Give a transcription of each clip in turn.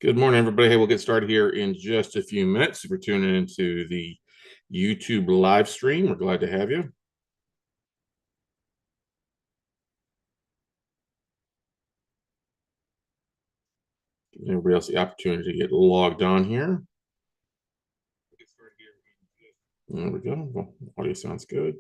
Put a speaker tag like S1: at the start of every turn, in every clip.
S1: Good morning, everybody. Hey, we'll get started here in just a few minutes. If you're tuning into the YouTube live stream, we're glad to have you. Giving everybody else the opportunity to get logged on here. There we go. Well, audio sounds good.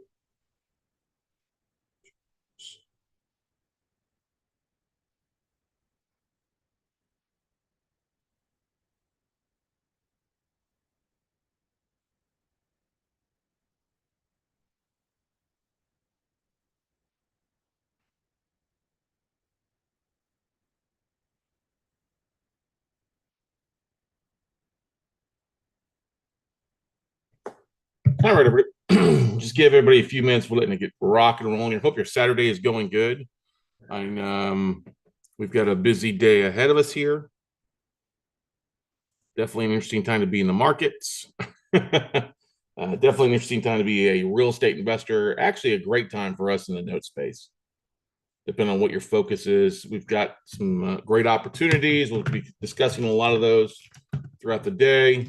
S1: All right, everybody. Just give everybody a few minutes. We're letting it get rock and rolling. I hope your Saturday is going good. And we've got a busy day ahead of us here. Definitely an interesting time to be in the markets. Definitely an interesting time to be a real estate investor. Actually, a great time for us in the note space. Depending on what your focus is, we've got some great opportunities. We'll be discussing a lot of those throughout the day.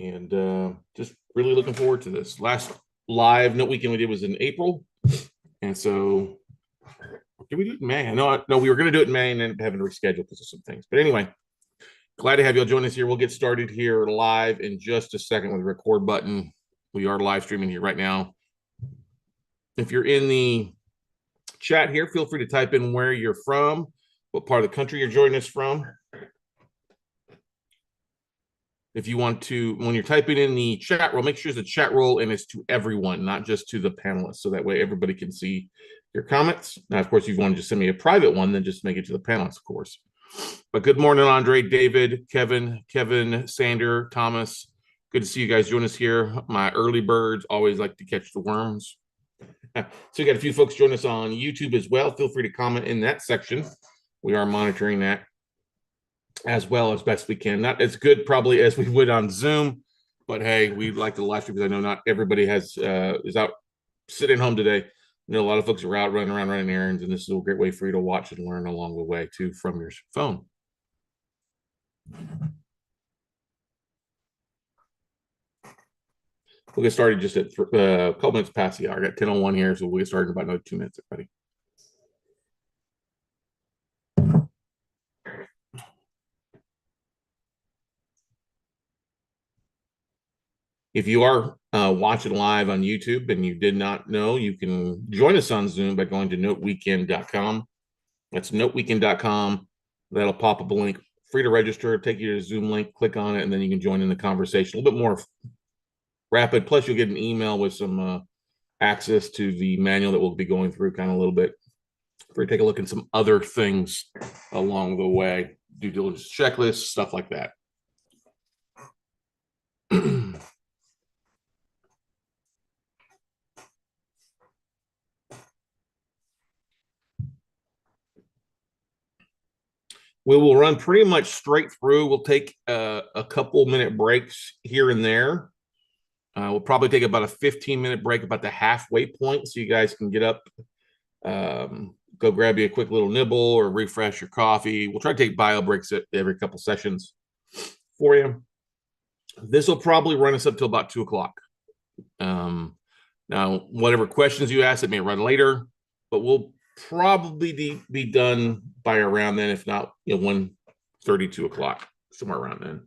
S1: And just really looking forward to this. Last live note weekend we did was in April. And so, did we do it in May? No, we were going to do it in May and then having to reschedule because of some things. But anyway, glad to have you all join us here. We'll get started here live in just a second with the record button. We are live streaming here right now. If you're in the chat here, feel free to type in where you're from, what part of the country you're joining us from. If you want to, when you're typing in the chat roll, make sure the chat roll and it's to everyone, not just to the panelists. So that way everybody can see your comments. Now, of course, if you want to just send me a private one, then just make it to the panelists, of course. But good morning, Andre, David, Kevin, Sander, Thomas. Good to see you guys join us here. My early birds always like to catch the worms. So we got a few folks join us on YouTube as well. Feel free to comment in that section. We are monitoring that as well as best we can. Not as good probably as we would on Zoom, but hey, we like the live stream because I know not everybody is out sitting home today. You know, a lot of folks are out running around running errands, and this is a great way for you to watch and learn along the way too from your phone. We'll get started just at a couple minutes past the hour. I got 10:01 here, so we'll get started in about another 2 minutes, everybody. If you are watching live on YouTube and you did not know, you can join us on Zoom by going to noteweekend.com. That's noteweekend.com. That'll pop up a link, free to register, take you to a Zoom link, click on it, and then you can join in the conversation. A little bit more rapid. Plus, you'll get an email with some access to the manual that we'll be going through kind of a little bit. For you to take a look at some other things along the way, due diligence checklists, stuff like that. We will run pretty much straight through. We'll take a couple minute breaks here and there. We'll probably take about a 15-minute break about the halfway point so you guys can get up, go grab you a quick little nibble or refresh your coffee. We'll try to take bio breaks at every couple sessions for you. This will probably run us up till about 2 o'clock. Now, whatever questions you ask, it may run later, but we'll probably be done by around then, if not, 1:30, 2 o'clock, somewhere around then.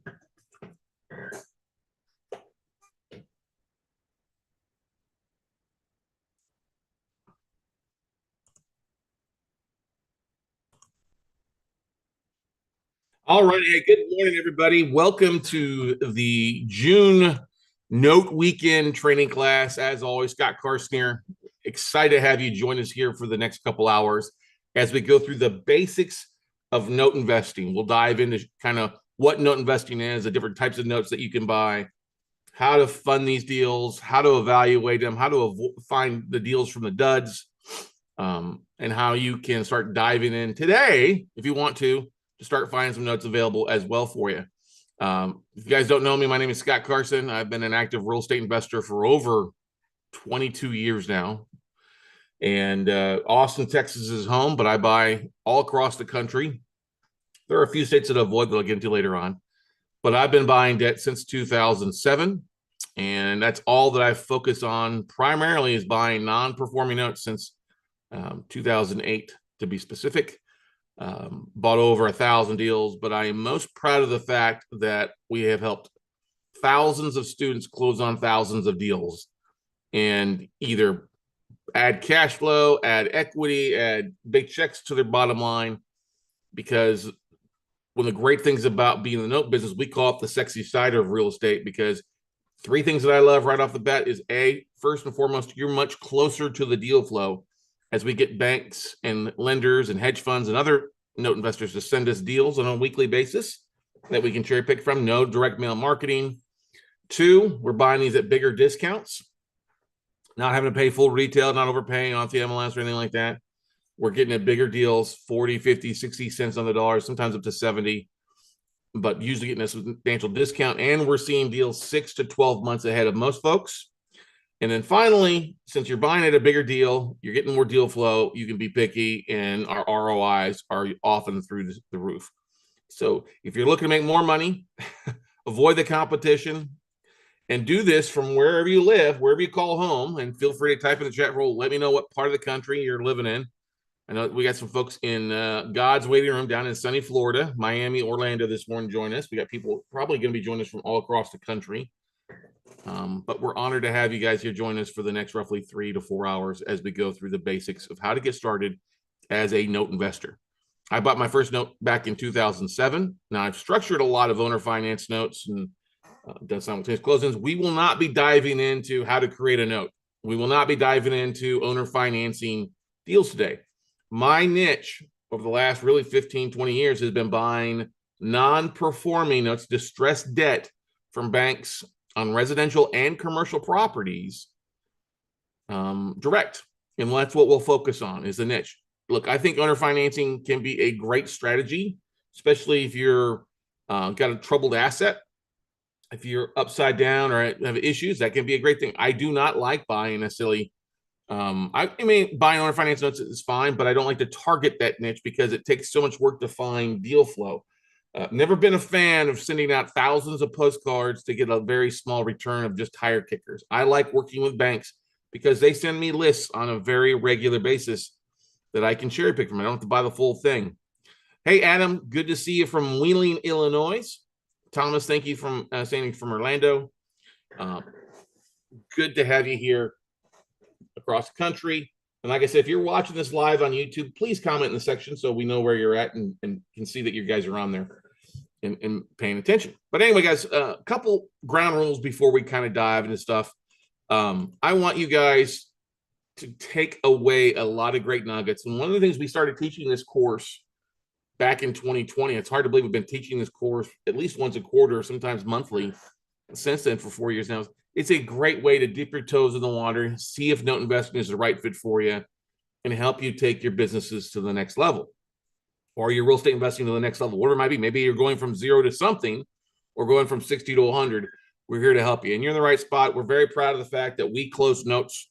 S1: All right. Hey, good morning, everybody. Welcome to the June Note Weekend training class. As always, Scott Carson here. Excited to have you join us here for the next couple hours as we go through the basics of note investing. We'll dive into kind of what note investing is, the different types of notes that you can buy, how to fund these deals, how to evaluate them, how to find the deals from the duds, and how you can start diving in today, if you want to start finding some notes available as well for you. If you guys don't know me, my name is Scott Carson. I've been an active real estate investor for over 22 years now. And Austin, Texas is home, but I buy all across the country. There are a few states that avoid that I'll get into later on, but I've been buying debt since 2007. And that's all that I focus on primarily is buying non-performing notes since 2008 to be specific. Bought over 1,000 deals, but I am most proud of the fact that we have helped thousands of students close on thousands of deals and either add cash flow, add equity, add big checks to their bottom line. Because one of the great things about being in the note business, we call it the sexy side of real estate, because three things that I love right off the bat is first and foremost, you're much closer to the deal flow as we get banks and lenders and hedge funds and other note investors to send us deals on a weekly basis that we can cherry pick from. No direct mail marketing. Two, we're buying these at bigger discounts, not having to pay full retail, not overpaying off the MLS or anything like that. We're getting at bigger deals, 40, 50, 60 cents on the dollar, sometimes up to 70, but usually getting a substantial discount. And we're seeing deals 6 to 12 months ahead of most folks. And then finally, since you're buying at a bigger deal, you're getting more deal flow, you can be picky, and our ROIs are often through the roof. So if you're looking to make more money, avoid the competition, and do this from wherever you live, wherever you call home, and feel free to type in the chat roll. Let me know what part of the country you're living in. I know we got some folks in God's waiting room down in sunny Florida, Miami, Orlando this morning join us. We got people probably going to be joining us from all across the country. But we're honored to have you guys here join us for the next roughly 3 to 4 hours as we go through the basics of how to get started as a note investor. I bought my first note back in 2007. Now I've structured a lot of owner finance notes and done simultaneous closings. We will not be diving into how to create a note. We will not be diving into owner financing deals today. My niche over the last really 15, 20 years has been buying non-performing notes, distressed debt from banks on residential and commercial properties direct. And that's what we'll focus on is the niche. Look, I think owner financing can be a great strategy, especially if you're got a troubled asset. If you're upside down or have issues, that can be a great thing. I do not like buying a silly, I mean, buying owner finance notes is fine, but I don't like to target that niche because it takes so much work to find deal flow. Never been a fan of sending out thousands of postcards to get a very small return of just tire kickers. I like working with banks because they send me lists on a very regular basis that I can cherry pick from. I don't have to buy the full thing. Hey, Adam, good to see you from Wheeling, Illinois. Thomas, thank you from standing from Orlando. Good to have you here across the country. And like I said, if you're watching this live on YouTube, please comment in the section so we know where you're at and can see that you guys are on there and paying attention. But anyway, guys, a couple ground rules before we kind of dive into stuff. I want you guys to take away a lot of great nuggets. And one of the things we started teaching this course back in 2020, it's hard to believe we've been teaching this course at least once a quarter, sometimes monthly, since then for 4 years now. It's a great way to dip your toes in the water, see if note investing is the right fit for you, and help you take your businesses to the next level or your real estate investing to the next level, whatever it might be. Maybe you're going from 0 to something or going from 60 to 100. We're here to help you. And you're in the right spot. We're very proud of the fact that We Close Notes.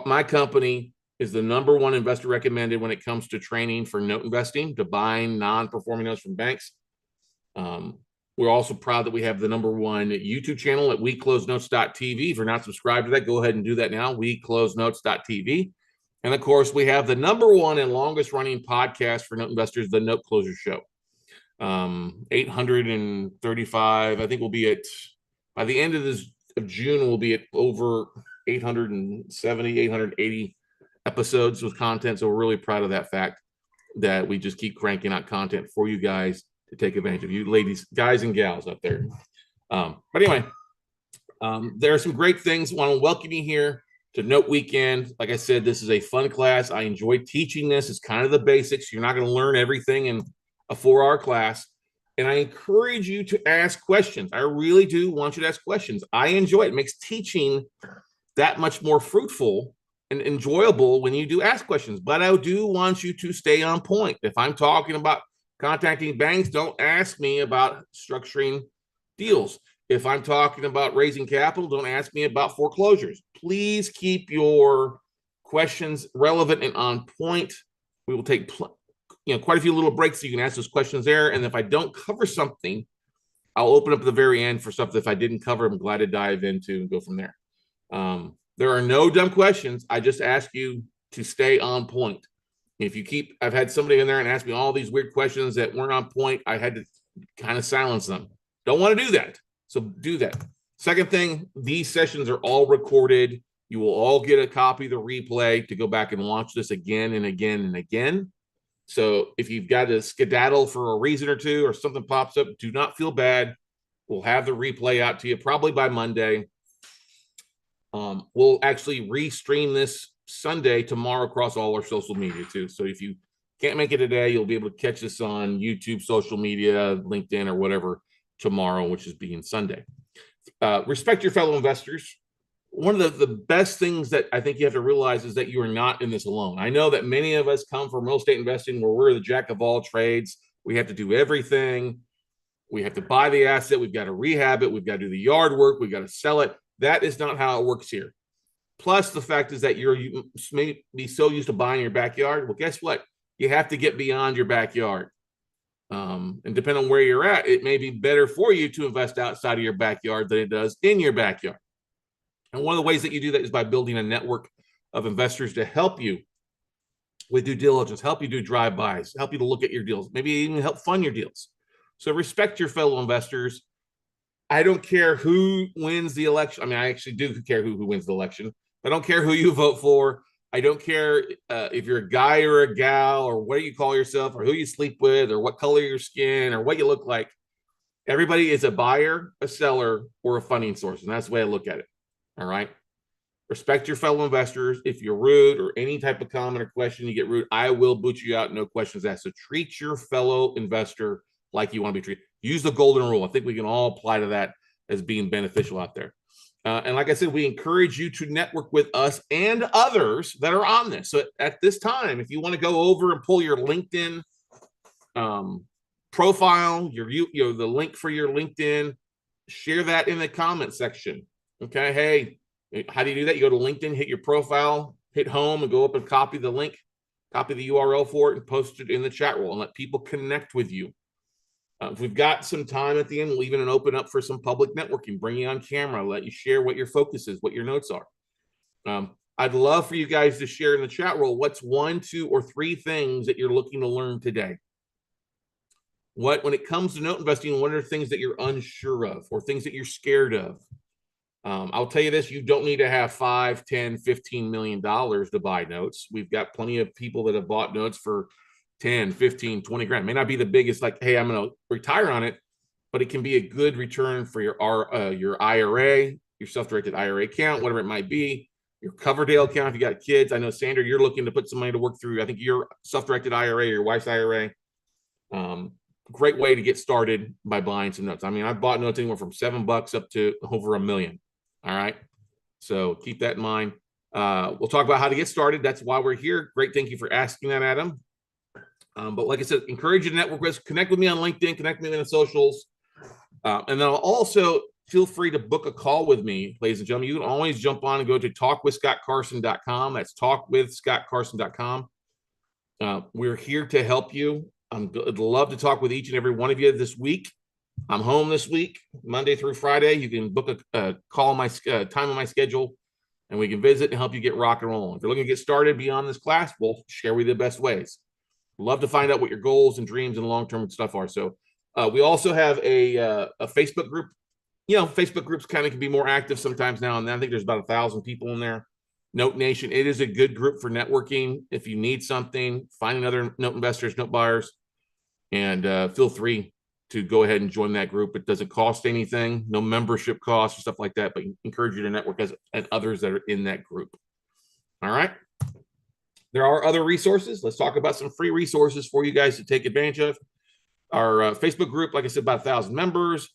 S1: My company is the #1 investor recommended when it comes to training for note investing, to buying non-performing notes from banks. We're also proud that we have the #1 YouTube channel at WeCloseNotes.tv. If you're not subscribed to that, go ahead and do that now, WeCloseNotes.tv. And of course, we have the #1 and longest running podcast for note investors, The Note Closer Show. 835, I think we'll be at, by the end of June, we'll be at over 870, 880 episodes with content. So we're really proud of that fact that we just keep cranking out content for you guys to take advantage of, you ladies, guys and gals up there. But anyway, there are some great things. I want to welcome you here to Note Weekend. Like I said, this is a fun class. I enjoy teaching this. It's kind of the basics. You're not going to learn everything in a 4-hour class. And I encourage you to ask questions. I really do want you to ask questions. I enjoy it. It makes teaching that much more fruitful and enjoyable when you do ask questions. But I do want you to stay on point. If I'm talking about contacting banks, don't ask me about structuring deals. If I'm talking about raising capital, don't ask me about foreclosures. Please keep your questions relevant and on point. We will take quite a few little breaks so you can ask those questions there. And if I don't cover something, I'll open up at the very end for stuff that if I didn't cover, I'm glad to dive into and go from there. There are no dumb questions. I just ask you to stay on point. If you keep, I've had somebody in there and ask me all these weird questions that weren't on point. I had to kind of silence them. Don't want to do that. So do that. Second thing, these sessions are all recorded. You will all get a copy of the replay to go back and watch this again and again and again. So if you've got to skedaddle for a reason or two or something pops up, do not feel bad. We'll have the replay out to you probably by Monday. We'll actually restream this Sunday tomorrow across all our social media too. So if you can't make it today, you'll be able to catch this on YouTube, social media, LinkedIn, or whatever tomorrow, which is being Sunday. Respect your fellow investors. One of the best things that I think you have to realize is that you are not in this alone. I know that many of us come from real estate investing where we're the jack of all trades. We have to do everything. We have to buy the asset. We've got to rehab it. We've got to do the yard work. We've got to sell it. That is not how it works here. Plus, the fact is that you may be so used to buying your backyard. Well, guess what? You have to get beyond your backyard. And depending on where you're at, it may be better for you to invest outside of your backyard than it does in your backyard. And one of the ways that you do that is by building a network of investors to help you with due diligence, help you do drive-bys, help you to look at your deals, maybe even help fund your deals. So respect your fellow investors. I don't care who wins the election. I mean, I actually do care who wins the election. I don't care who you vote for. I don't care if you're a guy or a gal or what you call yourself or who you sleep with or what color your skin or what you look like. Everybody is a buyer, a seller, or a funding source. And that's the way I look at it. All right. Respect your fellow investors. If you're rude or any type of comment or question, you get rude, I will boot you out. No questions asked. So treat your fellow investor like you want to be treated. Use the golden rule. I think we can all apply to that as being beneficial out there. And like I said, we encourage you to network with us and others that are on this. So at this time, if you want to go over and pull your LinkedIn profile, the link for your LinkedIn, share that in the comment section. Okay. Hey, how do you do that? You go to LinkedIn, hit your profile, hit home, and go up and copy the link, copy the URL for it, and post it in the chat roll and let people connect with you. If we've got some time at the end, we'll even open up for some public networking, bring you on camera, let you share what your focus is, what your notes are. I'd love for you guys to share in the chat roll what's 1, 2, or 3 things that you're looking to learn today. When it comes to note investing, what are things that you're unsure of or things that you're scared of? I'll tell you this, you don't need to have 5, 10, $15 million to buy notes. We've got plenty of people that have bought notes for 10, 15, 20 grand. It may not be the biggest, like, hey, I'm going to retire on it, but it can be a good return for your IRA, your self-directed IRA account, whatever it might be, your Coverdale account if you got kids. I know, Sandra, you're looking to put some money to work through, I think, your self-directed IRA, your wife's IRA. Great way to get started by buying some notes. I mean, I've bought notes anywhere from $7 up to over $1 million. All right. So keep that in mind. We'll talk about how to get started. That's why we're here. Great. Thank you for asking that, Adam. But like I said, encourage you to network with us. Connect with me on LinkedIn. Connect with me on the socials. And then I'll also feel free to book a call with me, ladies and gentlemen. You can always jump on and go to talkwithscottcarson.com. That's talkwithscottcarson.com. We're here to help you. I'd love to talk with each and every one of you this week. I'm home this week, Monday through Friday. You can book a call my time on my schedule, and we can visit and help you get rock and rolling. If you're looking to get started beyond this class, we'll share with you the best ways. Love to find out what your goals and dreams and long-term stuff are. So we also have a Facebook group. You know, Facebook groups kind of can be more active sometimes now and then. I think there's about 1,000 people in there. Note Nation, it is a good group for networking. If you need something, finding other note investors, note buyers, and feel free to go ahead and join that group. It doesn't cost anything, no membership costs or stuff like that, but encourage you to network and others that are in that group. All right. There are other resources. Let's talk about some free resources for you guys to take advantage of. Our Facebook group, like I said, about 1,000 members.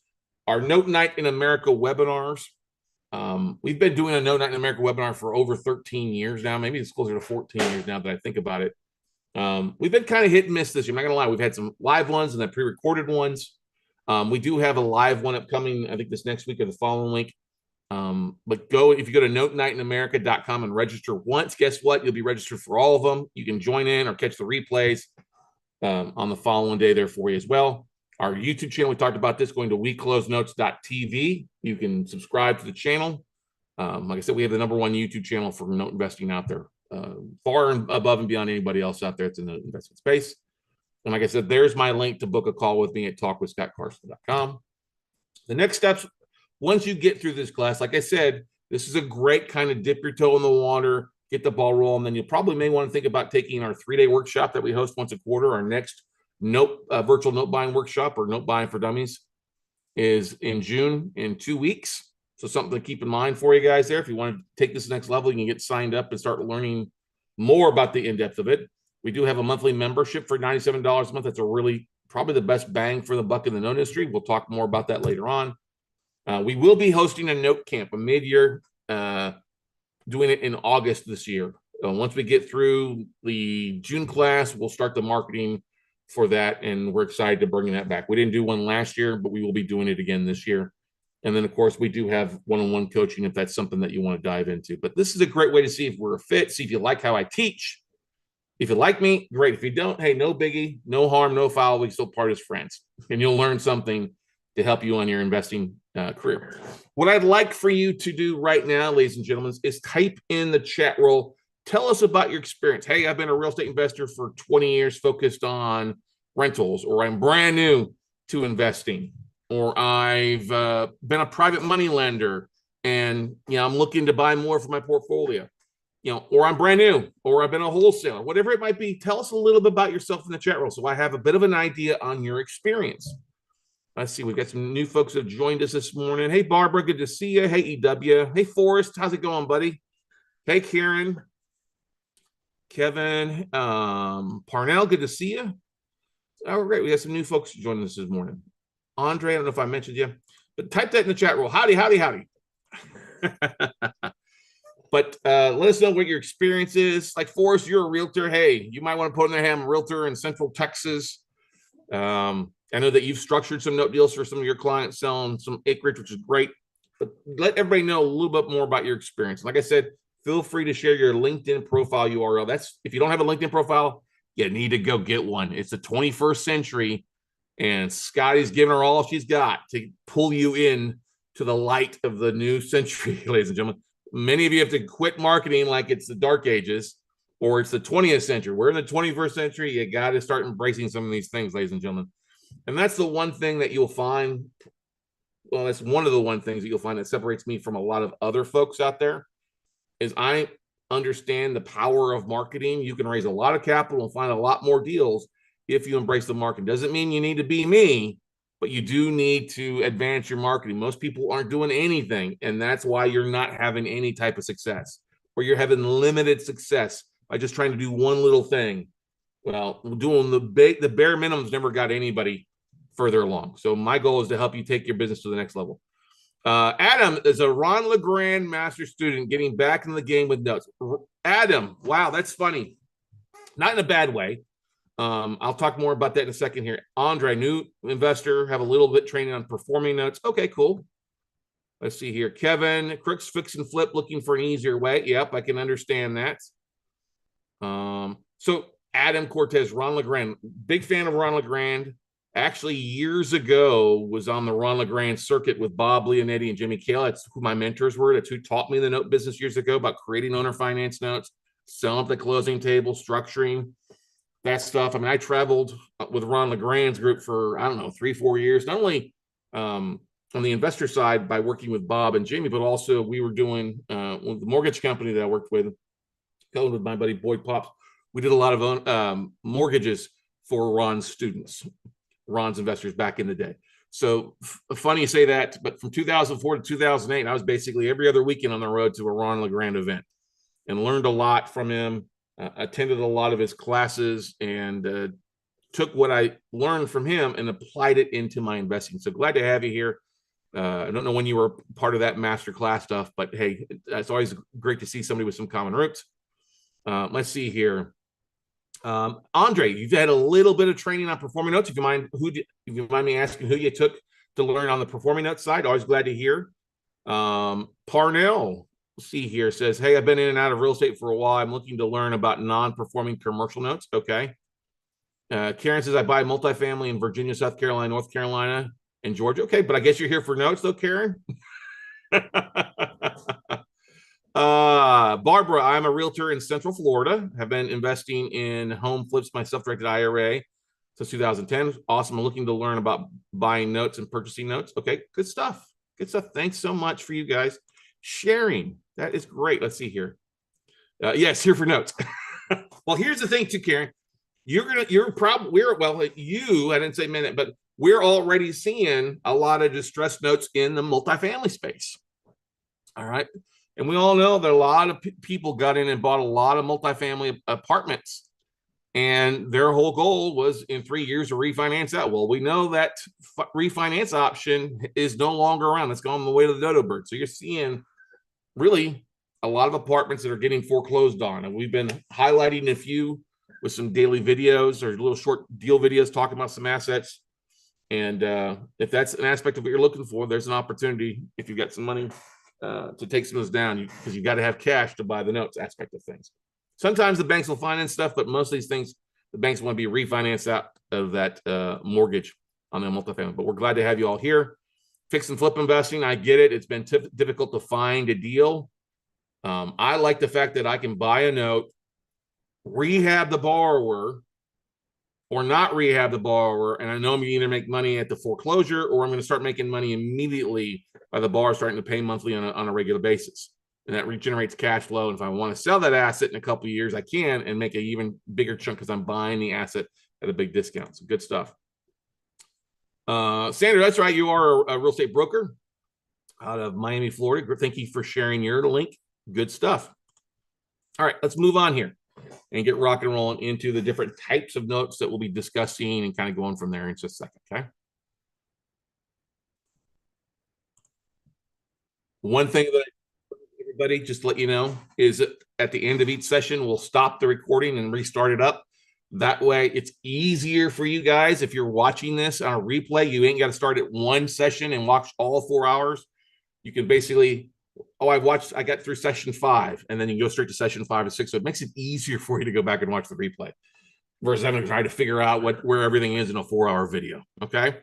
S1: Our Note Night in America webinars. We've been doing a Note Night in America webinar for over 13 years now. Maybe it's closer to 14 years now that I think about it. We've been kind of hit and miss this year. I'm not gonna lie. We've had some live ones and then pre-recorded ones. We do have a live one upcoming, I think this next week or the following week. But if you go to notenightinamerica.com and register once, guess what? You'll be registered for all of them. You can join in or catch the replays. on the following day there for you as well. Our YouTube channel, we talked about this, going to weclosenotes.tv. You can subscribe to the channel. Like I said, we have the #1 YouTube channel for note investing out there, far and above and beyond anybody else out there that's in the investment space. And like I said, there's my link to book a call with me at talkwithscottcarson.com. The next steps, once you get through this class, like I said, this is a great kind of dip your toe in the water, get the ball rolling. Then you probably may want to think about taking our 3-day workshop that we host once a quarter. Our next virtual note buying workshop, or note buying for dummies, is in June, in 2 weeks. So something to keep in mind for you guys there. If you want to take this next level, you can get signed up and start learning more about the in-depth of it. We do have a monthly membership for $97 a month. That's probably the best bang for the buck in the note industry. We'll talk more about that later on. We will be hosting a note camp, a mid-year, doing it in August this year. Once we get through the June class, we'll start the marketing for that, and we're excited to bring that back. We didn't do one last year, but we will be doing it again this year. And then, of course, we do have one-on-one coaching if that's something that you want to dive into. But this is a great way to see if we're a fit, see if you like how I teach. If you like me, great. If you don't, hey, no biggie, no harm, no foul. We still part as friends, and you'll learn something to help you on your investing career. What I'd like for you to do right now, ladies and gentlemen, is type in the chat roll. Tell us about your experience. Hey, I've been a real estate investor for 20 years focused on rentals, or I'm brand new to investing, or I've been a private money lender and I'm looking to buy more for my portfolio. Or I'm brand new, or I've been a wholesaler, whatever it might be. Tell us a little bit about yourself in the chat room so I have a bit of an idea on your experience. Let's see, we've got some new folks that have joined us this morning. Hey, Barbara, good to see you. Hey, EW. Hey, Forrest, how's it going, buddy? Hey, Karen. Kevin, Parnell, good to see you. Oh, great. We got some new folks joining us this morning. Andre, I don't know if I mentioned you, but type that in the chat room. Howdy, howdy, howdy. But let us know what your experience is. Like Forrest, you're a realtor. Hey, you might want to put in there, I'm a realtor in Central Texas. I know that you've structured some note deals for some of your clients selling some acreage, which is great. But let everybody know a little bit more about your experience. Like I said, feel free to share your LinkedIn profile URL. That's if you don't have a LinkedIn profile, you need to go get one. It's the 21st century, and Scotty's giving her all she's got to pull you in to the light of the new century, ladies and gentlemen. Many of you have to quit marketing like it's the dark ages or it's the 20th century. We're in the 21st century. You got to start embracing some of these things, ladies and gentlemen. And that's the one thing that you'll find. Well, that's one of the one things that you'll find that separates me from a lot of other folks out there is I understand the power of marketing. You can raise a lot of capital and find a lot more deals if you embrace the market. Doesn't mean you need to be me, but you do need to advance your marketing. Most people aren't doing anything, and that's why you're not having any type of success, or you're having limited success by just trying to do one little thing. Well, doing the bare minimums never got anybody further along. So my goal is to help you take your business to the next level. Adam is a Ron LeGrand master student getting back in the game with notes. Adam, wow, that's funny. Not in a bad way. I'll talk more about that in a second here. Andre, new investor, have a little bit training on performing notes. Okay, cool. Let's see here. Kevin, Crooks Fix and Flip, looking for an easier way. Yep, I can understand that. So Adam Cortez, Ron LeGrand, big fan of Ron LeGrand. Actually, years ago, was on the Ron LeGrand circuit with Bob Leonetti and Jimmy Kale. That's who my mentors were. That's who taught me the note business years ago about creating owner finance notes, selling up the closing table, structuring that stuff. I mean, I traveled with Ron LeGrand's group for, I don't know, 3-4 years, not only on the investor side by working with Bob and Jimmy, but also we were doing with the mortgage company that I worked with, going with my buddy Boyd Pops. We did a lot of mortgages for Ron's students, Ron's investors back in the day. So funny you say that, but from 2004 to 2008, I was basically every other weekend on the road to a Ron LeGrand event and learned a lot from him, attended a lot of his classes, and took what I learned from him and applied it into my investing. So glad to have you here. I don't know when you were part of that master class stuff, but hey, it's always great to see somebody with some common roots. Let's see here. Andre, you've had a little bit of training on performing notes. If you mind me asking who you took to learn on the performing notes side, always glad to hear. Parnell, see here, says, hey, I've been in and out of real estate for a while. I'm looking to learn about non-performing commercial notes. Okay. Karen says, I buy multifamily in Virginia, South Carolina, North Carolina, and Georgia. Okay, but I guess you're here for notes though, Karen. Barbara, I'm a realtor in Central Florida. Have been investing in home flips, my self-directed IRA since 2010. Awesome. I'm looking to learn about buying notes and purchasing notes. Okay, good stuff. Good stuff. Thanks so much for you guys sharing. That is great. Let's see here. Yes, here for notes. Well, here's the thing too, Karen. You're probably, I didn't say minute, but we're already seeing a lot of distressed notes in the multifamily space. All right. And we all know that a lot of people got in and bought a lot of multifamily apartments. And their whole goal was in 3 years to refinance out. Well, we know that refinance option is no longer around. It's gone the way of the dodo bird. So you're seeing really a lot of apartments that are getting foreclosed on. And we've been highlighting a few with some daily videos or little short deal videos talking about some assets. And if that's an aspect of what you're looking for, there's an opportunity if you've got some money to take some of those down, because you got to have cash to buy the notes aspect of things. Sometimes the banks will finance stuff, but most of these things, the banks want to be refinanced out of that mortgage on the multifamily. But we're glad to have you all here. Fix and flip investing, I get it. It's been difficult to find a deal. I like the fact that I can buy a note, rehab the borrower, or not rehab the borrower, and I know I'm going to either make money at the foreclosure or I'm going to start making money immediately by the borrower starting to pay monthly on a regular basis. And that regenerates cash flow. And if I want to sell that asset in a couple of years, I can, and make an even bigger chunk because I'm buying the asset at a big discount. So good stuff. Sandra, that's right. You are a real estate broker out of Miami, Florida. Thank you for sharing your link. Good stuff. All right, let's move on here and get rock and rolling into the different types of notes that we'll be discussing and kind of going from there in just a second, okay? One thing that everybody, just to let you know, is that at the end of each session, we'll stop the recording and restart it up. That way it's easier for you guys. If you're watching this on a replay, you ain't got to start at one session and watch all 4 hours. You can basically, I got through session 5, and then you go straight to session 5 or 6. So it makes it easier for you to go back and watch the replay versus having to try to figure out where everything is in a 4-hour video. Okay.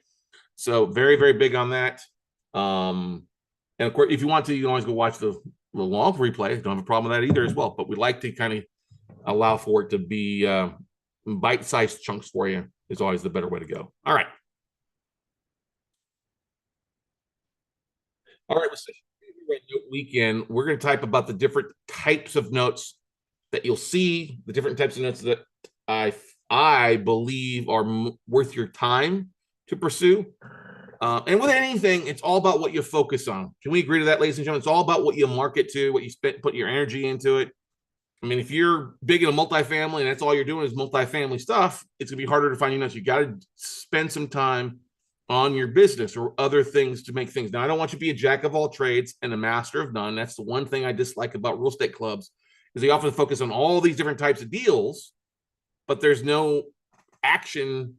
S1: So very, very big on that. And of course, if you want to, you can always go watch the long replay. Don't have a problem with that either as well. But we like to kind of allow for it to be bite-sized chunks for you is always the better way to go. All right. All right. Weekend, we're going to type about the different types of notes that you'll see, the different types of notes that I believe are worth your time to pursue. And with anything, it's all about what you focus on. Can we agree to that, ladies and gentlemen? It's all about what you market to, what you put your energy into it. I mean, if you're big in a multifamily and that's all you're doing is multifamily stuff, it's going to be harder to find your notes. You got to spend some time on your business or other things to make things. Now, I don't want you to be a jack of all trades and a master of none. That's the one thing I dislike about real estate clubs, is they often focus on all these different types of deals, but there's no action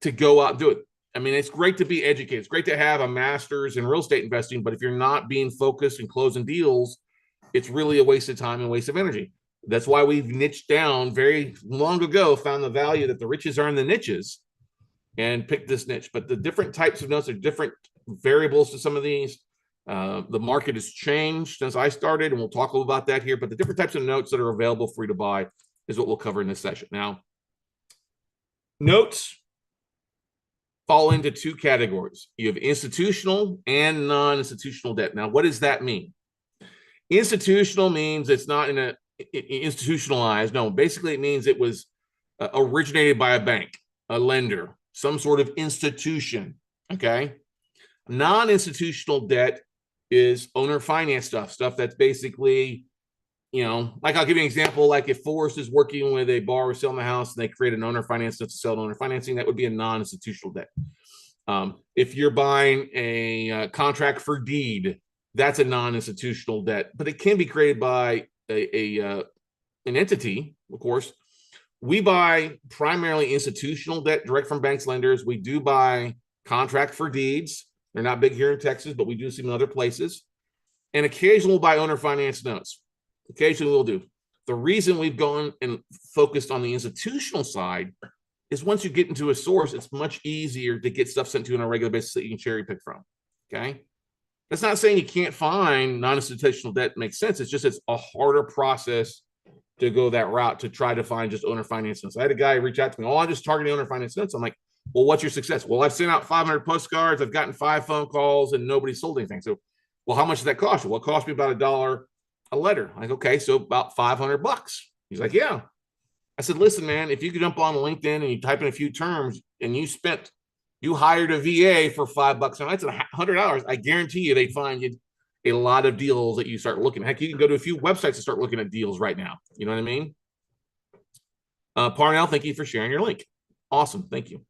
S1: to go out and do it. I mean, it's great to be educated. It's great to have a master's in real estate investing, but if you're not being focused and closing deals, it's really a waste of time and waste of energy. That's why we've niched down very long ago, found the value that the riches are in the niches, and picked this niche. But the different types of notes are different variables to some of these. The market has changed since I started, and we'll talk a little about that here. But the different types of notes that are available for you to buy is what we'll cover in this session. Now, notes fall into 2 categories. You have institutional and non-institutional debt. Now, what does that mean? Institutional means it's not institutionalized. No, basically it means it was originated by a bank, a lender, some sort of institution. Okay. Non-institutional debt is owner finance stuff that's basically, like I'll give you an example. Like if Forrest is working with a borrower selling the house and they create an owner finance to sell owner financing, that would be a non-institutional debt. If you're buying a contract for deed, that's a non-institutional debt, but it can be created by an entity, of course. We buy primarily institutional debt direct from banks, lenders. We do buy contract for deeds. They're not big here in Texas, but we do see them in other places. And occasionally we'll buy owner finance notes. Occasionally we'll do. The reason we've gone and focused on the institutional side is once you get into a source, it's much easier to get stuff sent to you on a regular basis that you can cherry pick from. Okay. That's not saying you can't find non-institutional debt makes sense. It's just it's a harder process to go that route to try to find just owner finance notes. I had a guy reach out to me, oh, I'm just targeting owner finance notes. I'm like, well, what's your success? Well, I've sent out 500 postcards, I've gotten 5 phone calls, and nobody sold anything. So, well, how much does that cost you? Well, it cost me about $1 a letter. I'm like, okay, so about $500. He's like, yeah. I said, listen, man, if you could jump on LinkedIn and you type in a few terms and you hired a VA for $5 and that's $100, I guarantee you they'd find you a lot of deals that you start looking. Heck, you can go to a few websites to start looking at deals right now. You know what I mean? Parnell, thank you for sharing your link. Awesome. Thank you.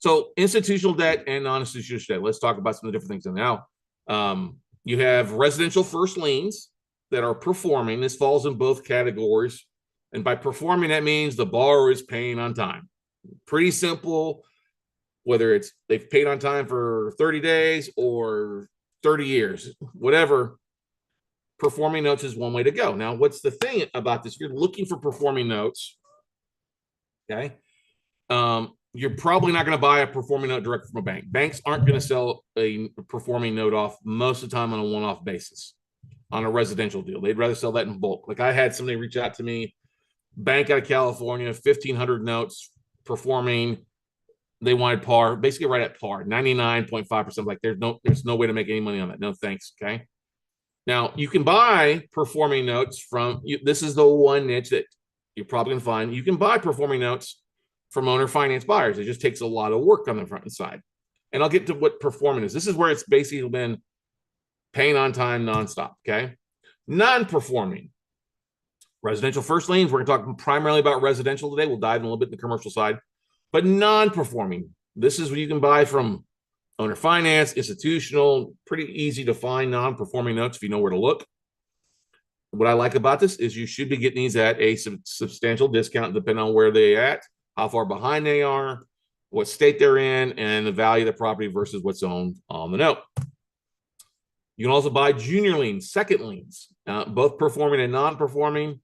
S1: So institutional debt and non-institutional debt. Let's talk about some of the different things. Now, you have residential first liens that are performing. This falls in both categories. And by performing, that means the borrower is paying on time. Pretty simple, whether it's they've paid on time for 30 days or 30 years, whatever. Performing notes is one way to go. Now, what's the thing about this? If you're looking for performing notes, okay, you're probably not going to buy a performing note directly from a bank. Banks aren't going to sell a performing note off most of the time on a one-off basis on a residential deal. They'd rather sell that in bulk. Like I had somebody reach out to me, bank out of California, 1,500 notes performing. They wanted par, basically right at par, 99.5%. Like there's no way to make any money on that. No thanks. Okay. Now you can buy performing notes from this is the one niche that you're probably gonna find. You can buy performing notes from owner finance buyers. It just takes a lot of work on the front side. And I'll get to what performing is. This is where it's basically been paying on time nonstop. Okay. Non-performing. Residential first liens, we're going to talk primarily about residential today. We'll dive in a little bit in the commercial side. But non-performing, this is what you can buy from owner finance, institutional, pretty easy to find non-performing notes if you know where to look. What I like about this is you should be getting these at a substantial discount depending on where they're at, how far behind they are, what state they're in, and the value of the property versus what's owned on the note. You can also buy junior liens, second liens, both performing and non-performing.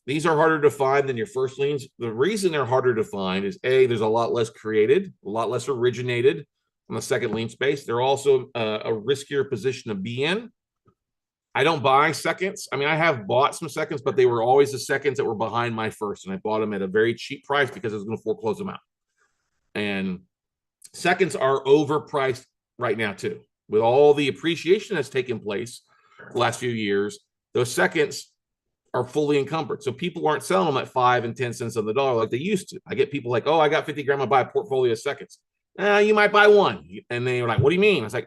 S1: These are harder to find than your first liens. The reason they're harder to find is A, there's a lot less created, a lot less originated on the second lien space. They're also a riskier position to be in. I don't buy seconds. I mean, I have bought some seconds, but they were always the seconds that were behind my first. And I bought them at a very cheap price because I was going to foreclose them out. And seconds are overpriced right now too. With all the appreciation that's taken place the last few years, those seconds are fully encumbered. So people aren't selling them at 5 and 10 cents on the dollar like they used to. I get people like, oh, I got 50 grand, I buy a portfolio of seconds. You might buy one. And they're like, what do you mean? I was like,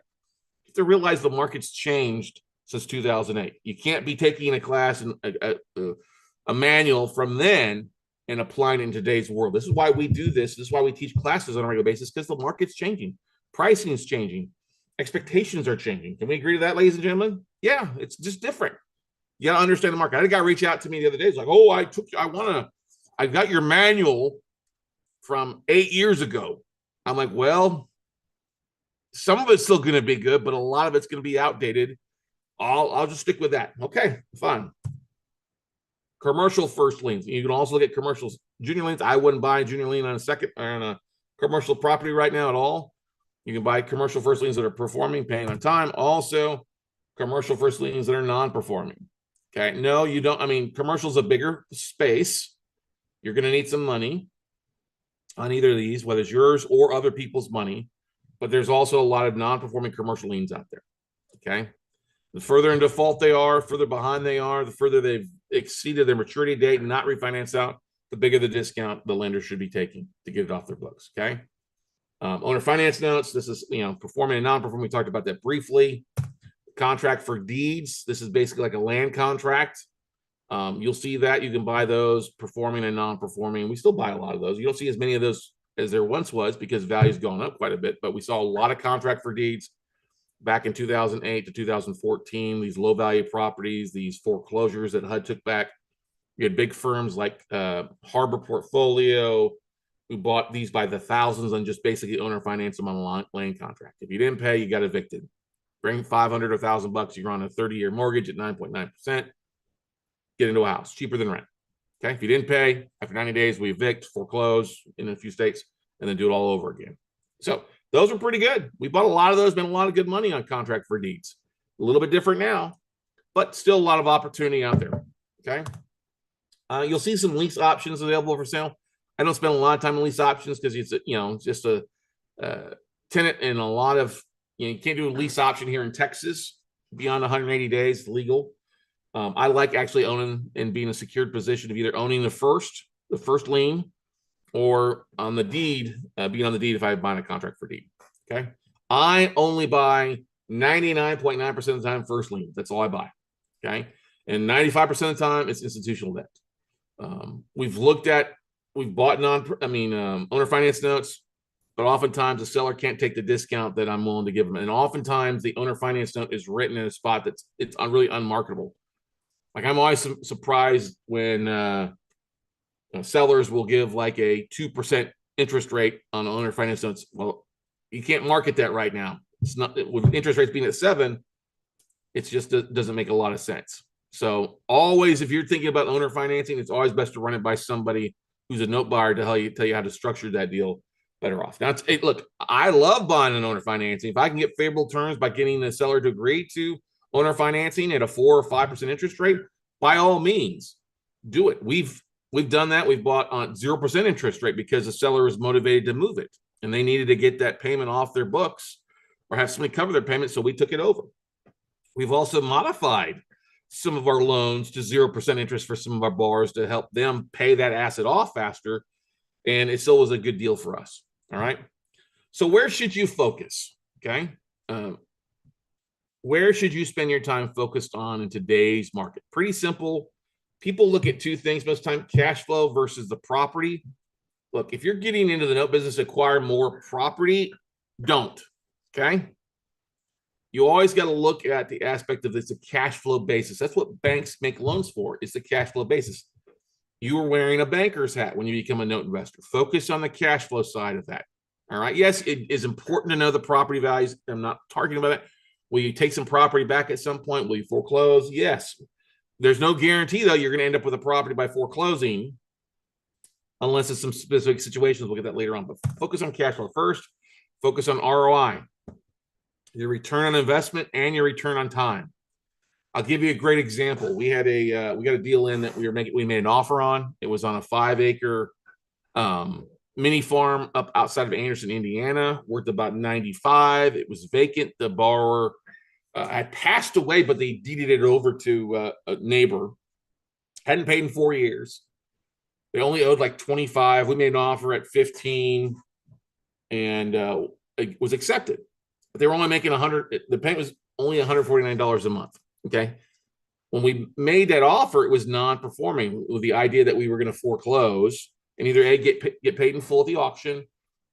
S1: you have to realize the market's changed since 2008. You can't be taking a class and a manual from then and applying it in today's world. This is why we do this. This is why we teach classes on a regular basis, because the market's changing. Pricing is changing. Expectations are changing. Can we agree to that, ladies and gentlemen? Yeah, it's just different. You got to understand the market. I had a guy reach out to me the other day. He's like, oh, I got your manual from 8 years ago. I'm like, well, some of it's still going to be good, but a lot of it's going to be outdated. I'll just stick with that. Okay, fine. Commercial first liens. You can also get commercials, junior liens. I wouldn't buy a junior lien on a commercial property right now at all. You can buy commercial first liens that are performing, paying on time. Also, commercial first liens that are non-performing. Okay, no, you don't. I mean, commercial's a bigger space. You're going to need some money on either of these, whether it's yours or other people's money. But there's also a lot of non-performing commercial liens out there. Okay, the further in default they are, further behind they are, the further they've exceeded their maturity date and not refinanced out, the bigger the discount the lender should be taking to get it off their books. Okay. Owner finance notes. This is, performing and non-performing. We talked about that briefly. Contract for deeds. This is basically like a land contract. You'll see that you can buy those performing and non-performing. We still buy a lot of those. You don't see as many of those as there once was because value's gone up quite a bit, but we saw a lot of contract for deeds back in 2008 to 2014, these low value properties, these foreclosures that HUD took back. You had big firms like Harbor Portfolio, who bought these by the thousands and just basically owner finance them on a land contract. If you didn't pay, you got evicted. Bring 500 or $1,000, you're on a 30-year mortgage at 9.9%. Get into a house, cheaper than rent. Okay. If you didn't pay after 90 days, we evict, foreclose in a few states, and then do it all over again. So those are pretty good. We bought a lot of those, spent a lot of good money on contract for deeds. A little bit different now, but still a lot of opportunity out there. Okay. You'll see some lease options available for sale. I don't spend a lot of time on lease options because it's just a tenant and a lot of you can't do a lease option here in Texas beyond 180 days legal. I like actually owning and being in a secured position of either owning the first lien, or on the deed, being on the deed if I buy a contract for deed. Okay, I only buy 99.9% of the time first lien. That's all I buy. Okay, and 95% of the time it's institutional debt. We've bought owner finance notes, but oftentimes the seller can't take the discount that I'm willing to give them. And oftentimes the owner finance note is written in a spot it's really unmarketable. Like I'm always surprised when sellers will give like a 2% interest rate on owner finance notes. Well, you can't market that right now. It's not with interest rates being at 7. It just doesn't make a lot of sense. So always, if you're thinking about owner financing, it's always best to run it by somebody who's a note buyer to tell you how to structure that deal better off. Now, look, I love buying an owner financing. If I can get favorable terms by getting the seller to agree to owner financing at a 4 or 5% interest rate, by all means, do it. We've done that. We've bought on 0% interest rate because the seller was motivated to move it, and they needed to get that payment off their books or have somebody cover their payment, so we took it over. We've also modified some of our loans to 0% interest for some of our borrowers to help them pay that asset off faster, and it still was a good deal for us. All right. So where should you focus? Okay. Where should you spend your time focused on in today's market? Pretty simple. People look at two things most of the time: cash flow versus the property. Look, if you're getting into the note business to acquire more property, don't. Okay. You always got to look at the aspect of this, a cash flow basis. That's what banks make loans for. It's the cash flow basis. You are wearing a banker's hat when you become a note investor. Focus on the cash flow side of that. All right. Yes, it is important to know the property values. I'm not talking about it. Will you take some property back at some point? Will you foreclose? Yes. There's no guarantee, though, you're going to end up with a property by foreclosing unless it's some specific situations. We'll get that later on. But focus on cash flow first. Focus on ROI, your return on investment, and your return on time. I'll give you a great example. We got a deal in that we made an offer on. It was on a 5-acre mini farm up outside of Anderson, Indiana, worth about 95. It was vacant. The borrower had passed away, but they deeded it over to a neighbor. Hadn't paid in 4 years. They only owed like 25. We made an offer at 15, and it was accepted. But they were only making 100. The payment was only $149 a month. Okay. When we made that offer, it was non-performing with the idea that we were going to foreclose and either A, get paid in full at the auction,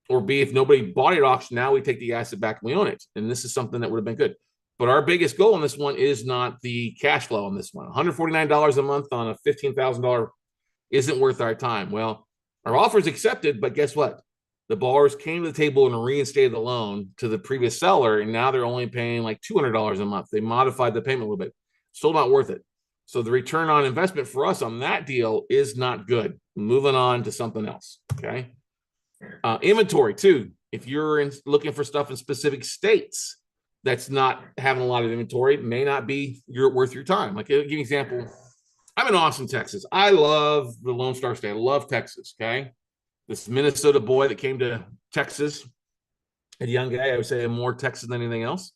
S1: or B, if nobody bought it at auction, now we take the asset back and we own it. And this is something that would have been good. But our biggest goal on this one is not the cash flow on this one. $149 a month on a $15,000 isn't worth our time. Well, our offer is accepted, but guess what? The borrowers came to the table and reinstated the loan to the previous seller, and now they're only paying like $200 a month. They modified the payment a little bit. Still not worth it. So the return on investment for us on that deal is not good. Moving on to something else. Okay. Inventory too. If you're looking for stuff in specific states that's not having a lot of inventory, it may not be worth your time. Like, I'll give you an example. I'm in Austin, Texas. I love the Lone Star State. I love Texas. Okay. This Minnesota boy that came to Texas, a young guy, I would say more Texas than anything else.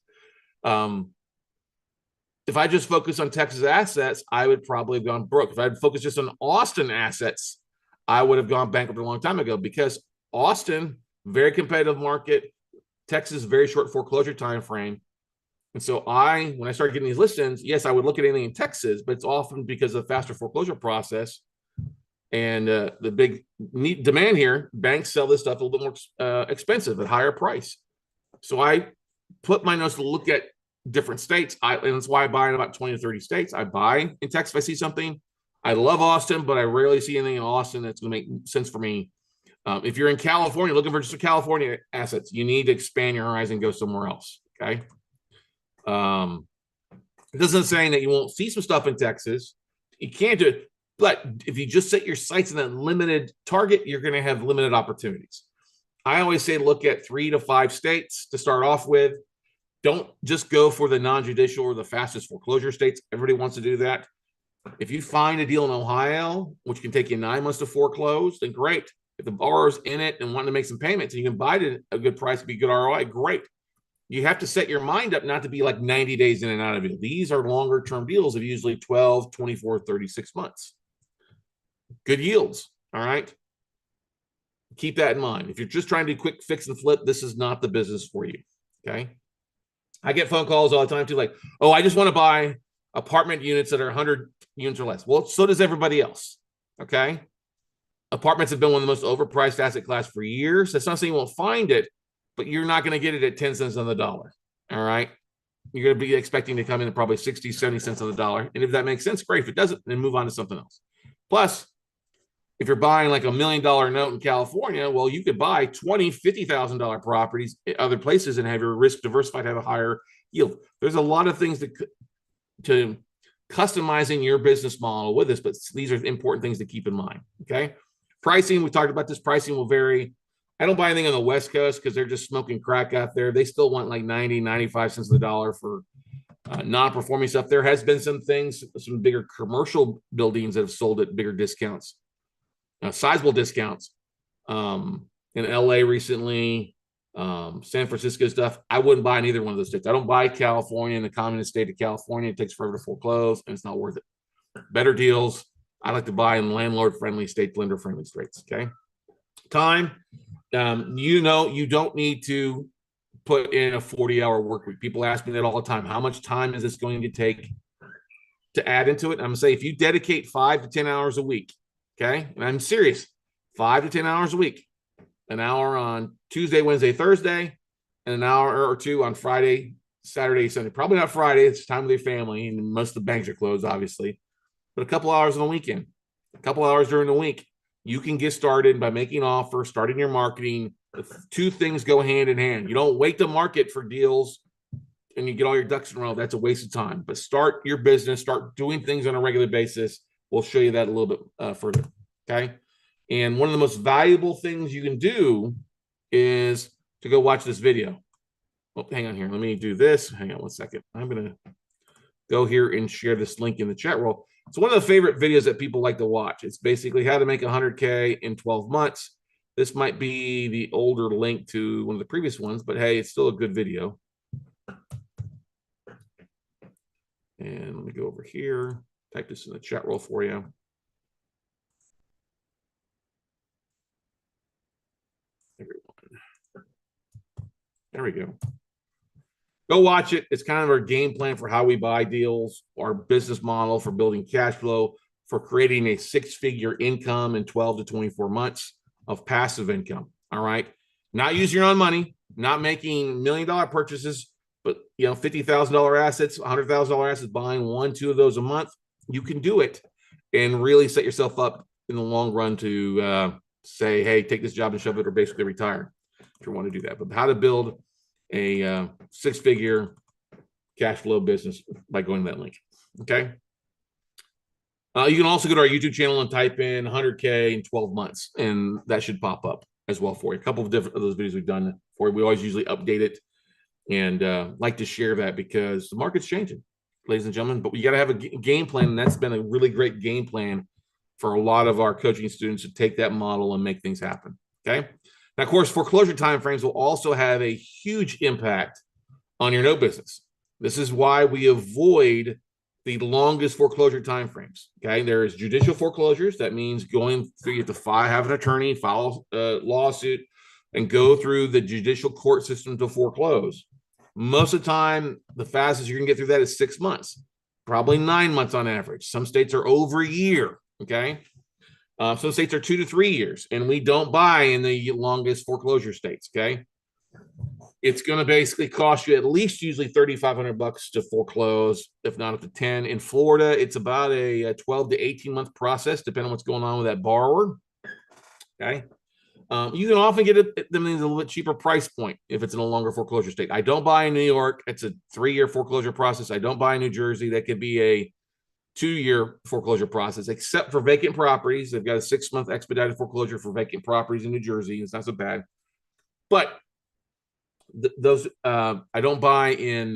S1: If I just focus on Texas assets, I would probably have gone broke. If I'd focused just on Austin assets, I would have gone bankrupt a long time ago, because Austin, very competitive market, Texas, very short foreclosure time frame. And so when I started getting these listings, yes, I would look at anything in Texas, but it's often because of the faster foreclosure process and the big demand here. Banks sell this stuff a little bit more expensive at higher price. So I put my notes to look at different states. And that's why I buy in about 20 to 30 states. I buy in Texas if I see something. I love Austin, but I rarely see anything in Austin that's going to make sense for me. If you're in California, looking for just California assets, you need to expand your horizon and go somewhere else. Okay. It doesn't say that you won't see some stuff in Texas. You can't do it. But if you just set your sights on that limited target, you're going to have limited opportunities. I always say look at 3 to 5 states to start off with. Don't just go for the non-judicial or the fastest foreclosure states. Everybody wants to do that. If you find a deal in Ohio, which can take you 9 months to foreclose, then great. If the borrower's in it and wanting to make some payments and you can buy it at a good price, be good ROI, great. You have to set your mind up not to be like 90 days in and out of it. These are longer term deals of usually 12, 24, 36 months. Good yields. All right. Keep that in mind. If you're just trying to do quick fix and flip, this is not the business for you. Okay. I get phone calls all the time too, like, oh, I just want to buy apartment units that are 100 units or less. Well, so does everybody else. Okay. Apartments have been one of the most overpriced asset class for years. That's not saying you won't find it, but you're not going to get it at 10 cents on the dollar. All right. You're going to be expecting to come in at probably 60, 70 cents on the dollar. And if that makes sense, great. If it doesn't, then move on to something else. Plus, if you're buying like $1 million note in California, well, you could buy $20,000, $50,000 properties at other places and have your risk diversified, have a higher yield. There's a lot of things to customizing your business model with this, but these are important things to keep in mind. Okay. Pricing, we talked about this. Pricing will vary. I don't buy anything on the West Coast because they're just smoking crack out there. They still want like 90, 95 cents on the dollar for non-performing stuff. There has been some things, some bigger commercial buildings that have sold at bigger discounts, sizable discounts. In LA recently, San Francisco stuff. I wouldn't buy in either one of those states. I don't buy California in the communist state of California. It takes forever to foreclose and it's not worth it. Better deals. I like to buy in landlord-friendly states, lender-friendly states. Okay. Time. You don't need to put in a 40-hour work week. People ask me that all the time. How much time is this going to take to add into it? I'm going to say if you dedicate 5 to 10 hours a week, okay, and I'm serious, 5 to 10 hours a week, an hour on Tuesday, Wednesday, Thursday, and an hour or two on Friday, Saturday, Sunday. Probably not Friday. It's time with your family, and most of the banks are closed, obviously. But a couple hours on the weekend, a couple hours during the week, you can get started by making offers, starting your marketing. The two things go hand in hand. You don't wait to market for deals and you get all your ducks in a row. That's a waste of time. But start your business, start doing things on a regular basis. We'll show you that a little bit further. Okay. And one of the most valuable things you can do is to go watch this video. Oh, hang on here. Let me do this. Hang on one second. I'm going to go here and share this link in the chat roll. It's one of the favorite videos that people like to watch. It's basically how to make 100K in 12 months. This might be the older link to one of the previous ones, but hey, it's still a good video. And let me go over here, type this in the chat roll for you. Everyone. There we go. Go watch it. It's kind of our game plan for how we buy deals, our business model for building cash flow, for creating a 6-figure income in 12 to 24 months of passive income. All right. Not using your own money, not making $1 million purchases, but $50,000 assets, $100,000 assets, buying 1, 2 of those a month. You can do it and really set yourself up in the long run to say, hey, take this job and shove it or basically retire if you want to do that. But how to build a 6-figure cash flow business by going to that link. Okay. You can also go to our YouTube channel and type in 100K in 12 months, and that should pop up as well for you. A couple of different of those videos we've done for you. We always usually update it and like to share that because the market's changing, ladies and gentlemen. But we got to have a game plan, and that's been a really great game plan for a lot of our coaching students to take that model and make things happen. Okay. Now, of course, foreclosure timeframes will also have a huge impact on your note business. This is why we avoid the longest foreclosure timeframes. Okay, there is judicial foreclosures. That means going through, you have to have an attorney, file a lawsuit, and go through the judicial court system to foreclose. Most of the time, the fastest you can get through that is 6 months, probably 9 months on average. Some states are over a year. Okay. Some states are 2 to 3 years, and we don't buy in the longest foreclosure states. Okay. It's going to basically cost you at least usually $3,500 to foreclose, if not up to 10. In Florida, it's about a 12 to 18 month process, depending on what's going on with that borrower. Okay. You can often get them in a little bit cheaper price point if it's in a longer foreclosure state. I don't buy in New York. It's a 3-year foreclosure process. I don't buy in New Jersey. That could be a 2-year foreclosure process, except for vacant properties. They've got a 6-month expedited foreclosure for vacant properties in New Jersey. It's not so bad. But those I don't buy in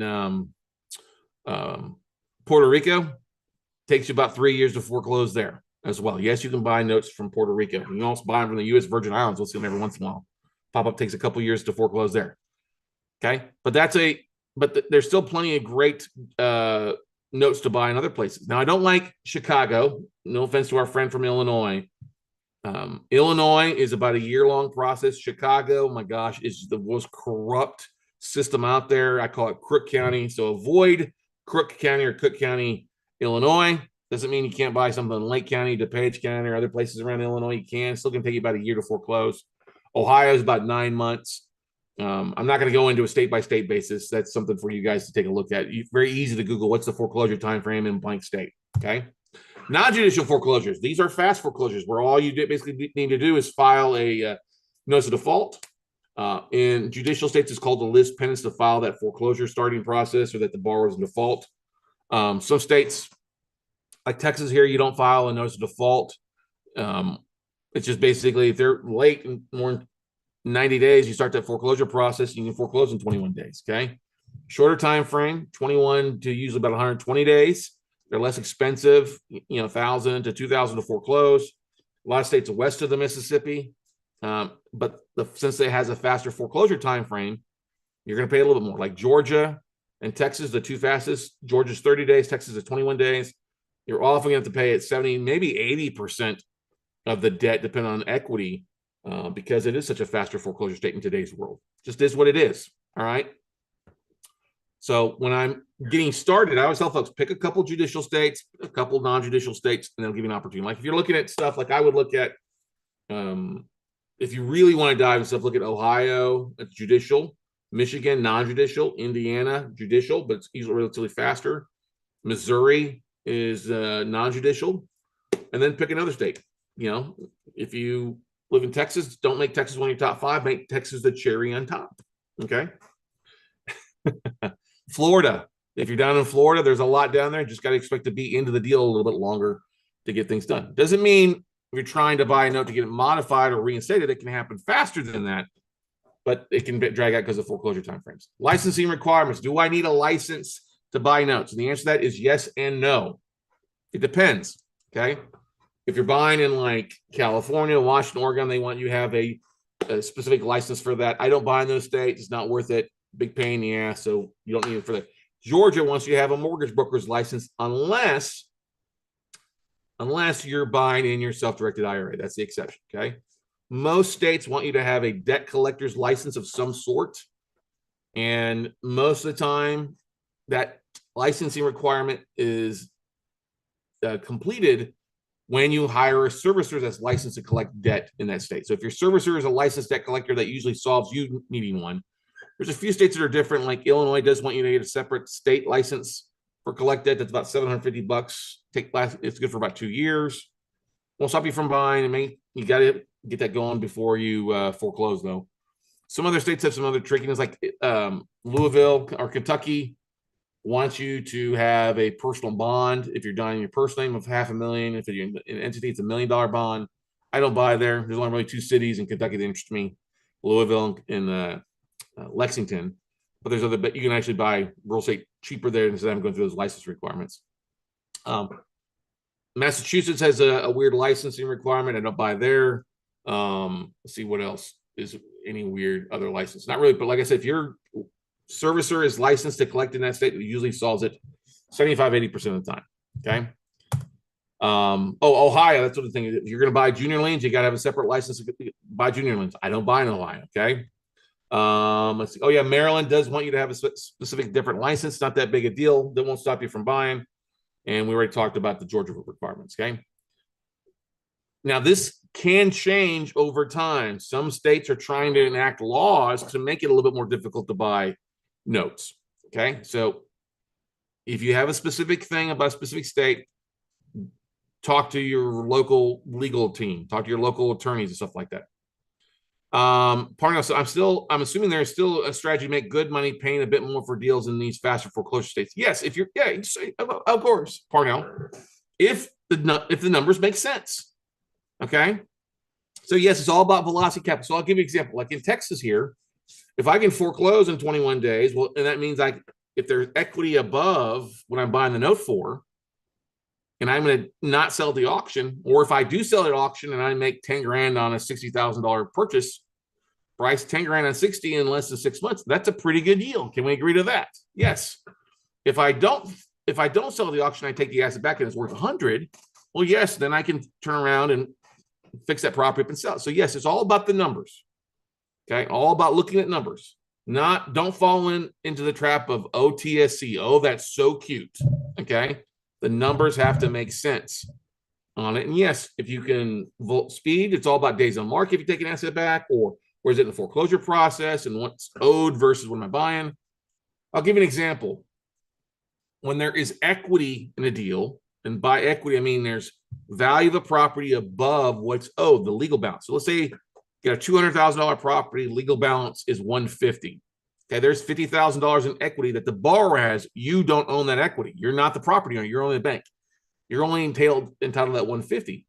S1: Puerto Rico. Takes you about 3 years to foreclose there as well. Yes, you can buy notes from Puerto Rico. You can also buy them from the U.S. Virgin Islands. We'll see them every once in a while. Pop-up takes a couple years to foreclose there. Okay, but there's still plenty of great notes to buy in other places. Now, I don't like Chicago. No offense to our friend from Illinois. Illinois is about a year-long process. Chicago, my gosh, is the most corrupt system out there. I call it Crook County. So avoid Crook County or Cook County, Illinois. Doesn't mean you can't buy something in Lake County, DuPage County, or other places around Illinois. You can. Still going to take you about a year to foreclose. Ohio is about 9 months. I'm not going to go into a state-by-state basis. That's something for you guys to take a look at. Very easy to Google what's the foreclosure time frame in blank state. Okay. Non-judicial foreclosures. These are fast foreclosures where all you basically need to do is file a notice of default. In judicial states, it's called the lis pendens to file that foreclosure starting process or that the borrower is in default. Some states, like Texas here, you don't file a notice of default. It's just basically if they're late in more than 90 days, you start that foreclosure process, you can foreclose in 21 days, okay? Shorter time frame, 21 to usually about 120 days. They're less expensive, 1,000 to 2,000 to foreclose. A lot of states west of the Mississippi, but since it has a faster foreclosure time frame, you're going to pay a little bit more. Like Georgia and Texas, the two fastest. Georgia's 30 days, Texas is 21 days. You're often going to have to pay at 70, maybe 80% of the debt, depending on equity, because it is such a faster foreclosure state in today's world. Just is what it is. All right. So when I'm getting started, I always tell folks, pick a couple judicial states, a couple non-judicial states, and they'll give you an opportunity. Like if you're looking at stuff like I would look at, if you really want to dive into stuff, look at Ohio, it's judicial, Michigan, non-judicial, Indiana, judicial, but it's usually relatively faster. Missouri is non-judicial, and then pick another state. If you live in Texas, don't make Texas one of your top 5, make Texas the cherry on top. Okay. Florida. If you're down in Florida, there's a lot down there. Just got to expect to be into the deal a little bit longer to get things done. Doesn't mean if you're trying to buy a note to get it modified or reinstated, it can happen faster than that, but it can drag out because of foreclosure timeframes. Licensing requirements. Do I need a license to buy notes? And the answer to that is yes and no. It depends. Okay. If you're buying in like California, Washington, Oregon, they want you to have a specific license for that. I don't buy in those states. It's not worth it. Big pain in the ass, so you don't need it for that. Georgia wants you to have a mortgage broker's license unless you're buying in your self-directed IRA. That's the exception, okay? Most states want you to have a debt collector's license of some sort, and most of the time that licensing requirement is completed when you hire a servicer that's licensed to collect debt in that state. So if your servicer is a licensed debt collector, that usually solves you needing one. There's a few states that are different, like Illinois does want you to get a separate state license for collect debt. That's about $750. It's good for about 2 years. Won't stop you from buying. You got to get that going before you foreclose, though. Some other states have some other trickiness, like Louisville or Kentucky wants you to have a personal bond if you're done in your personal name of $500,000. If you're an entity, it's $1 million bond. I don't buy there. There's only really 2 cities in Kentucky that interest me: Louisville and Lexington. But there's other, but you can actually buy real estate cheaper there instead of going through those license requirements. Massachusetts has a weird licensing requirement. I don't buy there. Let's see what else is any weird other license. Not really, but like I said, if your servicer is licensed to collect in that state, it usually solves it 75-80% of the time. Okay. Ohio, that's what the thing is. If you're going to buy junior liens, you got to have a separate license to buy junior liens. I don't buy in Ohio. Okay. Let's see. Oh yeah, Maryland does want you to have a specific different license. Not that big a deal. That won't stop you from buying. And we already talked about the Georgia requirements. Okay. Now this can change over time. Some states are trying to enact laws to make it a little bit more difficult to buy notes. Okay. So if you have a specific thing about a specific state, talk to your local legal team, talk to your local attorneys and stuff like that. Parnell, so I'm assuming there's still a strategy to make good money paying a bit more for deals in these faster foreclosure states. Yes, if you're, yeah, of course, Parnell, if the numbers make sense. Okay. So yes, it's all about velocity capital. So I'll give you an example. Like in Texas here, if I can foreclose in 21 days, well, and that means if there's equity above what I'm buying the note for, and I'm going to not sell at the auction, or if I do sell at auction and I make 10 grand on a $60,000 purchase price, 10 grand on 60 in less than 6 months, that's a pretty good yield. Can we agree to that? Yes. If I don't sell at the auction, I take the asset back and it's worth 100. Well, yes, then I can turn around and fix that property up and sell it. So yes, it's all about the numbers. Okay, all about looking at numbers. Don't fall into the trap of OTSC. Oh, that's so cute. Okay, the numbers have to make sense on it. And yes, if you can speed, it's all about days on market if you take an asset back, or is it in the foreclosure process and what's owed versus what am I buying. I'll give you an example. When there is equity in a deal, and by equity I mean there's value of the property above what's owed, the legal balance. So let's say you got a $200,000 property, legal balance is $150,000. Okay, there's $50,000 in equity that the borrower has. You don't own that equity. You're not the property owner. You're only the bank. You're only entitled to that $150,000.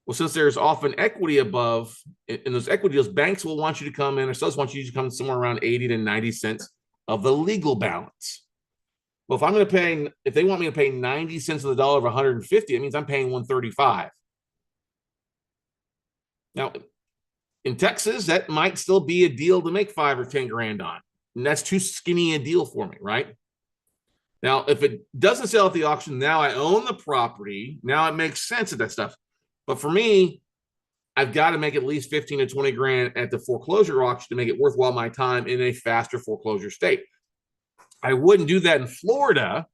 S1: Well, since there's often equity above in those equity deals, banks will want you to come in, or sellers want you to come somewhere around 80 to 90 cents of the legal balance. Well, if they want me to pay 90 cents of the dollar of 150, it means I'm paying 135. Now, in Texas, that might still be a deal to make 5 or 10 grand on. And that's too skinny a deal for me, right? Now, if it doesn't sell at the auction, now I own the property. Now it makes sense of that stuff. But for me, I've got to make at least 15 to 20 grand at the foreclosure auction to make it worthwhile my time in a faster foreclosure state. I wouldn't do that in Florida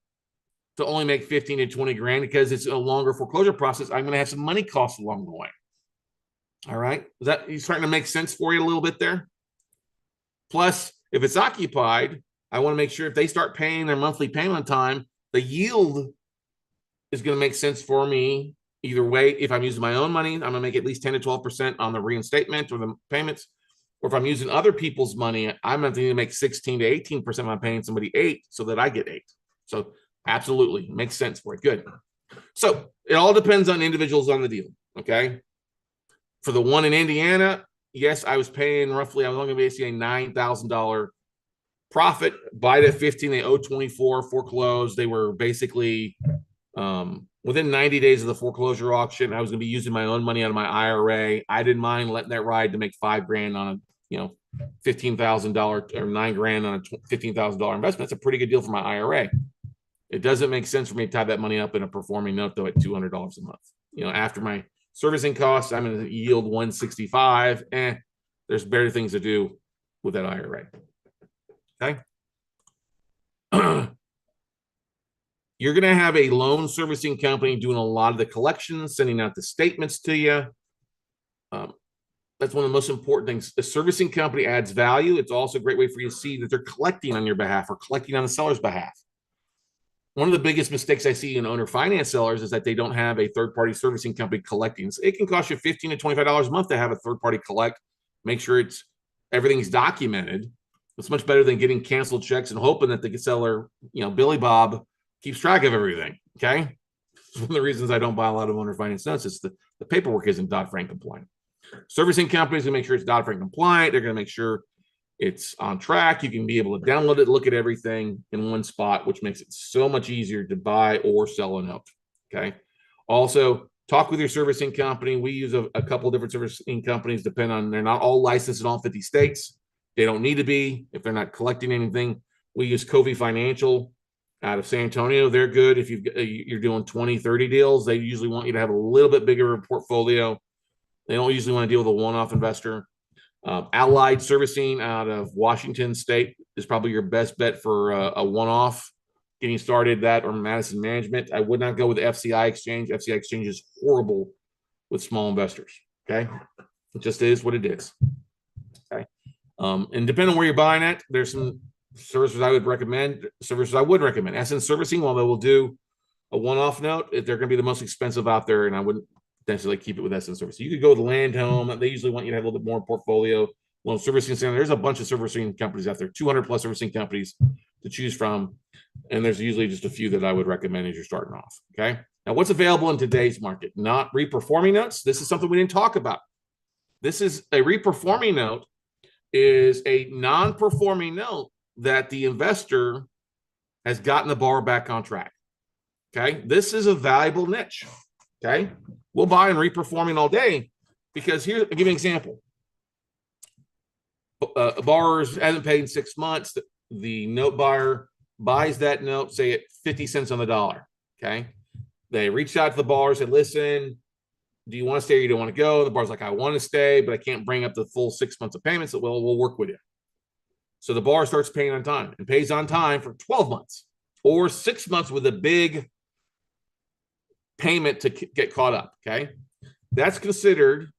S1: to only make 15 to 20 grand because it's a longer foreclosure process. I'm going to have some money costs along the way. All right. Is that starting to make sense for you a little bit there? Plus, if it's occupied, I want to make sure if they start paying their monthly payment time, the yield is going to make sense for me either way. If I'm using my own money, I'm going to make at least 10 to 12% on the reinstatement or the payments. Or if I'm using other people's money, I'm going to need to make 16 to 18% if I'm paying somebody 8 so that I get 8. So absolutely makes sense for it. Good. So it all depends on individuals on the deal. Okay. For the one in Indiana, yes, I was paying roughly, I was only going to be a $9,000 profit. Buy to 15, they owe 24, foreclosed. They were basically within 90 days of the foreclosure auction. I was going to be using my own money out of my IRA. I didn't mind letting that ride to make 5 grand on a $15,000 or 9 grand on a $15,000 investment. That's a pretty good deal for my IRA. It doesn't make sense for me to tie that money up in a performing note though at $200 a month. After my servicing costs, I'm going to yield 165. There's better things to do with that IRA. Okay. You're going to have a loan servicing company doing a lot of the collections, sending out the statements to you. That's one of the most important things. The servicing company adds value. It's also a great way for you to see that they're collecting on your behalf or collecting on the seller's behalf. One of the biggest mistakes I see in owner finance sellers is that they don't have a third-party servicing company collecting. So it can cost you $15 to $25 a month to have a third-party collect. Make sure everything's documented. It's much better than getting canceled checks and hoping that the seller, Billy Bob, keeps track of everything. Okay. It's one of the reasons I don't buy a lot of owner finance notes. It's the paperwork isn't Dodd-Frank compliant. Servicing companies will make sure it's Dodd-Frank compliant. They're going to make sure it's on track. You can be able to download it, look at everything in one spot, which makes it so much easier to buy or sell a note. Okay. Also, talk with your servicing company. We use a couple of different servicing companies, they're not all licensed in all 50 states. They don't need to be if they're not collecting anything. We use Covey Financial out of San Antonio. They're good if you're doing 20, 30 deals. They usually want you to have a little bit bigger portfolio. They don't usually want to deal with a one-off investor. Allied Servicing out of Washington State is probably your best bet for a one-off getting started, that or Madison Management. I would not go with FCI Exchange. FCI Exchange is horrible with small investors. Okay. It just is what it is. Okay. And depending on where you're buying at, there's some services I would recommend. Essence Servicing, while they will do a one-off note, they're going to be the most expensive out there, and I wouldn't potentially keep it with Essence Servicing. You could go with Land Home. They usually want you to have a little bit more portfolio. loan servicing center. There's a bunch of servicing companies out there, 200 plus servicing companies to choose from. And there's usually just a few that I would recommend as you're starting off. Okay. Now, what's available in today's market? Not reperforming notes. This is something we didn't talk about. This is a reperforming note, is a non-performing note that the investor has gotten the borrower back on track. Okay. This is a valuable niche. Okay. We'll buy and reperforming all day because here, I'll give you an example. A borrower hasn't paid in 6 months. The note buyer buys that note, say at 50 cents on the dollar. Okay. They reached out to the borrower, said, listen, do you want to stay or you don't want to go? The borrower's like, I want to stay, but I can't bring up the full 6 months of payments. So, well, we'll work with you. So the borrower starts paying on time and pays on time for 12 months or 6 months with a big payment to get caught up. Okay. That's considered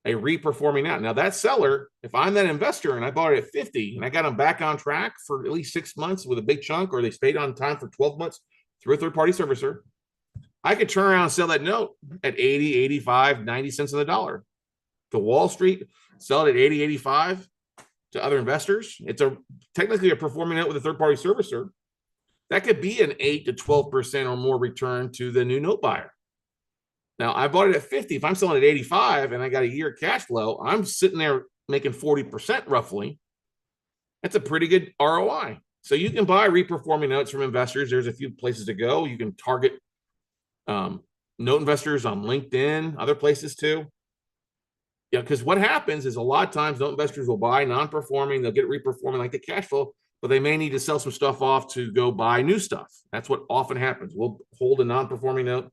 S1: a reperforming out. Now that seller, if I'm that investor and I bought it at 50 and I got them back on track for at least 6 months with a big chunk, or they stayed on time for 12 months through a third-party servicer, I could turn around and sell that note at 80, 85, 90 cents on the dollar to Wall Street, sell it at 80, 85 to other investors. It's technically a performing note with a third-party servicer. That could be an 8 to 12% or more return to the new note buyer. Now, I bought it at 50. If I'm selling at 85 and I got a year cash flow, I'm sitting there making 40% roughly. That's a pretty good ROI. So you can buy reperforming notes from investors. There's a few places to go. You can target note investors on LinkedIn, other places too. Yeah, because what happens is a lot of times note investors will buy non-performing, they'll get reperforming like the cash flow, but they may need to sell some stuff off to go buy new stuff. That's what often happens. We'll hold a non-performing note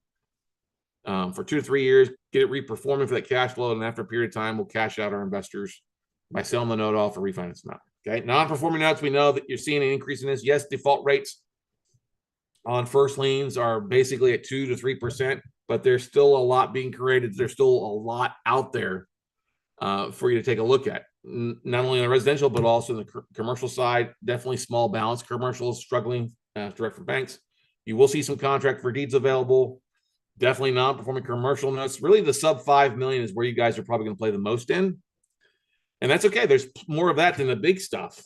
S1: for 2 to 3 years, get it reperforming for that cash flow, and after a period of time, we'll cash out our investors by selling the note off or refinancing it. Okay, non-performing notes, we know that you're seeing an increase in this. Yes, default rates on first liens are basically at 2 to 3%, but there's still a lot being created. There's still a lot out there for you to take a look at, not only on the residential, but also in the commercial side. Definitely small balance commercials struggling direct from banks. You will see some contract for deeds available. Definitely non-performing commercial notes. Really, the sub 5 million is where you guys are probably going to play the most in. And that's okay. There's more of that than the big stuff.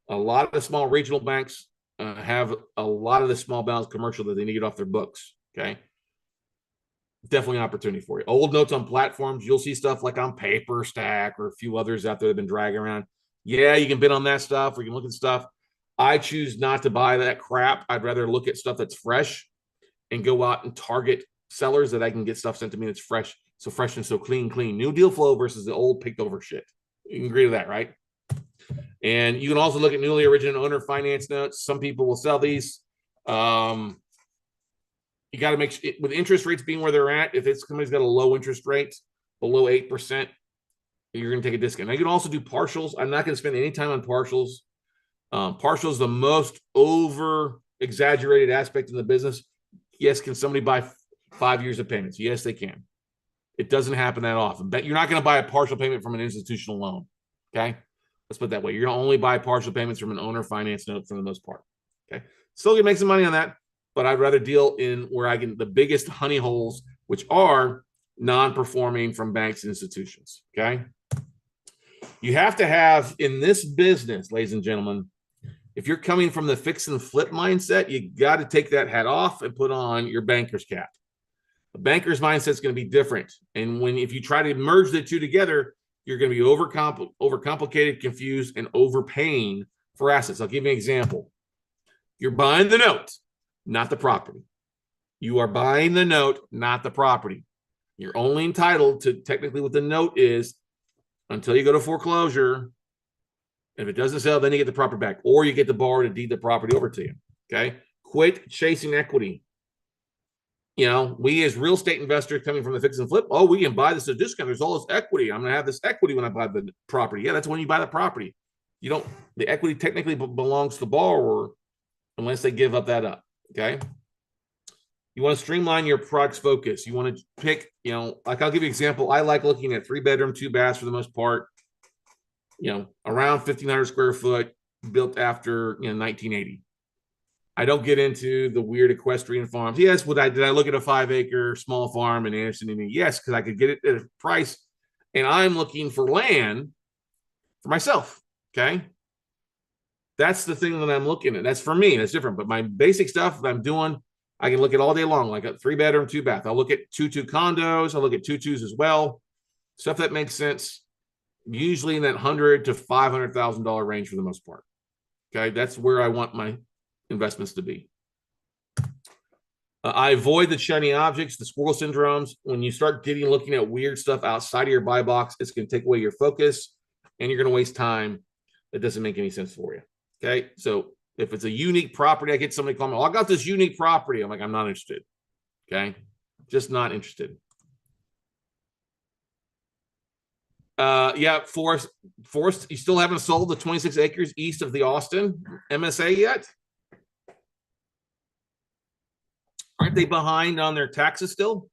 S1: A lot of the small regional banks have a lot of the small balance commercial that they need off their books. Okay. Definitely an opportunity for you. Old notes on platforms. You'll see stuff like on PaperStack or a few others out there that have been dragging around. Yeah, you can bid on that stuff or you can look at stuff. I choose not to buy that crap. I'd rather look at stuff that's fresh and go out and target sellers that I can get stuff sent to me that's fresh. So fresh and so clean. New deal flow versus the old picked over shit. You can agree to that, right? And you can also look at newly originated owner finance notes. Some people will sell these. You got to make sure, with interest rates being where they're at, if it's somebody's got a low interest rate, below 8%, you're going to take a discount. Now, you can also do partials. I'm not going to spend any time on partials. Partials, the most over exaggerated aspect in the business. Yes, can somebody buy 5 years of payments? Yes, they can. It doesn't happen that often. But you're not going to buy a partial payment from an institutional loan. Okay, let's put it that way. You're going to only buy partial payments from an owner finance note for the most part. Okay, still going to make some money on that, but I'd rather deal in where I get the biggest honey holes, which are non-performing from banks and institutions. Okay, you have to have in this business, ladies and gentlemen, if you're coming from the fix and flip mindset, you got to take that hat off and put on your banker's cap. A banker's mindset is going to be different. And if you try to merge the two together, you're going to be overcomplicated, confused, and overpaying for assets. I'll give you an example. You're buying the note, not the property. You are buying the note, not the property. You're only entitled to technically what the note is until you go to foreclosure. If it doesn't sell, then you get the property back, or you get the borrower to deed the property over to you. Okay. Quit chasing equity. You know, we as real estate investors coming from the fix and flip, oh, we can buy this at a discount. There's all this equity. I'm going to have this equity when I buy the property. Yeah, that's when you buy the property. You don't, the equity technically belongs to the borrower unless they give up that up. Okay. You want to streamline your product's focus. You want to pick, you know, like I'll give you an example. I like looking at 3-bedroom, 2 baths for the most part, you know, around 1,500 square foot, built after, 1980. I don't get into the weird equestrian farms. Yes, did I look at a 5-acre small farm in Anderson, Indiana? Yes, because I could get it at a price. And I'm looking for land for myself. Okay. That's the thing that I'm looking at. That's for me. That's different. But my basic stuff that I'm doing, I can look at all day long, like a 3-bedroom, 2-bath. I'll look at 2-2 condos. I'll look at 2-2s as well. Stuff that makes sense, usually in that $100,000 to $500,000 range for the most part. Okay. That's where I want my investments to be. I avoid the shiny objects, the squirrel syndromes. When you start looking at weird stuff outside of your buy box, it's going to take away your focus and you're going to waste time. That doesn't make any sense for you. Okay. So if it's a unique property, I get somebody calling me, oh, I got this unique property. I'm like, I'm not interested. Okay. Just not interested. Yeah, Forest, you still haven't sold the 26 acres east of the Austin MSA yet? Aren't they behind on their taxes still?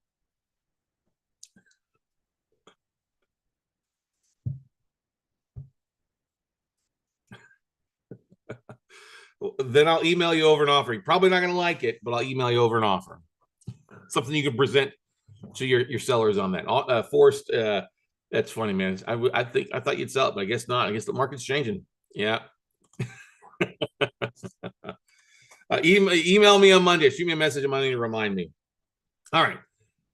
S1: Then I'll email you over an offer. You're probably not going to like it, but I'll email you over an offer. Something you can present to your sellers on that. Forest, that's funny, man. I thought you'd sell it, but I guess not. I guess the market's changing. Yeah. Email me on Monday. Shoot me a message on Monday to remind me. All right.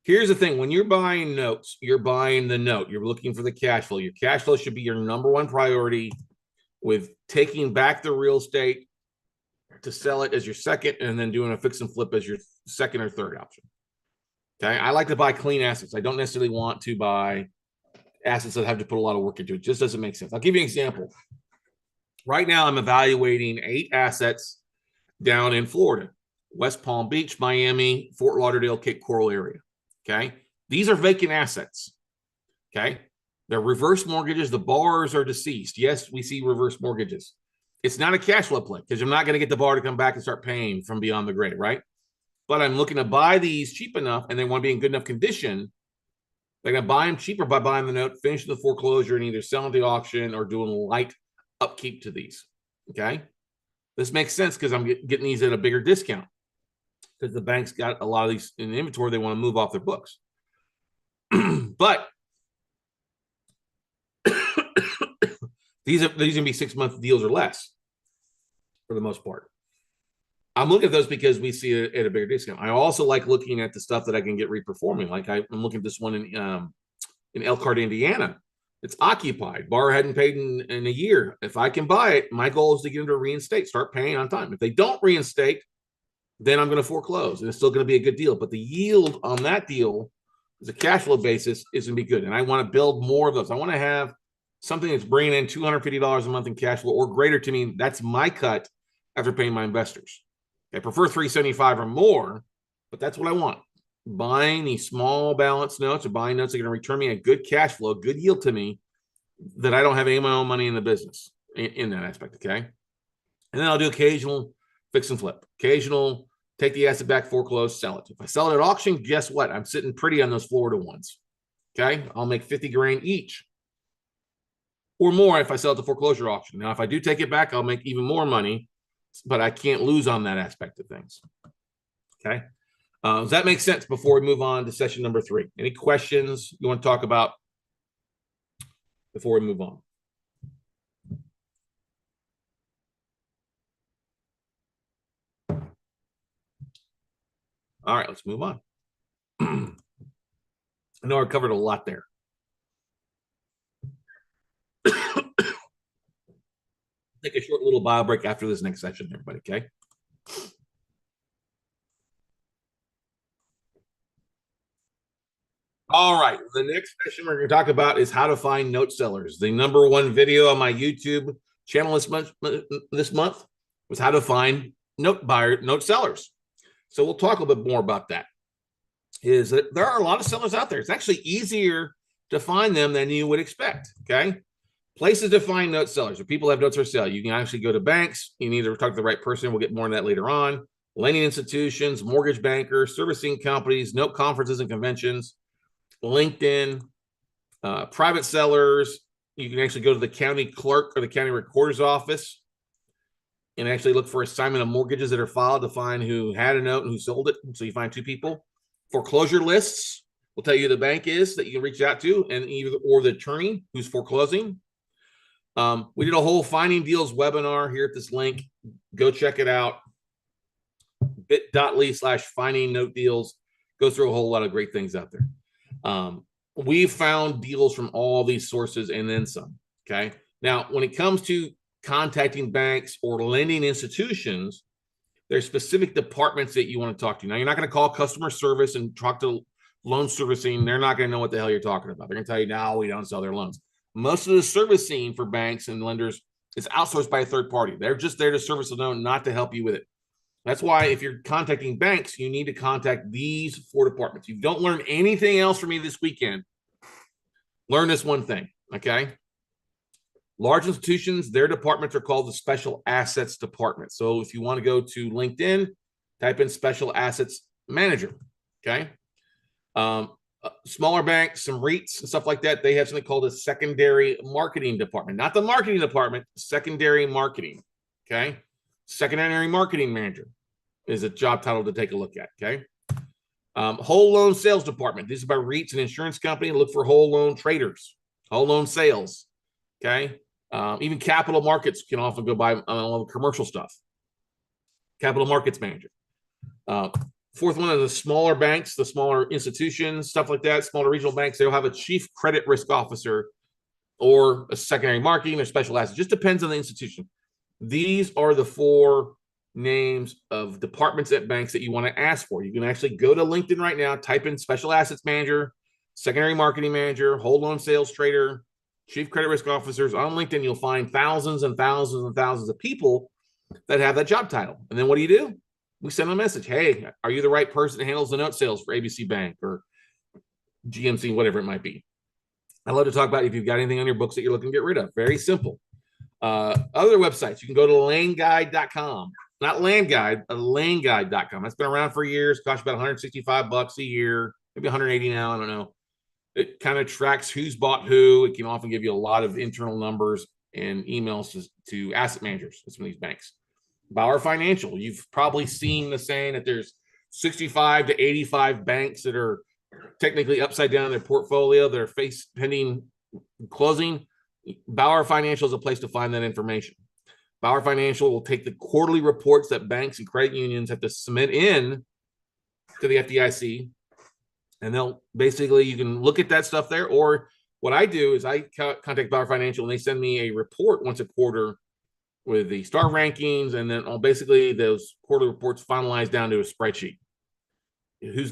S1: Here's the thing. When you're buying notes, you're buying the note. You're looking for the cash flow. Your cash flow should be your number one priority, with taking back the real estate to sell it as your second, and then doing a fix and flip as your second or third option. Okay. I like to buy clean assets. I don't necessarily want to buy assets that have to put a lot of work into it. It just doesn't make sense. I'll give you an example. Right now, I'm evaluating 8 assets down in Florida: West Palm Beach, Miami, Fort Lauderdale, Cape Coral area. Okay. These are vacant assets. Okay. They're reverse mortgages. The borrowers are deceased. Yes, we see reverse mortgages. It's not a cash flow play because I'm not going to get the borrower to come back and start paying from beyond the grave, right? But I'm looking to buy these cheap enough, and they want to be in good enough condition. They're going to buy them cheaper by buying the note, finish the foreclosure, and either selling the auction or doing light upkeep to these. Okay. This makes sense because I'm getting these at a bigger discount because the bank's got a lot of these in the inventory they want to move off their books. But these are going to be 6-month deals or less for the most part. I'm looking at those because we see it at a bigger discount. I also like looking at the stuff that I can get reperforming. Like I'm looking at this one in Elkhart, Indiana. It's occupied. Borrower hadn't paid in a year. If I can buy it, my goal is to get them to reinstate, start paying on time. If they don't reinstate, then I'm going to foreclose, and it's still going to be a good deal. But the yield on that deal, as a cash flow basis, is going to be good. And I want to build more of those. I want to have something that's bringing in $250 a month in cash flow or greater to me. That's my cut after paying my investors. I prefer 375 or more, but that's what I want. Buying these small balance notes or buying notes that are going to return me a good cash flow, good yield to me, that I don't have any of my own money in the business in that aspect. Okay. And then I'll do occasional fix and flip, occasional take the asset back, foreclose, sell it. If I sell it at auction, guess what? I'm sitting pretty on those Florida ones. Okay. I'll make 50 grand each or more if I sell it to foreclosure auction. Now, if I do take it back, I'll make even more money, but I can't lose on that aspect of things. Okay. Does that make sense before we move on to session number 3? Any questions you want to talk about before we move on? All right, let's move on. I know I covered a lot there. Take a short little bio break after this next session, everybody, okay? All right, the next session we're going to talk about is how to find note sellers. The number one video on my YouTube channel this month was how to find note sellers. So we'll talk a little bit more about that. Is that there are a lot of sellers out there. It's actually easier to find them than you would expect. Okay. Places to find note sellers, or people have notes for sale. You can actually go to banks. You need to talk to the right person. We'll get more on that later on. Lending institutions, mortgage bankers, servicing companies, note conferences and conventions, LinkedIn, private sellers. You can actually go to the county clerk or the county recorder's office and actually look for assignment of mortgages that are filed to find who had a note and who sold it. So you find 2 people. Foreclosure lists will tell you who the bank is that you can reach out to, and either or the attorney who's foreclosing. We did a whole finding deals webinar here at this link. Go check it out. bit.ly/finding note deals. Go through a whole lot of great things out there. We found deals from all these sources and then some. Okay. Now, when it comes to contacting banks or lending institutions, there's specific departments that you want to talk to. Now, you're not going to call customer service and talk to loan servicing. They're not going to know what the hell you're talking about. They're going to tell you, no, we don't sell their loans. Most of the servicing for banks and lenders is outsourced by a third party. They're just there to service the loan, not to help you with it. That's why if you're contacting banks, you need to contact these 4 departments. You don't learn anything else from me this weekend. Learn this one thing, okay? Large institutions, their departments are called the Special Assets Department. So if you want to go to LinkedIn, type in Special Assets Manager, okay? Smaller banks, some REITs and stuff like that, they have something called a Secondary Marketing Department. Not the marketing department, secondary marketing, okay? Secondary Marketing Manager is a job title to take a look at, okay? Whole Loan Sales Department. This is about REITs and insurance company. Look for whole loan traders, whole loan sales, okay? Even capital markets can often go by commercial stuff. Capital Markets Manager. Fourth one is the smaller banks, the smaller institutions, stuff like that, smaller regional banks. They'll have a chief credit risk officer or a secondary marketing or special assets. Just depends on the institution. These are the 4 names of departments at banks that you want to ask for. You can actually go to LinkedIn right now, type in Special Assets Manager, Secondary Marketing Manager, Whole Loan Sales Trader, Chief Credit Risk Officers. On LinkedIn, you'll find thousands and thousands and thousands of people that have that job title. And then what do? We send them a message. Hey, are you the right person that handles the note sales for ABC Bank or GMC, whatever it might be? I love to talk about if you've got anything on your books that you're looking to get rid of. Very simple. Other websites, you can go to laneguide.com. Not Landguide, laneguide.com. That's been around for years. Costs about $165 a year, maybe 180 now. I don't know. It kind of tracks who's bought who. It can often give you a lot of internal numbers and emails to asset managers at some of these banks. Bauer Financial. You've probably seen the saying that there's 65 to 85 banks that are technically upside down in their portfolio that are pending closing. Bauer Financial is a place to find that information. Bauer Financial will take the quarterly reports that banks and credit unions have to submit in to the FDIC, and they'll basically, you can look at that stuff there. Or what I do is I contact Bauer Financial and they send me a report once a quarter with the star rankings, and then basically those quarterly reports finalized down to a spreadsheet.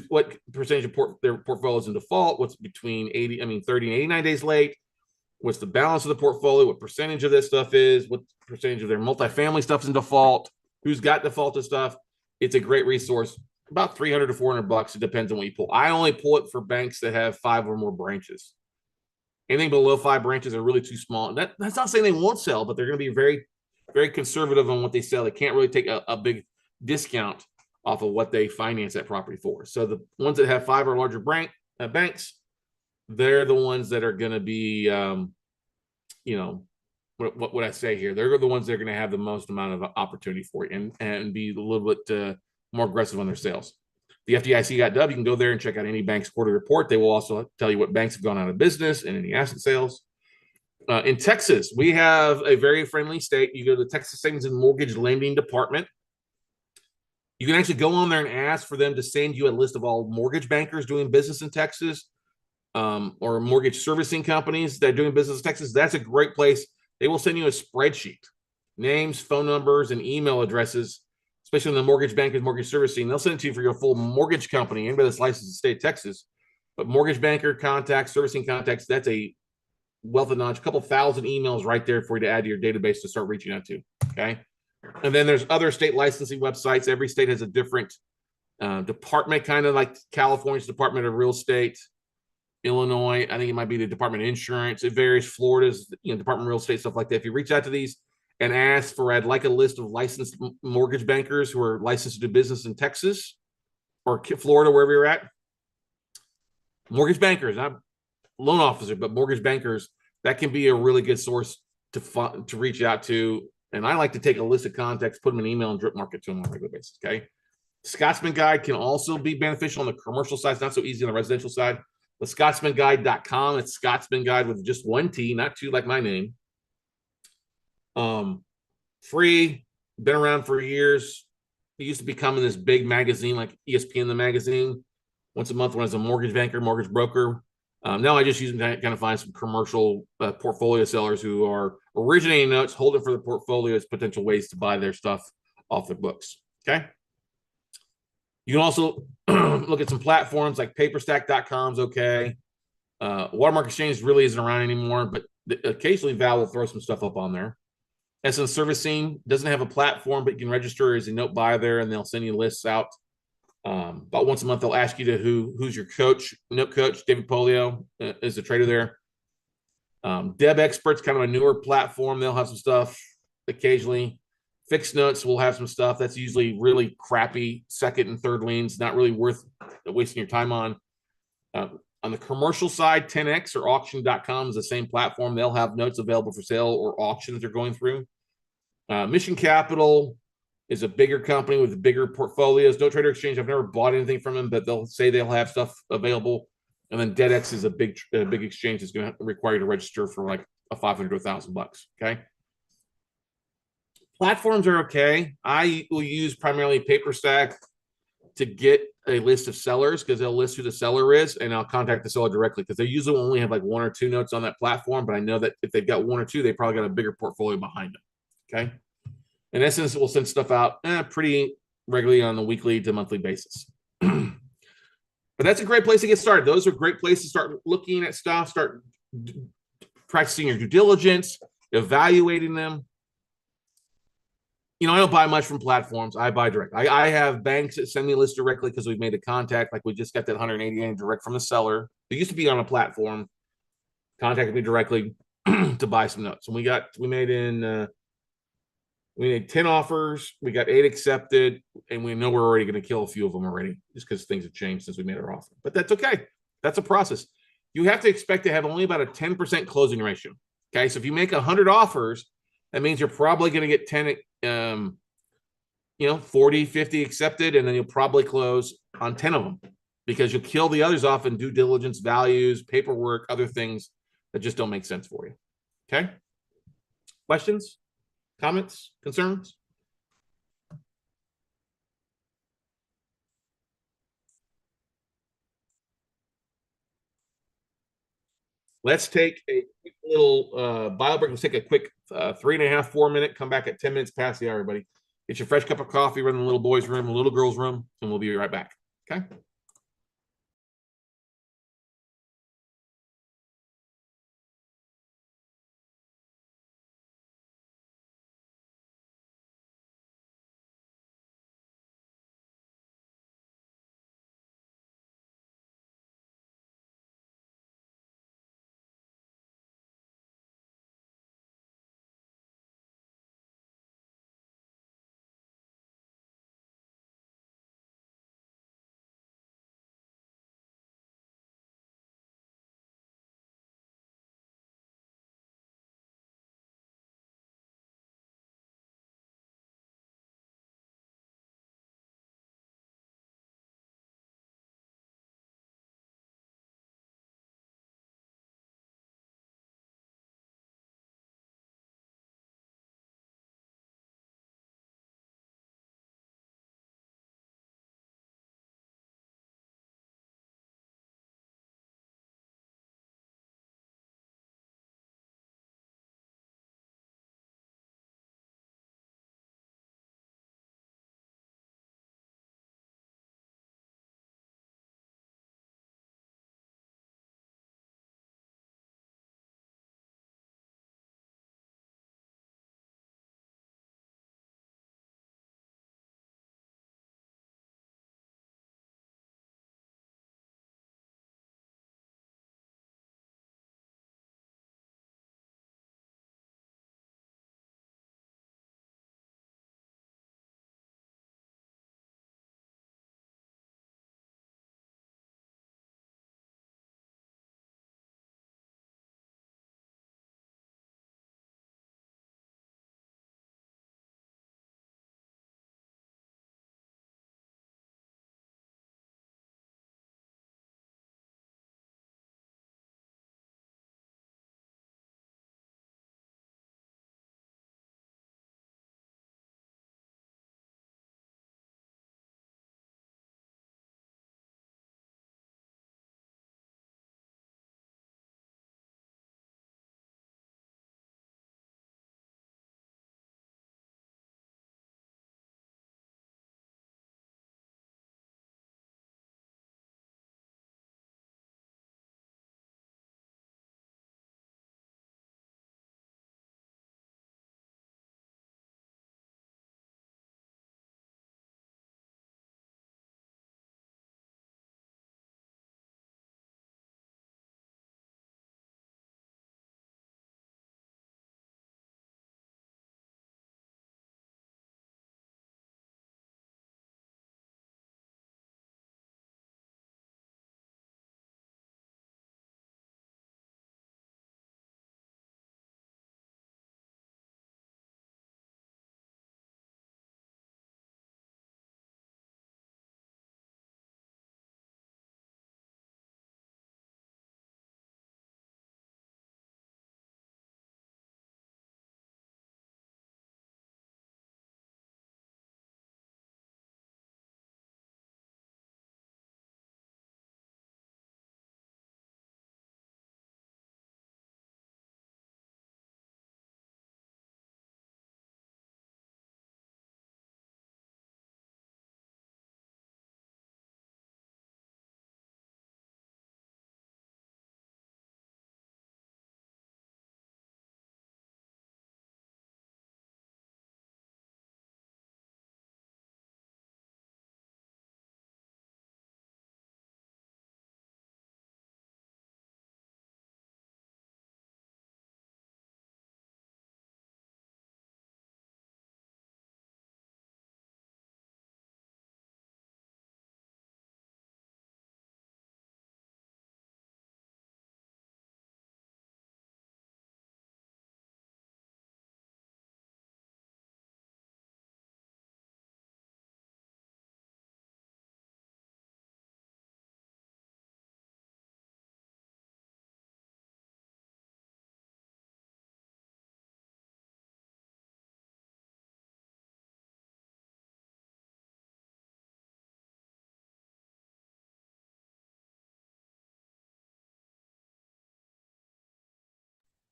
S1: What percentage of their portfolio is in default, what's between 30 and 89 days late, what's the balance of the portfolio, what percentage of this stuff is, what percentage of their multifamily stuff is in default, who's got defaulted stuff. It's a great resource. About $300 to $400. It depends on what you pull. I only pull it for banks that have 5 or more branches. Anything below 5 branches are really too small. And that's not saying they won't sell, but they're going to be very, very conservative on what they sell. They can't really take a big discount off of what they finance that property for. So the ones that have 5 or larger banks, they're the ones that are going to be, what would I say here? They're the ones that are going to have the most amount of opportunity for you and be a little bit more aggressive on their sales. The FDIC.gov, you can go there and check out any bank's quarterly report. They will also tell you what banks have gone out of business and any asset sales. In Texas, we have a very friendly state. You go to the Texas Savings and Mortgage Lending Department. You can actually go on there and ask for them to send you a list of all mortgage bankers doing business in Texas, or mortgage servicing companies that are doing business in Texas. That's a great place. They will send you a spreadsheet, names, phone numbers, and email addresses, especially in the mortgage bankers, mortgage servicing. They'll send it to you for your full mortgage company, anybody that's licensed in the state of Texas. But mortgage banker contacts, servicing contacts, that's a wealth of knowledge, a couple thousand emails right there for you to add to your database to start reaching out to, okay? And then there's other state licensing websites. Every state has a different department, kind of like California's Department of Real Estate. Illinois, I think it might be the Department of Insurance. It varies. Florida's, Department of Real Estate, stuff like that. If you reach out to these and ask for, I'd like a list of licensed mortgage bankers who are licensed to do business in Texas or Florida, wherever you're at. Mortgage bankers, not loan officer, but mortgage bankers, that can be a really good source to reach out to. And I like to take a list of contacts, put them in an email, and drip market to them on a regular basis, okay? Scotsman Guide can also be beneficial on the commercial side. It's not so easy on the residential side. The ScotsmanGuide.com. It's Scotsman Guide with just one T, not two like my name. Um, free, been around for years. It used to be coming this big magazine like ESPN the magazine once a month when I was a mortgage banker, mortgage broker. Now I just use them to kind of find some commercial portfolio sellers who are originating notes, holding for the portfolio as potential ways to buy their stuff off their books. Okay. You can also look at some platforms like paperstack.com is okay. Watermark Exchange really isn't around anymore, but occasionally Val will throw some stuff up on there. Essence Servicing doesn't have a platform, but you can register as a note buyer there, and they'll send you lists out. About once a month, they'll ask you to who's your coach, note coach. David Polio is the trader there. Deb Expert's kind of a newer platform. They'll have some stuff occasionally. Fixed Notes will have some stuff that's usually really crappy second and third liens, not really worth wasting your time on. On the commercial side, 10x or auction.com is the same platform. They'll have notes available for sale or auctions they're going through. Mission Capital is a bigger company with bigger portfolios. No Trader Exchange, I've never bought anything from them, but they'll say they'll have stuff available. And then DebtX is a big exchange that's going to require you to register for like a 500 to $1,000. Okay. Platforms are okay. I will use primarily PaperStack to get a list of sellers because they'll list who the seller is, and I'll contact the seller directly because they usually only have like one or two notes on that platform. But I know that if they've got one or two, they probably got a bigger portfolio behind them. Okay. In essence, we'll send stuff out pretty regularly on a weekly to monthly basis. But that's a great place to get started. Those are great places to start looking at stuff, start practicing your due diligence, evaluating them. You know, I don't buy much from platforms. I buy direct. I have banks that send me a list directly because we've made a contact. Like we just got that 188 direct from the seller. It used to be on a platform. Contacted me directly to buy some notes, and we made 10 offers. We got 8 accepted, and we know we're already going to kill a few of them already just because things have changed since we made our offer. But that's okay. That's a process. You have to expect to have only about a 10% closing ratio. Okay. So if you make 100 offers, that means you're probably going to get 10, 40, 50 accepted, and then you'll probably close on 10 of them because you'll kill the others off in due diligence, values, paperwork, other things that just don't make sense for you. Okay. Questions? Comments, concerns? Let's take a quick little bio break. Let's take a quick 3.5, 4 minute, come back at 10 minutes past the hour, everybody. Get your fresh cup of coffee, run in the little boy's room, the little girl's room, and we'll be right back. Okay.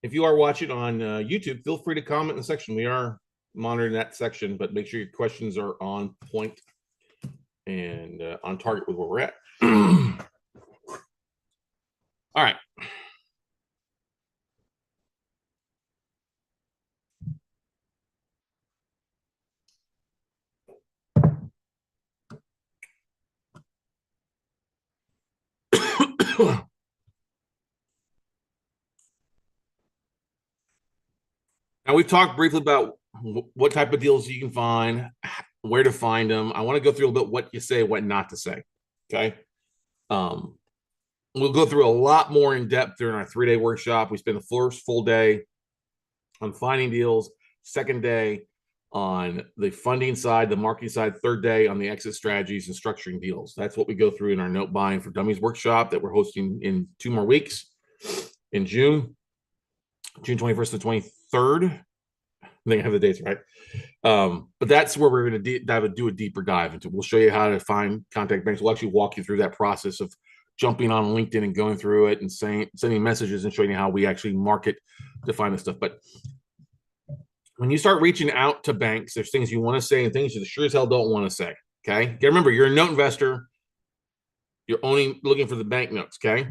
S1: if you are watching on YouTube, feel free to comment in the section. We are monitoring that section, but make sure your questions are on point and on target with where we're at. All right. Now, we've talked briefly about what type of deals you can find, where to find them. I want to go through a little bit what you say, what not to say. Okay. We'll go through a lot more in depth during our 3-day workshop. We spend the first full day on finding deals, second day on the funding side, the marketing side, third day on the exit strategies and structuring deals. That's what we go through in our note buying for dummies workshop that we're hosting in 2 more weeks in June 21st to 23rd. I think I have the dates right. But that's where we're going to do a deeper dive into. We'll show you how to find contact banks. We'll actually walk you through that process of jumping on LinkedIn and going through it and sending messages and showing you how we actually market to find this stuff. But when you start reaching out to banks, there's things you want to say and things you sure as hell don't want to say. Okay. You gotta remember, you're a note investor. You're only looking for the bank notes. Okay.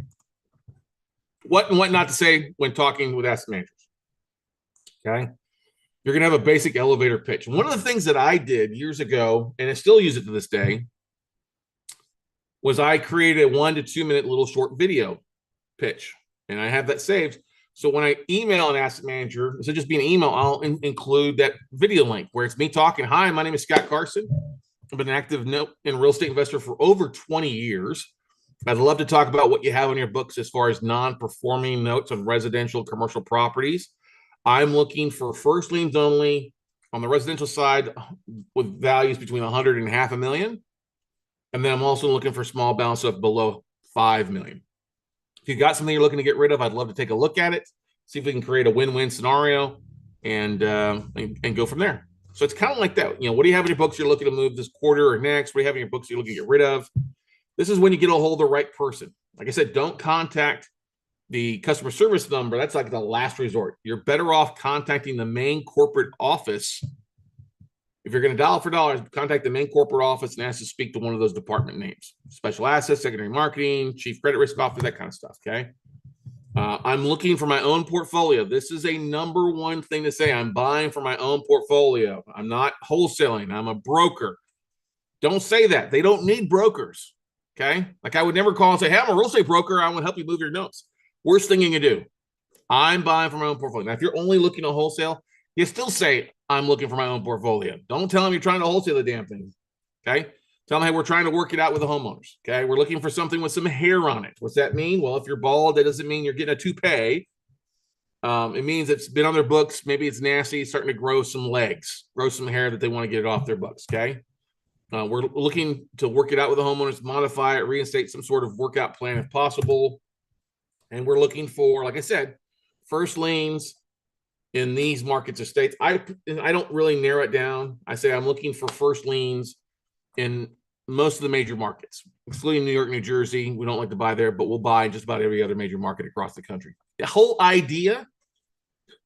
S1: What and what not to say when talking with asset managers. Okay. You're going to have a basic elevator pitch. One of the things that I did years ago, and I still use it to this day, was I created a 1 to 2 minute little short video pitch. And I have that saved. So when I email an asset manager, instead of just being an email, I'll include that video link where it's me talking. Hi, my name is Scott Carson. I've been an active note and real estate investor for over 20 years. I'd love to talk about what you have on your books as far as non-performing notes on residential commercial properties. I'm looking for first liens only on the residential side with values between 100 and $500,000. And then I'm also looking for small balance of below 5 million. If you got something you're looking to get rid of, I'd love to take a look at it, see if we can create a win-win scenario and go from there. So it's kind of like that. You know, what do you have in your books you're looking to move this quarter or next? What do you have in your books you're looking to get rid of? This is when you get a hold of the right person. Like I said, don't contact the customer service number. That's like the last resort. You're better off contacting the main corporate office. If you're going to dollar for dollars, contact the main corporate office and ask to speak to one of those department names: special assets, secondary marketing, chief credit risk officer, that kind of stuff. Okay. I'm looking for my own portfolio. This is a number one thing to say. I'm buying for my own portfolio. I'm not wholesaling. I'm a broker. Don't say that. They don't need brokers. Okay. Like I would never call and say, hey, I'm a real estate broker. I want to help you move your notes. Worst thing you can do. I'm buying for my own portfolio. Now, if you're only looking to wholesale, you still say, I'm looking for my own portfolio. Don't tell them you're trying to wholesale the damn thing. Okay. Tell them, hey, we're trying to work it out with the homeowners. Okay. We're looking for something with some hair on it. What's that mean? Well, if you're bald, that doesn't mean you're getting a toupee. It means it's been on their books. Maybe it's nasty, starting to grow some legs, grow some hair that they want to get it off their books. Okay. We're looking to work it out with the homeowners, modify it, reinstate some sort of workout plan if possible. And we're looking for, like I said, first liens in these markets or states. I don't really narrow it down. I say I'm looking for first liens in most of the major markets, excluding New York, New Jersey. We don't like to buy there, but we'll buy in just about every other major market across the country. The whole idea,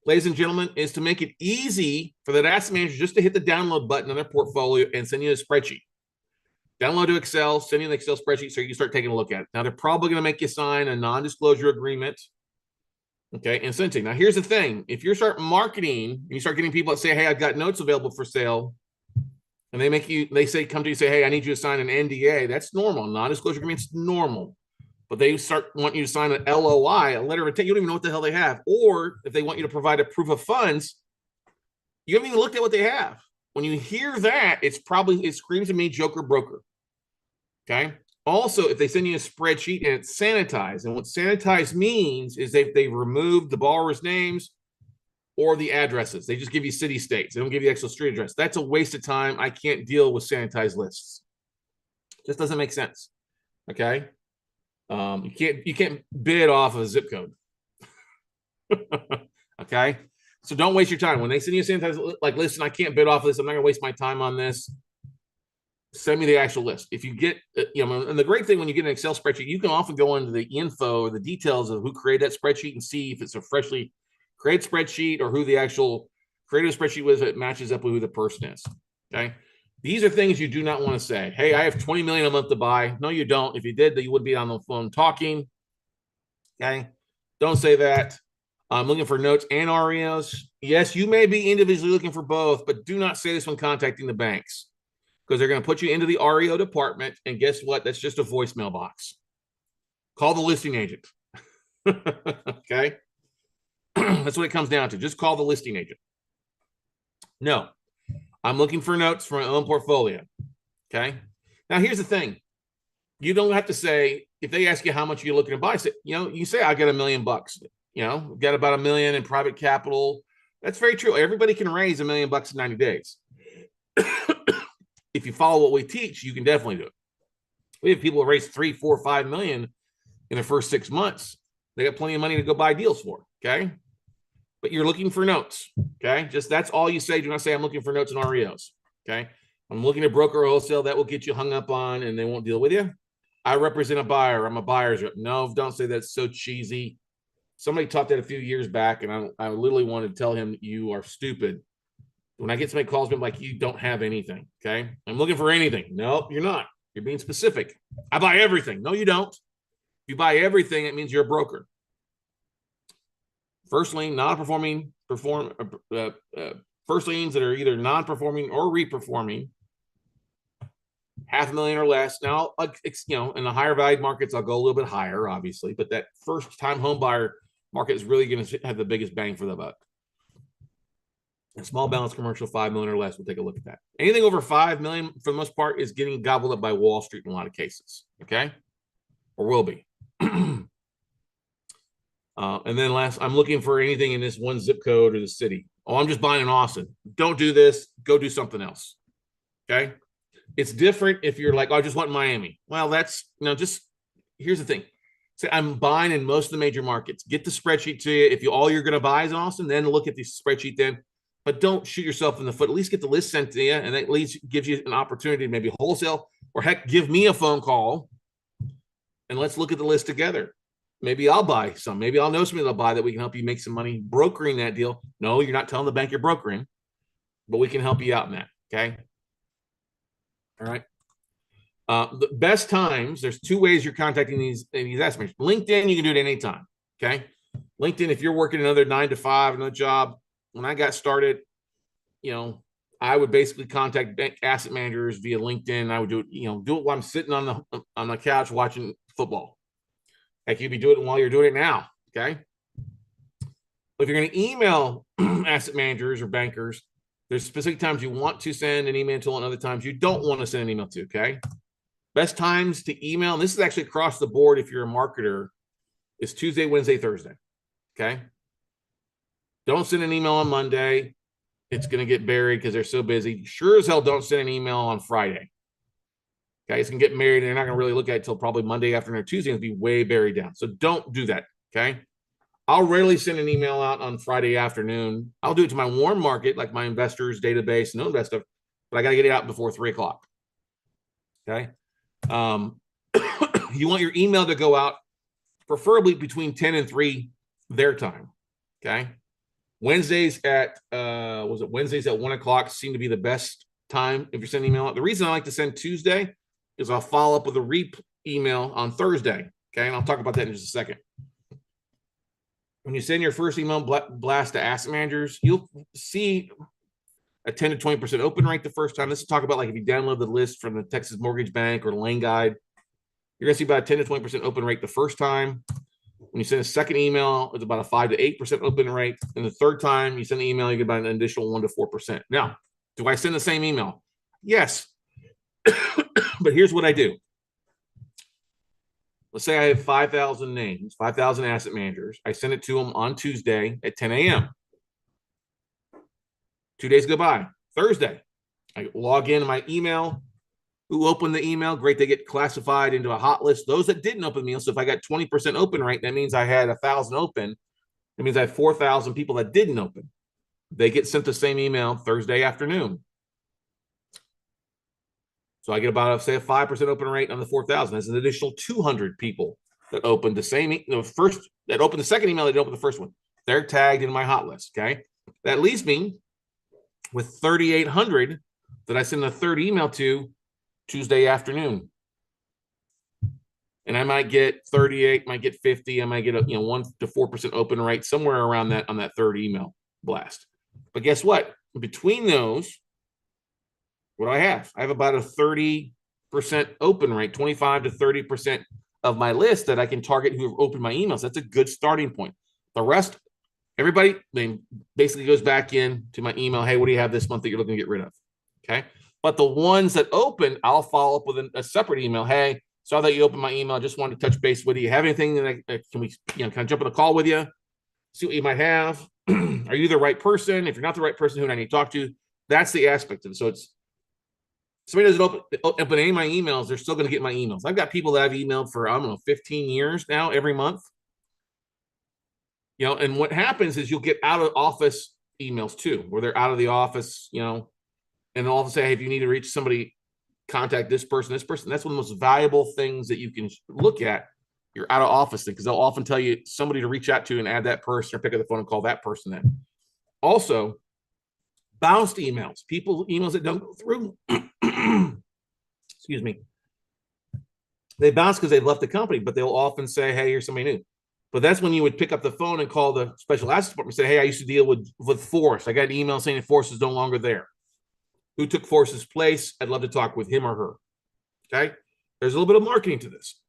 S1: ladies and gentlemen, is to make it easy for that asset manager just to hit the download button on their portfolio and send you a spreadsheet. Download to Excel, send you an Excel spreadsheet so you can start taking a look at it. Now, they're probably going to make you sign a non-disclosure agreement. Okay, and send it. Now, here's the thing. If you start marketing and you start getting people that say, hey, I've got notes available for sale, and come to you and say, hey, I need you to sign an NDA, that's normal. Non-disclosure agreement's normal. But they want you to sign an LOI, a letter of intent. You don't even know what the hell they have. Or if they want you to provide a proof of funds, you haven't even looked at what they have. When you hear that, it screams at me joker broker. Okay. Also, if they send you a spreadsheet and it's sanitized, and what sanitized means is they've removed the borrower's names or the addresses. They just give you city states. They don't give you the actual street address. That's a waste of time. I can't deal with sanitized lists. Just doesn't make sense. Okay. You can't bid off of a zip code. Okay. So don't waste your time. When they send you a sanitized, like, listen, I can't bid off of this. I'm not going to waste my time on this. Send me the actual list. If you get, and the great thing when you get an Excel spreadsheet, you can often go into the info or the details of who created that spreadsheet and see if it's a freshly Create a spreadsheet or who the actual create a spreadsheet with it matches up with who the person is. Okay. These are things you do not want to say. Hey, I have 20 million a month to buy. No, you don't. If you did, that you would be on the phone talking. Okay. Don't say that. I'm looking for notes and REOs. Yes, you may be individually looking for both, but do not say this when contacting the banks because they're going to put you into the REO department. And guess what? That's just a voicemail box. Call the listing agent. Okay. That's what it comes down to. Just call the listing agent. No, I'm looking for notes for my own portfolio. Okay. Now, here's the thing. You don't have to say, if they ask you how much you're looking to buy, say, you say, I got $1 million. Got about $1 million in private capital. That's very true. Everybody can raise $1 million in 90 days. If you follow what we teach, you can definitely do it. We have people who raise 3, 4, 5 million in the first 6 months. They got plenty of money to go buy deals for. Okay. But you're looking for notes. Okay. Just that's all you say. Do not say I'm looking for notes and REOs. Okay. I'm looking to broker or wholesale. That will get you hung up on and they won't deal with you. I represent a buyer. I'm a buyer's rep. No, don't say that's so cheesy. Somebody taught that a few years back, and I literally wanted to tell him, you are stupid. When I get somebody calls me, I'm like, you don't have anything. Okay. I'm looking for anything. No, you're not. You're being specific. I buy everything. No, you don't. If you buy everything, it means you're a broker. First lien, non-performing, first liens that are either non-performing or reperforming, $500,000 or less. Now, in the higher valued markets, I'll go a little bit higher, obviously, but that first time home buyer market is really going to have the biggest bang for the buck. And small balance commercial, $5 million or less, we'll take a look at that. Anything over $5 million, for the most part, is getting gobbled up by Wall Street in a lot of cases. Okay. Or will be. And then last, I'm looking for anything in this one zip code or the city. Oh, I'm just buying in Austin. Don't do this. Go do something else. Okay. It's different if you're like, oh, I just want Miami. Well, that's, just here's the thing. Say, I'm buying in most of the major markets. Get the spreadsheet to you. If all you're going to buy is Austin, then look at the spreadsheet then. But don't shoot yourself in the foot. At least get the list sent to you, and that at least gives you an opportunity to maybe wholesale, or heck, give me a phone call, and let's look at the list together. Maybe I'll buy some. Maybe I'll know somebody that'll buy that we can help you make some money brokering that deal. No, you're not telling the bank you're brokering, but we can help you out in that. Okay. All right. The best times, there's 2 ways you're contacting these estimators. LinkedIn, you can do it anytime. Okay. LinkedIn, if you're working another 9 to 5, another job, when I got started, I would basically contact bank asset managers via LinkedIn. I would do it, while I'm sitting on the couch watching football. Heck, you'd be doing it while you're doing it now. Okay. But if you're going to email asset managers or bankers, there's specific times you want to send an email to, and other times you don't want to send an email to. Okay. Best times to email, and this is actually across the board if you're a marketer, is Tuesday, Wednesday, Thursday. Okay. Don't send an email on Monday. It's going to get buried because they're so busy. Sure as hell don't send an email on Friday. Okay, it's going to get married, and they're not going to really look at it until probably Monday afternoon or Tuesday. It'll be way buried down. So don't do that. Okay. I'll rarely send an email out on Friday afternoon. I'll do it to my warm market, like my investors database, no invest stuff, but I got to get it out before 3 o'clock. Okay. You want your email to go out preferably between 10 and 3 their time. Okay. Wednesdays at Wednesdays at 1 o'clock seem to be the best time if you're sending email out. The reason I like to send Tuesday is I'll follow up with a email on Thursday. Okay. And I'll talk about that in just a second. When you send your first email blast to asset managers, you'll see a 10 to 20% open rate the first time. Let's talk about, like, if you download the list from the Texas Mortgage Bank or the Lane Guide, you're going to see about a 10 to 20% open rate the first time. When you send a second email, it's about a 5 to 8% open rate. And the third time you send an email, you get about an additional 1 to 4%. Now, do I send the same email? Yes. But here's what I do. Let's say I have 5,000 names, 5,000 asset managers. I send it to them on Tuesday at 10 a.m. 2 days go by. Thursday, I log into my email. Who opened the email? Great. They get classified into a hot list. Those that didn't open the email. So if I got 20% open rate, that means I had 1,000 open. That means I have 4,000 people that didn't open. They get sent the same email Thursday afternoon. So I get about, say, a 5% open rate on the 4,000. That's an additional 200 people that opened the same, that opened the second email, they didn't open the first one. they're tagged in my hot list. Okay. That leaves me with 3,800 that I send a third email to Tuesday afternoon. And I might get 38, might get 50, I might get a 1 to 4% open rate somewhere around that on that third email blast. But guess what? Between those, what do I have? I have about a 30% open rate, 25 to 30% of my list that I can target who have opened my emails. That's a good starting point. The rest, everybody basically goes back in to my email. Hey, what do you have this month that you're looking to get rid of? Okay. But the ones that open, I'll follow up with a separate email. Hey, saw that you opened my email. Just wanted to touch base with you. You have anything that can we, can I jump on a call with you? See what you might have. Are you the right person? If you're not the right person, who do I need to talk to? That's the aspect of it. So it's somebody doesn't open any of my emails, they're still going to get my emails. I've got people that I've emailed for, I don't know, 15 years now, every month. And what happens is you'll get out of office emails too, where they're out of the office, and all of a sudden, hey, if you need to reach somebody, contact this person, this person. That's one of the most valuable things that you can look at. Your out of office thing, because they'll often tell you somebody to reach out to and add that person, or pick up the phone and call that person then. Also, bounced emails, emails that don't go through. Excuse me. They bounce because they've left the company, but they'll often say, hey, here's somebody new. But that's when you would pick up the phone and call the special assets department and say, hey, I used to deal with Forrest. I got an email saying that Forrest is no longer there. Who took Forrest's place? I'd love to talk with him or her. Okay. There's a little bit of marketing to this.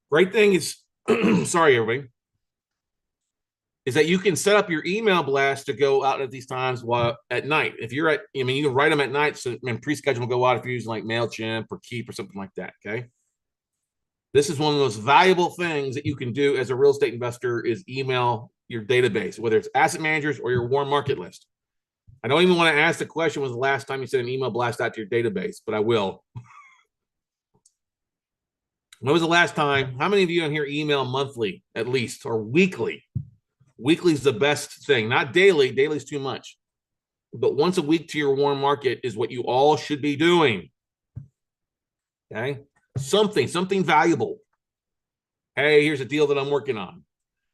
S1: Great thing is, sorry, everybody, is that you can set up your email blast to go out at these times while at night. If you're you can write them at night, so pre-schedule will go out if you're using like MailChimp or Keep or something like that. Okay. This is one of the most valuable things that you can do as a real estate investor is email your database, whether it's asset managers or your warm market list. I don't even want to ask the question, was the last time you sent an email blast out to your database, but I will. When was the last time? How many of you on here email monthly at least, or weekly? Weekly is the best thing, not daily. Daily is too much. But once a week to your warm market is what you all should be doing. Okay. Something valuable. Hey, here's a deal that I'm working on.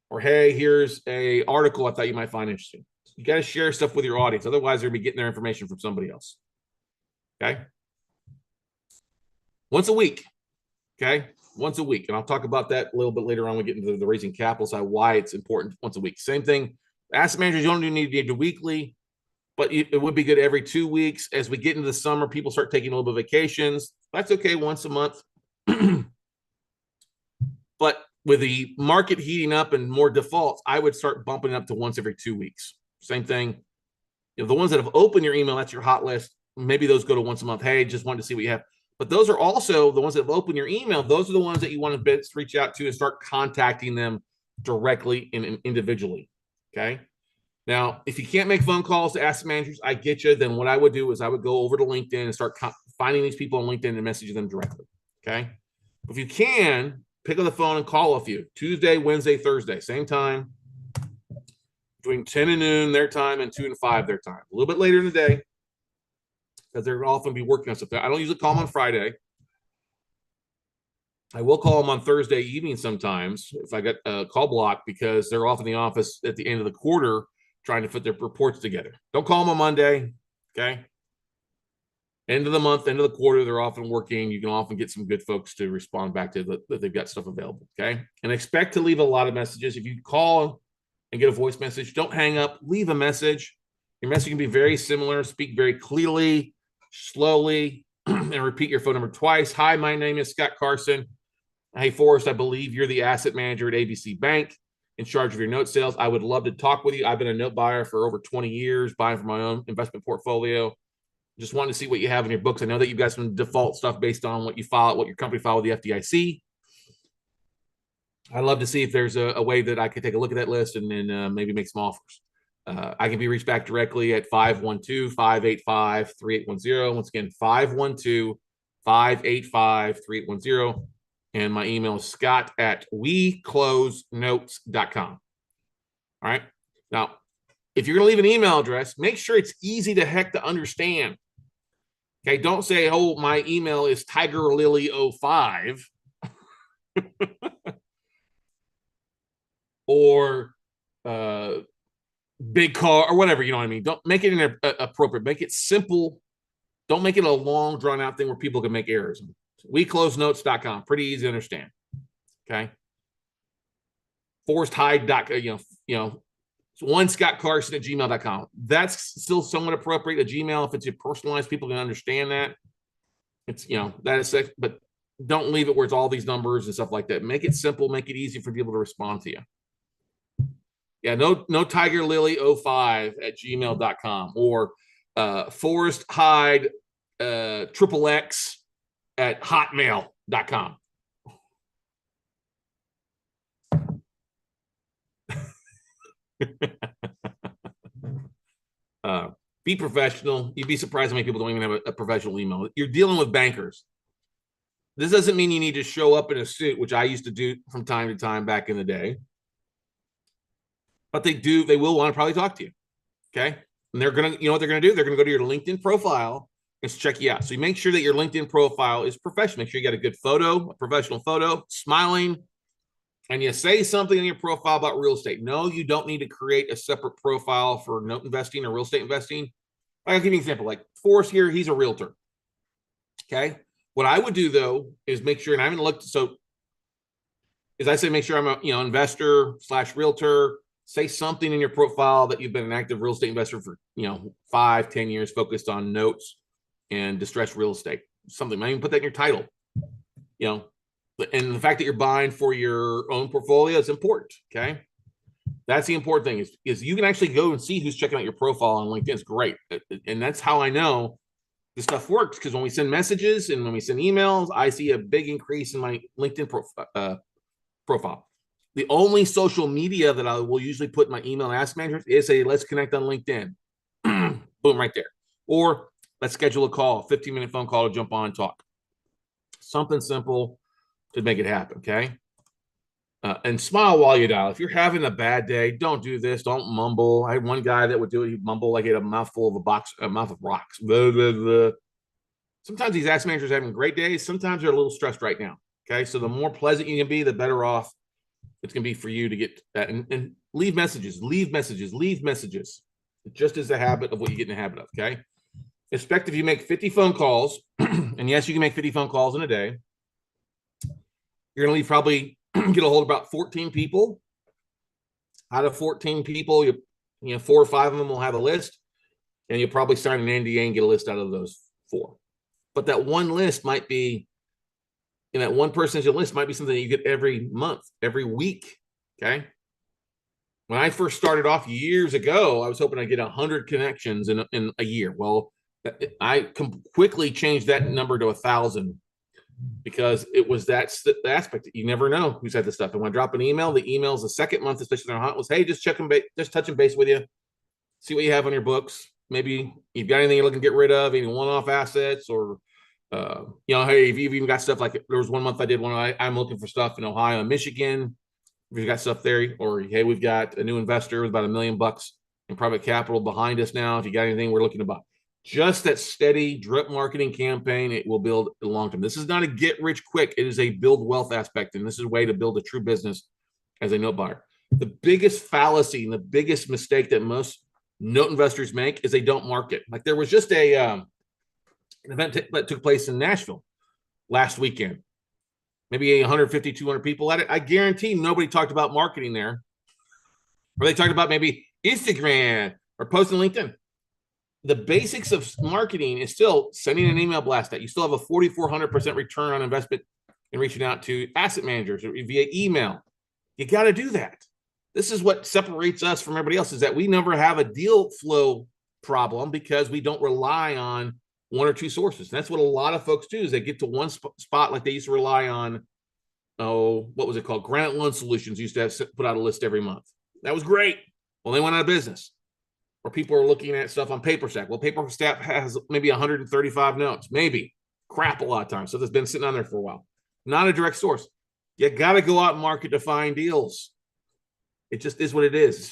S1: Or hey, here's a article I thought you might find interesting. You got to share stuff with your audience. Otherwise, they're going to be getting their information from somebody else. Okay. Once a week. Okay. Once a week. And I'll talk about that a little bit later on when we get into the raising capital side, why it's important once a week. Same thing. Asset managers, you don't need to do weekly, but it would be good every 2 weeks. As we get into the summer, people start taking a little bit of vacations. That's okay. Once a month. But with the market heating up and more defaults, I would start bumping it up to once every 2 weeks. Same thing. The ones that have opened your email, that's your hot list. Maybe those go to once a month. Hey, just wanted to see what you have. But those are also the ones that have opened your email. Those are the ones that you want to best reach out to and start contacting them directly and individually. Okay. Now, if you can't make phone calls to asset managers, I get you. Then what I would do is I would go over to LinkedIn and start finding these people on LinkedIn and message them directly. Okay. If you can, pick up the phone and call a few. Tuesday, Wednesday, Thursday, same time. Between 10 and noon their time and 2 and 5 their time. A little bit later in the day, because they're often be working on stuff. I don't usually call them on Friday. I will call them on Thursday evening sometimes if I get a call block, because they're off in the office at the end of the quarter trying to put their reports together. Don't call them on Monday. Okay. End of the month, end of the quarter, they're often working. You can often get some good folks to respond back to that they've got stuff available. Okay. And expect to leave a lot of messages. If you call and get a voice message, don't hang up, leave a message. Your message can be very similar. Speak very clearly, slowly, and repeat your phone number twice. Hi, my name is Scott Carson. Hey, Forrest, I believe you're the asset manager at ABC Bank in charge of your note sales. I would love to talk with you. I've been a note buyer for over 20 years, buying for my own investment portfolio. Just wanted to see what you have in your books. I know that you've got some default stuff based on what you file, what your company filed with the FDIC. I'd love to see if there's a way that I could take a look at that list and then maybe make some offers. I can be reached back directly at 512-585-3810. Once again, 512-585-3810. And my email is scott@weclosenotes.com. All right. Now, if you're going to leave an email address, make sure it's easy to heck to understand. Okay. Don't say, oh, my email is TigerLily05. or big car or whatever, you know what I mean? Don't make it appropriate. Make it simple. Don't make it a long, drawn out thing where people can make errors. WeCloseNotes.com, pretty easy to understand. Okay. ForrestHyde.com, one Scott Carson at gmail.com. That's still somewhat appropriate. A Gmail, if it's your personalized, people can understand that. It's, that is sick, but don't leave it where it's all these numbers and stuff like that. Make it simple, make it easy for people to respond to you. Yeah, no Tiger Lily 05 at gmail.com or Forrest Hyde XXX at hotmail.com. Be professional. You'd be surprised how many people don't even have a professional email. You're dealing with bankers. This doesn't mean you need to show up in a suit, which I used to do from time to time back in the day. But they will want to probably talk to you. Okay. And they're going to, what they're going to do? They're going to go to your LinkedIn profile and check you out. So you make sure that your LinkedIn profile is professional. Make sure you got a good photo, a professional photo, smiling, and you say something in your profile about real estate. No, you don't need to create a separate profile for note investing or real estate investing. I'll give you an example. Like Forrest here, he's a realtor. Okay. What I would do though is make sure, and I haven't looked, so as I say, make sure I'm a investor / realtor. Say something in your profile that you've been an active real estate investor for 5-10 years, focused on notes and distressed real estate. Something, might even put that in your title. And the fact that you're buying for your own portfolio is important. Okay. That's the important thing is you can actually go and see who's checking out your profile on LinkedIn. It's great. And that's how I know this stuff works, because when we send messages and when we send emails, I see a big increase in my LinkedIn profile. The only social media that I will usually put in my email and ask managers is let's connect on LinkedIn. Boom, right there. Or let's schedule a call, 15-minute phone call to jump on and talk. Something simple to make it happen, okay? And smile while you dial. If you're having a bad day, don't do this. Don't mumble. I had one guy that would do it. He'd mumble like he had a mouthful of a mouth of rocks. Blah, blah, blah. Sometimes these ask managers are having great days. Sometimes they're a little stressed right now, okay? So the more pleasant you can be, the better off it's going to be for you to get that. And leave messages. Just as a habit of what you get in the habit of, okay? Expect if you make 50 phone calls, and yes, you can make 50 phone calls in a day, you're going to probably get a hold of about 14 people. Out of 14 people, 4 or 5 of them will have a list, and you'll probably sign an NDA and get a list out of those 4. But that one list might be, that one person's list might be something that you get every month, every week, okay? When I first started off years ago, I was hoping I'd get 100 connections in a year. Well, I quickly changed that number to 1,000 because it was that's the aspect that you never know who's had the stuff. And when I drop an email, the emails the second month, especially they're hot, was, hey, just touching base with you, see what you have on your books. Maybe you've got anything you're looking to get rid of, any one-off assets, or hey, if you've even got stuff like, there was one month I did one, I'm looking for stuff in Ohio and Michigan. We've got stuff there, or hey, we've got a new investor with about $1 million in private capital behind us now. If you got anything we're looking to buy, just that steady drip marketing campaign, it will build a long term. This is not a get rich quick. It is a build wealth aspect. And this is a way to build a true business as a note buyer. The biggest fallacy and the biggest mistake that most note investors make is they don't market. Like there was just an event that took place in Nashville last weekend. Maybe 150, 200 people at it. I guarantee nobody talked about marketing there. Or they talked about maybe Instagram or posting LinkedIn. The basics of marketing is still sending an email blast out. You still have a 4,400% return on investment in reaching out to asset managers or via email. You got to do that. This is what separates us from everybody else, is that we never have a deal flow problem because we don't rely on 1 or 2 sources. And that's what a lot of folks do, is they get to one spot, like they used to rely on, what was it called? Granite Loan Solutions used to have put out a list every month. That was great. Well, they went out of business. Or people are looking at stuff on PaperStack. Well, PaperStack has maybe 135 notes, maybe. Crap a lot of times. So that's been sitting on there for a while. Not a direct source. You got to go out and market to find deals. It just is what it is.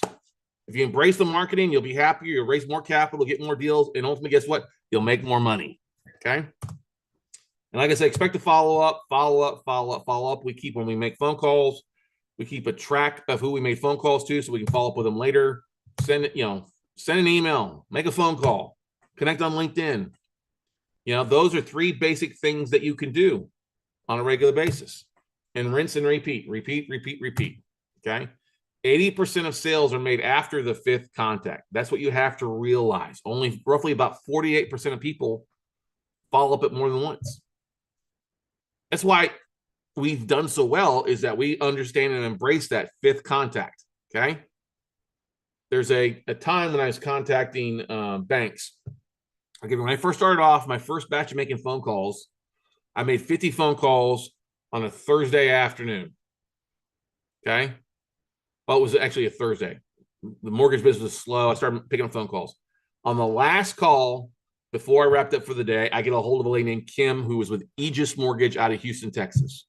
S1: If you embrace the marketing, you'll be happier. You'll raise more capital, get more deals, and ultimately, guess what? You'll make more money. Okay? And like I said, expect to follow up. We keep when we make phone calls. We keep a track of who we made phone calls to so we can follow up with them later. Send it, send an email, make a phone call, connect on LinkedIn. Those are 3 basic things that you can do on a regular basis, and rinse and repeat, repeat, repeat, repeat. Okay. 80% of sales are made after the 5th contact. That's what you have to realize. Only roughly about 48% of people follow up it more than once. That's why we've done so well, is that we understand and embrace that 5th contact. Okay. There's a time when I was contacting banks. Okay, when I first started off, my first batch of making phone calls, I made 50 phone calls on a Thursday afternoon. Okay. Well, it was actually a Thursday. The mortgage business was slow. I started picking up phone calls. On the last call, before I wrapped up for the day, I get a hold of a lady named Kim, who was with Aegis Mortgage out of Houston, Texas.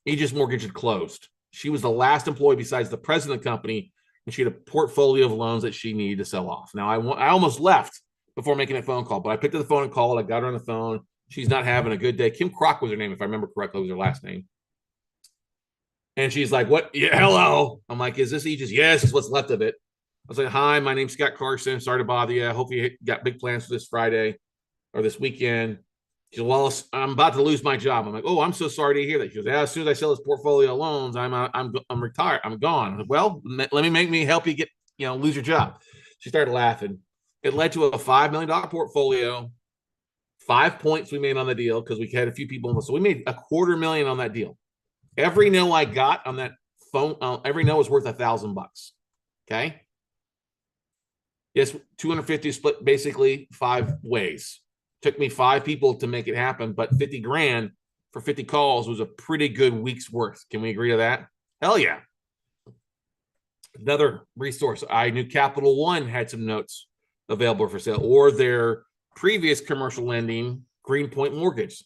S1: Aegis Mortgage had closed. She was the last employee besides the president of the company, and she had a portfolio of loans that she needed to sell off. Now, I almost left before making that phone call, but I picked up the phone and called. I got her on the phone. She's not having a good day. Kim Crock was her name, if I remember correctly, was her last name. And she's like, what? Yeah, hello. I'm like, is this Aegis? Yes, it's what's left of it. I was like, hi, my name's Scott Carson. Sorry to bother you. I hope you got big plans for this Friday or this weekend. She said, well, I'm about to lose my job. I'm like, oh, I'm so sorry to hear that. She goes, yeah, as soon as I sell this portfolio of loans, I'm retired. I'm gone. Like, well, let me help you get, lose your job. She started laughing. It led to a $5 million portfolio, 5 points we made on the deal because we had a few people. So we made $250,000 on that deal. Every no I got on that phone, every no was worth $1,000. Okay. Yes, 250 split basically 5 ways. Took me 5 people to make it happen, but 50 grand for 50 calls was a pretty good week's worth. Can we agree to that? Hell yeah. Another resource, I knew Capital One had some notes available for sale, or their previous commercial lending, Greenpoint Mortgage.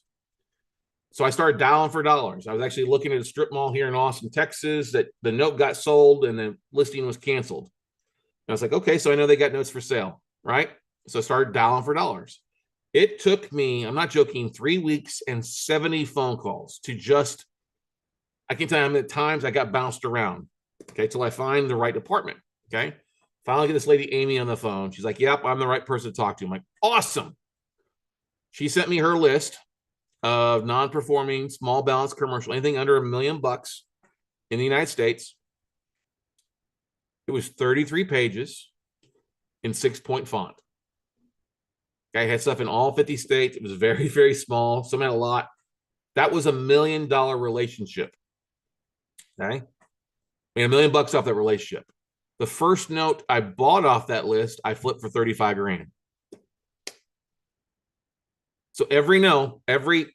S1: So I started dialing for dollars. I was actually looking at a strip mall here in Austin, Texas, that the note got sold and the listing was canceled. And I was like, okay, so I know they got notes for sale, right? So I started dialing for dollars. It took me, I'm not joking, 3 weeks and 70 phone calls to just, I can tell you how many times I got bounced around, okay, till I find the right department, okay? Finally get this lady, Amy, on the phone. She's like, yep, I'm the right person to talk to. I'm like, awesome. She sent me her list of non-performing small balance commercial, anything under $1 million in the United States. It was 33 pages in 6-point font. I had stuff in all 50 states. It was very, very small. Some had a lot. That was $1 million relationship. Okay. Made $1 million off that relationship. The first note I bought off that list, I flipped for 35 grand. So every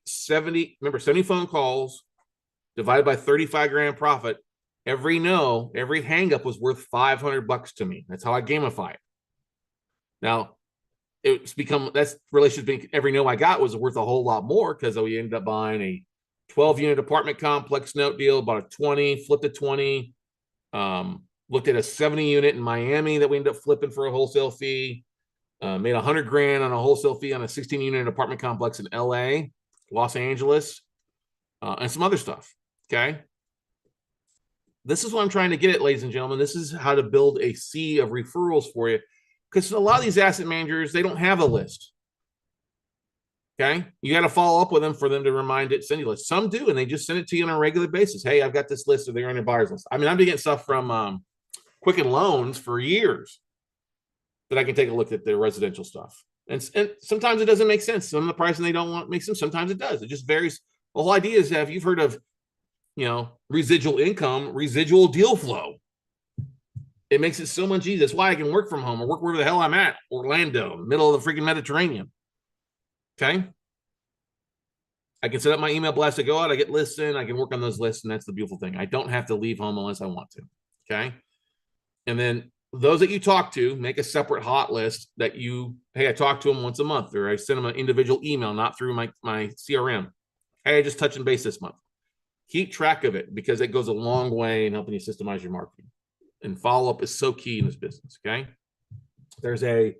S1: 70 phone calls divided by 35 grand profit, every hang up was worth $500 to me. That's how I gamify it. Now, it's become, that's relationship, every no I got was worth a whole lot more because we ended up buying a 12-unit apartment complex note deal, bought a 20, flipped a 20, looked at a 70-unit in Miami that we ended up flipping for a wholesale fee. Made $100 grand on a wholesale fee on a 16-unit apartment complex in LA, Los Angeles, and some other stuff. Okay. This is what I'm trying to get at, ladies and gentlemen. This is how to build a sea of referrals for you. Because a lot of these asset managers, they don't have a list. Okay. You got to follow up with them for them to remind it, send you a list. Some do, and they just send it to you on a regular basis. Hey, I've got this list, or they're on your buyer's list. I mean, I've been getting stuff from Quicken Loans for years that I can take a look at their residential stuff. And sometimes it doesn't make sense. Some of the pricing they don't want makes sense. Sometimes it does. It just varies. The whole idea is, if you've heard of, residual income, residual deal flow, it makes it so much easier. That's why I can work from home or work wherever the hell I'm at, Orlando, middle of the freaking Mediterranean. Okay. I can set up my email blast to go out. I get lists in. I can work on those lists. And that's the beautiful thing. I don't have to leave home unless I want to. Okay. And then those that you talk to, make a separate hot list that hey, I talk to them once a month, or I send them an individual email, not through my CRM. Hey, just touching base this month. Keep track of it because it goes a long way in helping you systemize your marketing. And follow-up is so key in this business, okay? There's a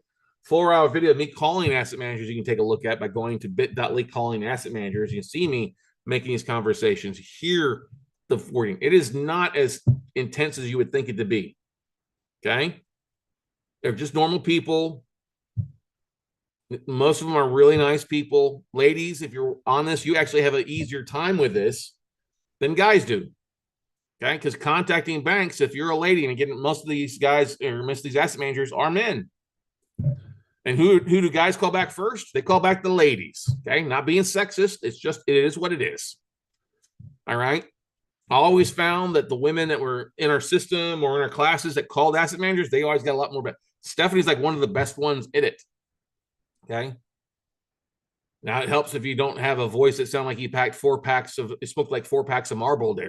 S1: 4-hour video of me calling asset managers you can take a look at by going to bit.ly calling asset managers. You can see me making these conversations, hear the wording. It is not as intense as you would think it to be. Okay. They're just normal people. Most of them are really nice people. Ladies, if you're on this, you actually have an easier time with this than guys do. Okay. Because contacting banks, if you're a lady, and again, most of these guys or most of these asset managers are men. And who do guys call back first? They call back the ladies. Okay. Not being sexist. It's just, it is what it is. All right. I always found that the women that were in our system or in our classes that called asset managers, they always got a lot more. Stephanie's like one of the best ones in it. Okay. Now it helps if you don't have a voice that sounds like you packed 4 packs of, it smoked like 4 packs of Marlboro there.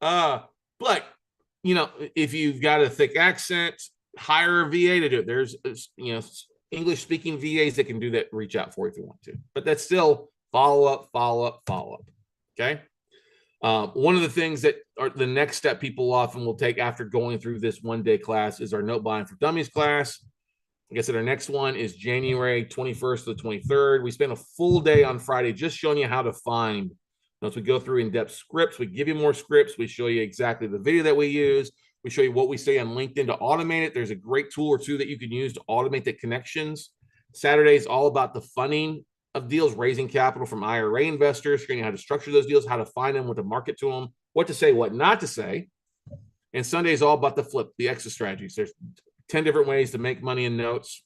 S1: But you know, if you've got a thick accent, hire a VA to do it. There's, you know, English speaking VAs that can do that, reach out for you if you want to. But that's still follow up. Okay. One of the things that are the next step people often will take after going through this 1-day class is our Note Buying for Dummies class. Like I said, our next one is January 21st to the 23rd. We spend a full day on Friday just showing you how to find notes. We go through in-depth scripts. We give you more scripts. We show you exactly the video that we use. We show you what we say on LinkedIn to automate it. There's a great tool or two that you can use to automate the connections. Saturday is all about the funding of deals, raising capital from IRA investors, showing you how to structure those deals, how to find them, what to market to them, what to say, what not to say. And Sunday is all about the flip, the exit strategies. There's 10 different ways to make money in notes.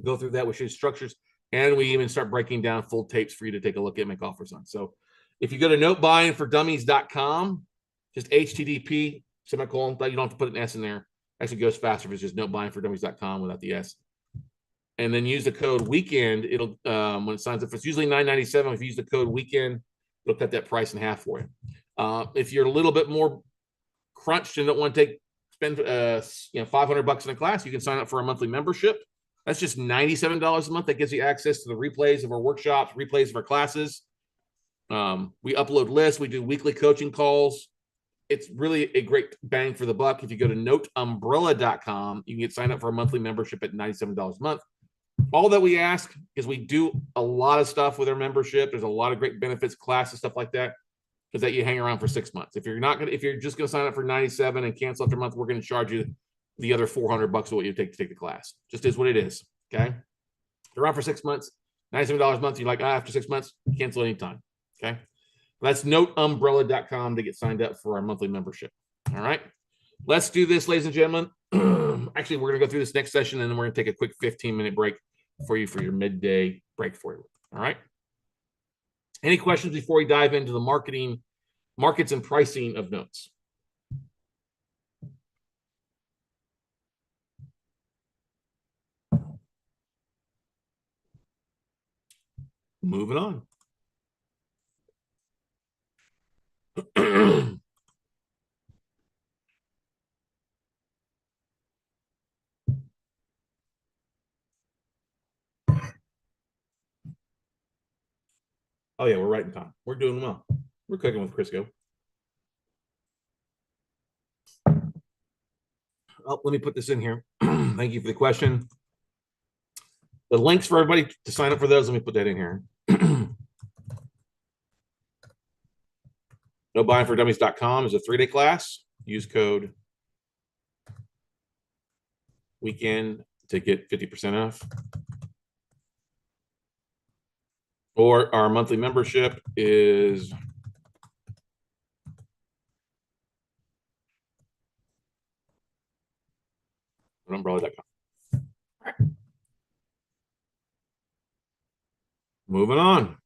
S1: Go through that. We show you structures, and we even start breaking down full tapes for you to take a look at, make offers on. So if you go to notebuyingfordummies.com, just HTTP, semicolon, you don't have to put an S in there. Actually goes faster if it's just notebuyingfordummies.com without the S. And then use the code weekend. It'll when it signs up, it's usually $9.97. If you use the code weekend, it'll cut that price in half for you. If you're a little bit more crunched and don't want to spend $500 in a class, you can sign up for a monthly membership. That's just $97 a month. That gives you access to the replays of our workshops, replays of our classes. We upload lists. We do weekly coaching calls. It's really a great bang for the buck. If you go to noteumbrella.com, you can get signed up for a monthly membership at $97 a month. All that we ask is we do a lot of stuff with our membership. There's a lot of great benefits, classes, stuff like that, because that you hang around for 6 months. If you're just going to sign up for $97 and cancel after a month, we're going to charge you the other $400 of what you take to take the class. Just is what it is. Okay. If you're around for 6 months, $97 a month. You're like, after 6 months, cancel anytime. Okay. That's noteumbrella.com to get signed up for our monthly membership. All right. Let's do this, ladies and gentlemen. Actually, we're going to go through this next session, and then we're going to take a quick 15-minute break for you for your midday break for you. All right. Any questions before we dive into the markets and pricing of notes? Moving on. Oh yeah, we're right in time. We're doing well. We're cooking with Crisco. Oh, let me put this in here. Thank you for the question. The links for everybody to sign up for those, let me put that in here. NoBuyingForDummies.com is a 3-day class. Use code weekend to get 50% off. Or our monthly membership is umbrella.com. All right. Moving on.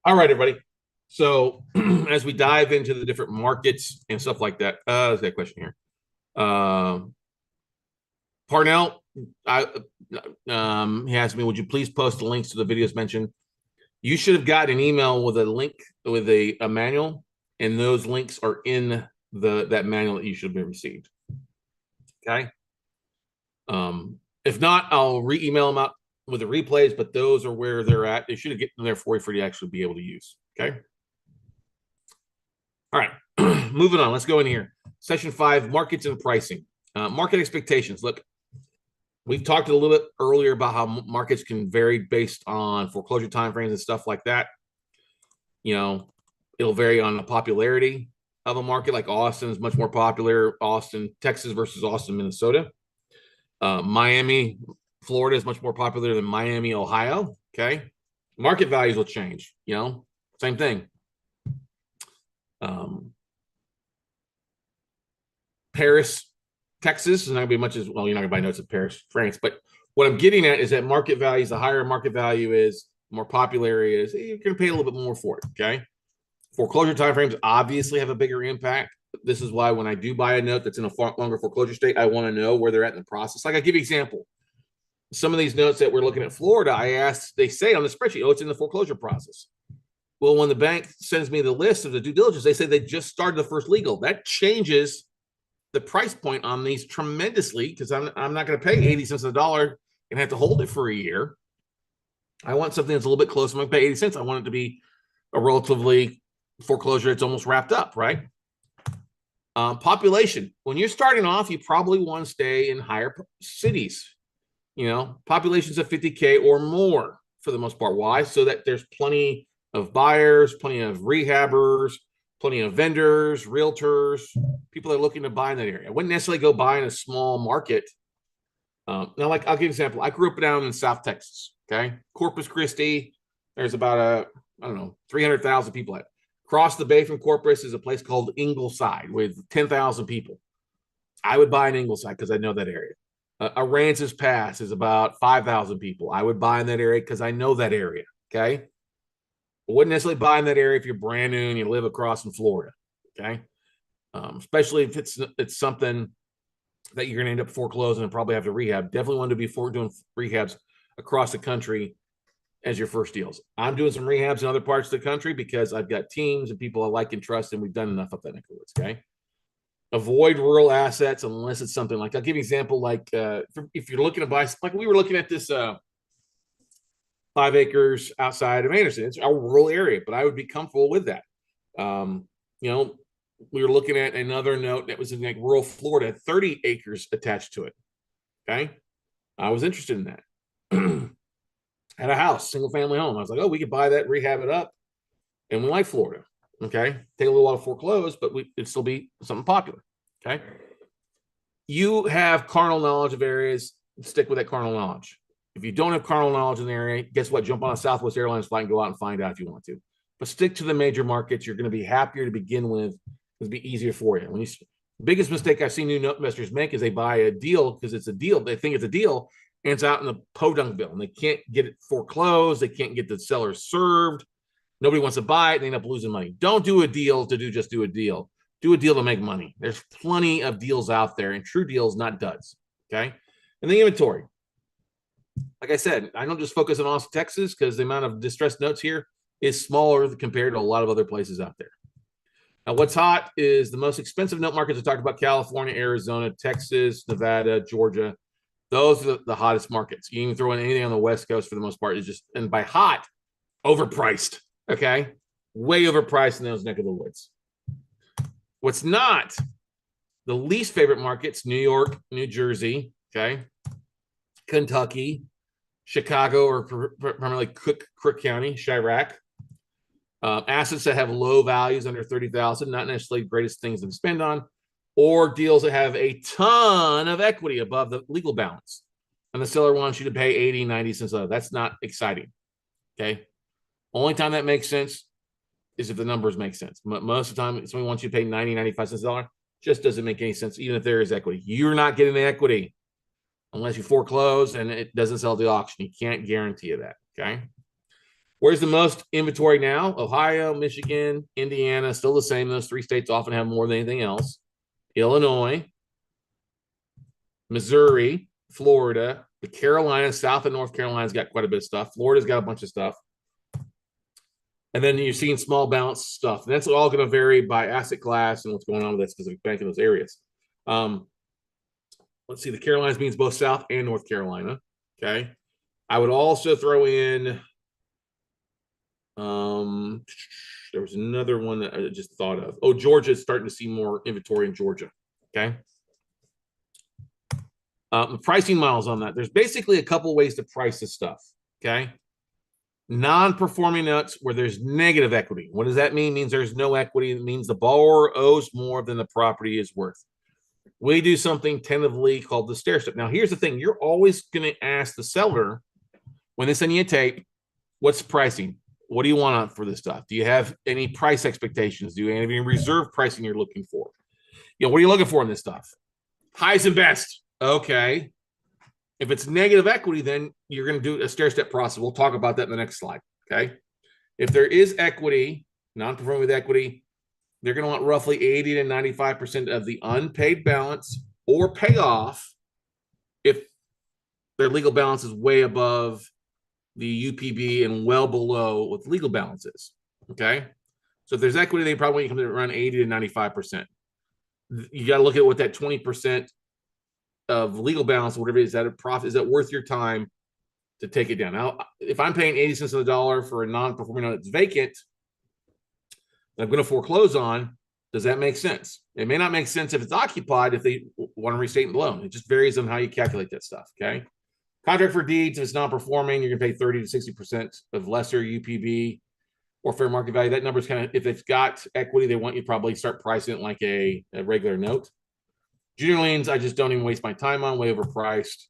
S1: All right, everybody. So as we dive into the different markets and stuff like that, there's that question here. Parnell, he asked me, would you please post the links to the videos mentioned? You should have got an email with a link with a manual, and those links are in that manual that you should have received. Okay. If not, I'll re-email them out with the replays, but those are where they're at. They should have gotten there for you to actually be able to use. Okay. All right. Moving on. Let's go in here. Session 5, markets and pricing. Market expectations. Look, We've talked a little bit earlier about how markets can vary based on foreclosure timeframes and stuff like that. You know, it'll vary on the popularity of a market. Like Austin is much more popular. Austin, Texas versus Austin, Minnesota. Miami, Florida is much more popular than Miami, Ohio. Okay. Market values will change, same thing. Paris, Texas is not going to be much as well. You're not going to buy notes of Paris, France. But what I'm getting at is that market values, the higher market value is, more popular is, you're going to pay a little bit more for it. Okay. Foreclosure timeframes obviously have a bigger impact. This is why when I do buy a note that's in a far longer foreclosure state, I want to know where they're at in the process. Like I give you an example. Some of these notes that we're looking at Florida, they say on the spreadsheet, oh, it's in the foreclosure process. Well, when the bank sends me the list of the due diligence, they say they just started the first legal. That changes the price point on these tremendously because I'm not going to pay 80 cents on the dollar and have to hold it for a year. I want something that's a little bit closer. I'm going to pay 80 cents. I want it to be a relatively foreclosure. It's almost wrapped up, right? Population. When you're starting off, you probably want to stay in higher cities. Populations of 50K or more for the most part. Why? So that there's plenty of buyers, plenty of rehabbers, plenty of vendors, realtors, people that are looking to buy in that area. I wouldn't necessarily go buy in a small market. Now, like I'll give you an example. I grew up down in South Texas. Okay, Corpus Christi. There's about 300,000 people at. Across the bay from Corpus is a place called Ingleside with 10,000 people. I would buy in Ingleside because I know that area. Aransas Pass is about 5,000 people. I would buy in that area because I know that area. Okay. I wouldn't necessarily buy in that area if you're brand new and you live across in Florida. Okay. Especially if it's something that you're going to end up foreclosing and probably have to rehab. Definitely want to be doing rehabs across the country as your first deals. I'm doing some rehabs in other parts of the country because I've got teams and people I like and trust, and we've done enough of that neck of the woods. Okay. Avoid rural assets unless it's something like, I'll give you an example, like if you're looking to buy, like we were looking at this 5 acres outside of Anderson. It's a rural area, but I would be comfortable with that. We were looking at another note that was in like rural Florida, 30 acres attached to it. Okay. I was interested in that. Had a house, single family home. I was like, oh, we could buy that, rehab it up. And we like Florida. Okay. Take a little while to foreclose, but it'd still be something popular. Okay. You have carnal knowledge of areas, stick with that carnal knowledge. If you don't have carnal knowledge in the area, guess what? Jump on a Southwest Airlines flight and go out and find out if you want to. But stick to the major markets. You're going to be happier to begin with. It'll be easier for you. Biggest mistake I've seen new investors make is they buy a deal because it's a deal. They think it's a deal, and it's out in the podunk bill, and they can't get it foreclosed. They can't get the seller served. Nobody wants to buy it. They end up losing money. Don't do a deal to just do a deal. Do a deal to make money. There's plenty of deals out there, and true deals, not duds. Okay. And the inventory. Like I said, I don't just focus on Austin, Texas, because the amount of distressed notes here is smaller compared to a lot of other places out there. Now, what's hot is the most expensive note markets. I talked about California, Arizona, Texas, Nevada, Georgia. Those are the hottest markets. You can even throw in anything on the West Coast for the most part. It's just, and by hot, overpriced. Okay. Way overpriced in those neck of the woods. What's not the least favorite markets, New York, New Jersey, okay, Kentucky, Chicago, or primarily Cook County, Chirac. Assets that have low values under 30,000, not necessarily the greatest things to spend on, or deals that have a ton of equity above the legal balance. And the seller wants you to pay 80, 90 cents. That's not exciting. Okay. Only time that makes sense is if the numbers make sense. Most of the time, somebody wants you to pay 90, 95 cents a dollar. Just doesn't make any sense, even if there is equity. You're not getting the equity unless you foreclose and it doesn't sell at the auction. You can't guarantee you that. Okay. Where's the most inventory now? Ohio, Michigan, Indiana, still the same. Those 3 states often have more than anything else. Illinois, Missouri, Florida, the Carolinas, South and North Carolina's got quite a bit of stuff. Florida's got a bunch of stuff. And then you're seeing small balance stuff. And that's all going to vary by asset class and what's going on with that specific bank in those areas. Let's see. The Carolinas means both South and North Carolina. Okay. I would also throw in, there was another one that I just thought of. Oh, Georgia is starting to see more inventory in Georgia. Okay. The pricing models on that. There's basically a couple ways to price this stuff. Okay. Non-performing notes where there's negative equity. What does that mean? It means there's no equity. It means the borrower owes more than the property is worth. We do something tentatively called the stair step. Now, here's the thing. You're always going to ask the seller when they send you a tape, what's the pricing? What do you want for this stuff? Do you have any price expectations? Do you have any reserve pricing you're looking for? What are you looking for in this stuff? Highest and best. Okay. If it's negative equity, then you're going to do a stair-step process. We'll talk about that in the next slide, okay? If there is equity, non-performing with equity, they're going to want roughly 80 to 95% of the unpaid balance or payoff if their legal balance is way above the UPB and well below what the legal balance is, okay? So if there's equity, they probably come to around 80 to 95%. You got to look at what that 20% of legal balance, whatever it is, that a profit, is that worth your time to take it down? Now, if I'm paying 80 cents on the dollar for a non-performing note that's vacant, that I'm going to foreclose on, does that make sense? It may not make sense if it's occupied, if they want to restate the loan. It just varies on how you calculate that stuff, okay? Contract for deeds, if it's non-performing, you're going to pay 30 to 60% of lesser UPB or fair market value. That number is kind of, if it's got equity, they want you to probably start pricing it like a regular note. Junior liens, I just don't even waste my time on, way overpriced.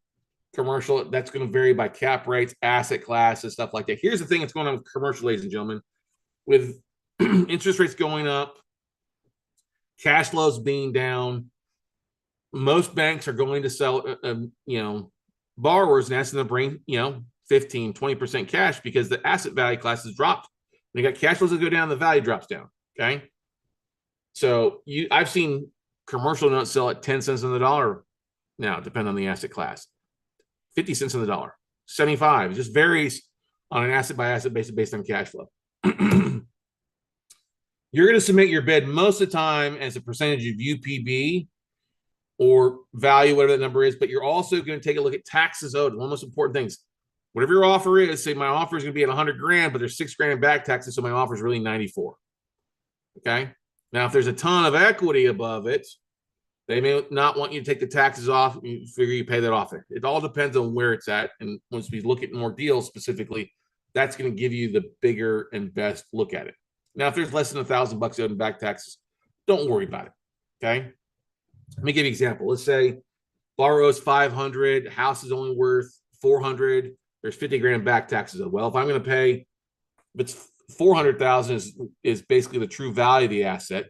S1: Commercial, that's going to vary by cap rates, asset classes, stuff like that. Here's the thing that's going on with commercial, ladies and gentlemen. With interest rates going up, cash flows being down, most banks are going to sell, borrowers and asking them to bring, 15, 20% cash because the asset value class has dropped. When you got cash flows that go down, the value drops down, okay? So I've seen commercial notes sell at 10 cents on the dollar now, depending on the asset class. 50 cents on the dollar, 75. It just varies on an asset by asset basis based on cash flow. You're going to submit your bid most of the time as a percentage of UPB or value, whatever that number is, but you're also going to take a look at taxes owed. One of the most important things, whatever your offer is, say my offer is going to be at 100 grand, but there's 6 grand in back taxes, so my offer is really 94. Okay. Now, if there's a ton of equity above it, they may not want you to take the taxes off. You figure you pay that off. It all depends on where it's at. And once we look at more deals specifically, that's going to give you the bigger and best look at it. Now, if there's less than $1,000 owed in back taxes, don't worry about it. Okay. Let me give you an example. Let's say borrower owes 500, house is only worth 400. There's 50 grand in back taxes. Well, if I'm going to pay, if it's 400,000 is basically the true value of the asset,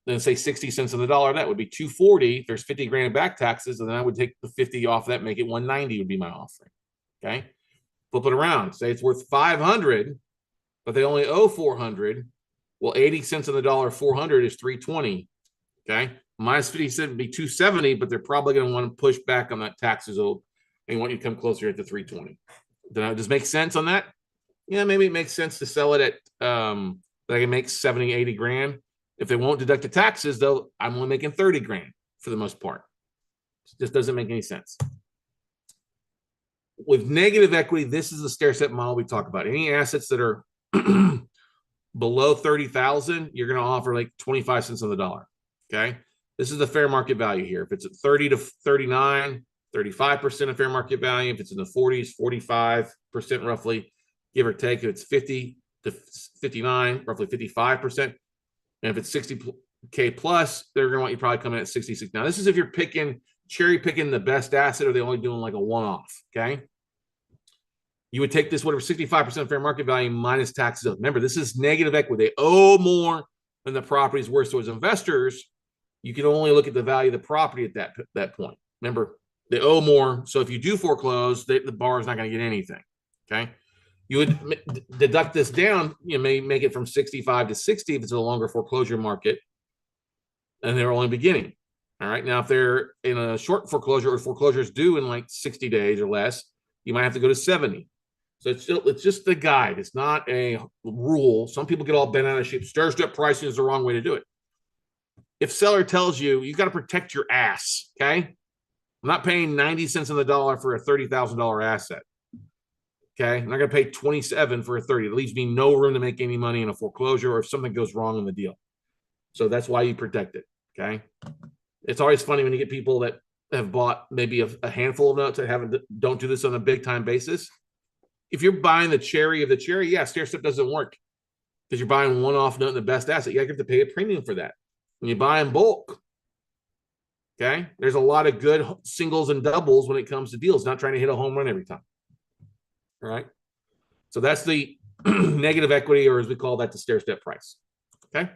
S1: then say 60 cents on the dollar, that would be 240. If there's 50 grand in back taxes, and then I would take the 50 off that, make it 190 would be my offering. Okay. Flip it around. Say it's worth 500, but they only owe 400. Well, 80 cents on the dollar, 400 is 320. Okay. Minus 50 cents would be 270, but they're probably going to want to push back on that taxes owed and want you to come closer at the 320. Does it make sense on that? Yeah, maybe it makes sense to sell it at that I can make 70, 80 grand. If they won't deduct the taxes, though, I'm only making 30 grand for the most part. It just doesn't make any sense. With negative equity, this is the stair-step model we talk about. Any assets that are below 30,000, you're going to offer like 25 cents on the dollar. Okay. This is the fair market value here. If it's at 30 to 39, 35% of fair market value. If it's in the 40s, 45% roughly, give or take. If it's 50 to 59, roughly 55%. And if it's 60K plus, they're going to want you probably come in at 66. Now, this is if you're cherry picking the best asset, or they're only doing like a one-off, okay? You would take this, whatever, 65% fair market value minus taxes. Remember, this is negative equity. They owe more than the property is worth. So as investors, you can only look at the value of the property at that point. Remember, they owe more. So if you do foreclose, the borrower's not going to get anything, okay? You would deduct this down, you may make it from 65 to 60 if it's a longer foreclosure market, and they're only beginning. All right. Now, if they're in a short foreclosure or foreclosure is due in like 60 days or less, you might have to go to 70. So it's just the guide. It's not a rule. Some people get all bent out of shape. Stair-step pricing is the wrong way to do it. If seller tells you, you got to protect your ass, okay? I'm not paying 90 cents on the dollar for a $30,000 asset. Okay, I'm not going to pay 27 for a 30. It leaves me no room to make any money in a foreclosure or if something goes wrong in the deal. So that's why you protect it. Okay, it's always funny when you get people that have bought maybe a handful of notes that don't do this on a big time basis. If you're buying the cherry of the cherry, yeah, stair step doesn't work because you're buying one off note in the best asset. You have to pay a premium for that. When you buy in bulk, okay, there's a lot of good singles and doubles when it comes to deals, not trying to hit a home run every time. All right. So that's the negative equity, or as we call that, the stair step price. Okay.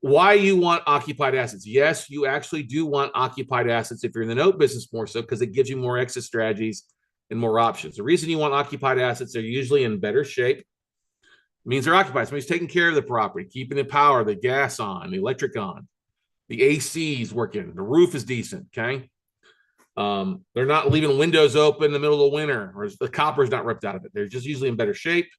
S1: Why you want occupied assets? Yes, you actually do want occupied assets if you're in the note business more so, because it gives you more exit strategies and more options. The reason you want occupied assets, they're usually in better shape. It means they're occupied. So it means taking care of the property, keeping the power, the gas on, the electric on, the AC is working, the roof is decent. Okay. They're not leaving windows open in the middle of the winter, or the copper's not ripped out of it. They're just usually in better shape.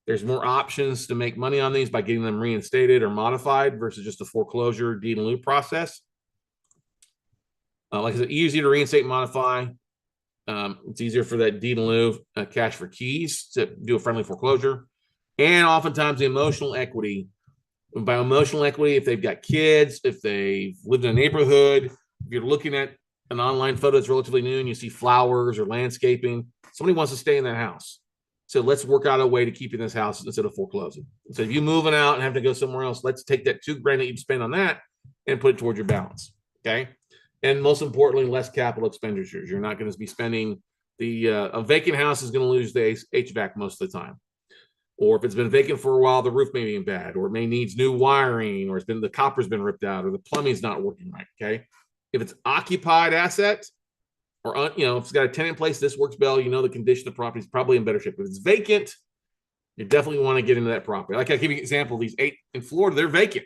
S1: There's more options to make money on these by getting them reinstated or modified versus just a foreclosure deed in lieu process. Like I said, easier to reinstate and modify. It's easier for that deed in lieu, cash for keys, to do a friendly foreclosure. And oftentimes the emotional equity. By emotional equity, if they've got kids, if they've lived in a neighborhood, if you're looking at an online photo that's relatively new and you see flowers or landscaping, somebody wants to stay in that house. So let's work out a way to keep in this house instead of foreclosing. So if you moving out and have to go somewhere else, let's take that $2,000 that you'd spend on that and put it towards your balance. Okay. And most importantly, less capital expenditures. You're not going to be spending a vacant house is going to lose the HVAC most of the time. Or if it's been vacant for a while, the roof may be bad, or it may needs new wiring, or the copper's been ripped out, or the plumbing's not working right. Okay. If it's occupied asset, or if it's got a tenant in place, this works well. The condition of the property is probably in better shape. If it's vacant, you definitely want to get into that property. Like I give you an example, these 8 in Florida, they're vacant.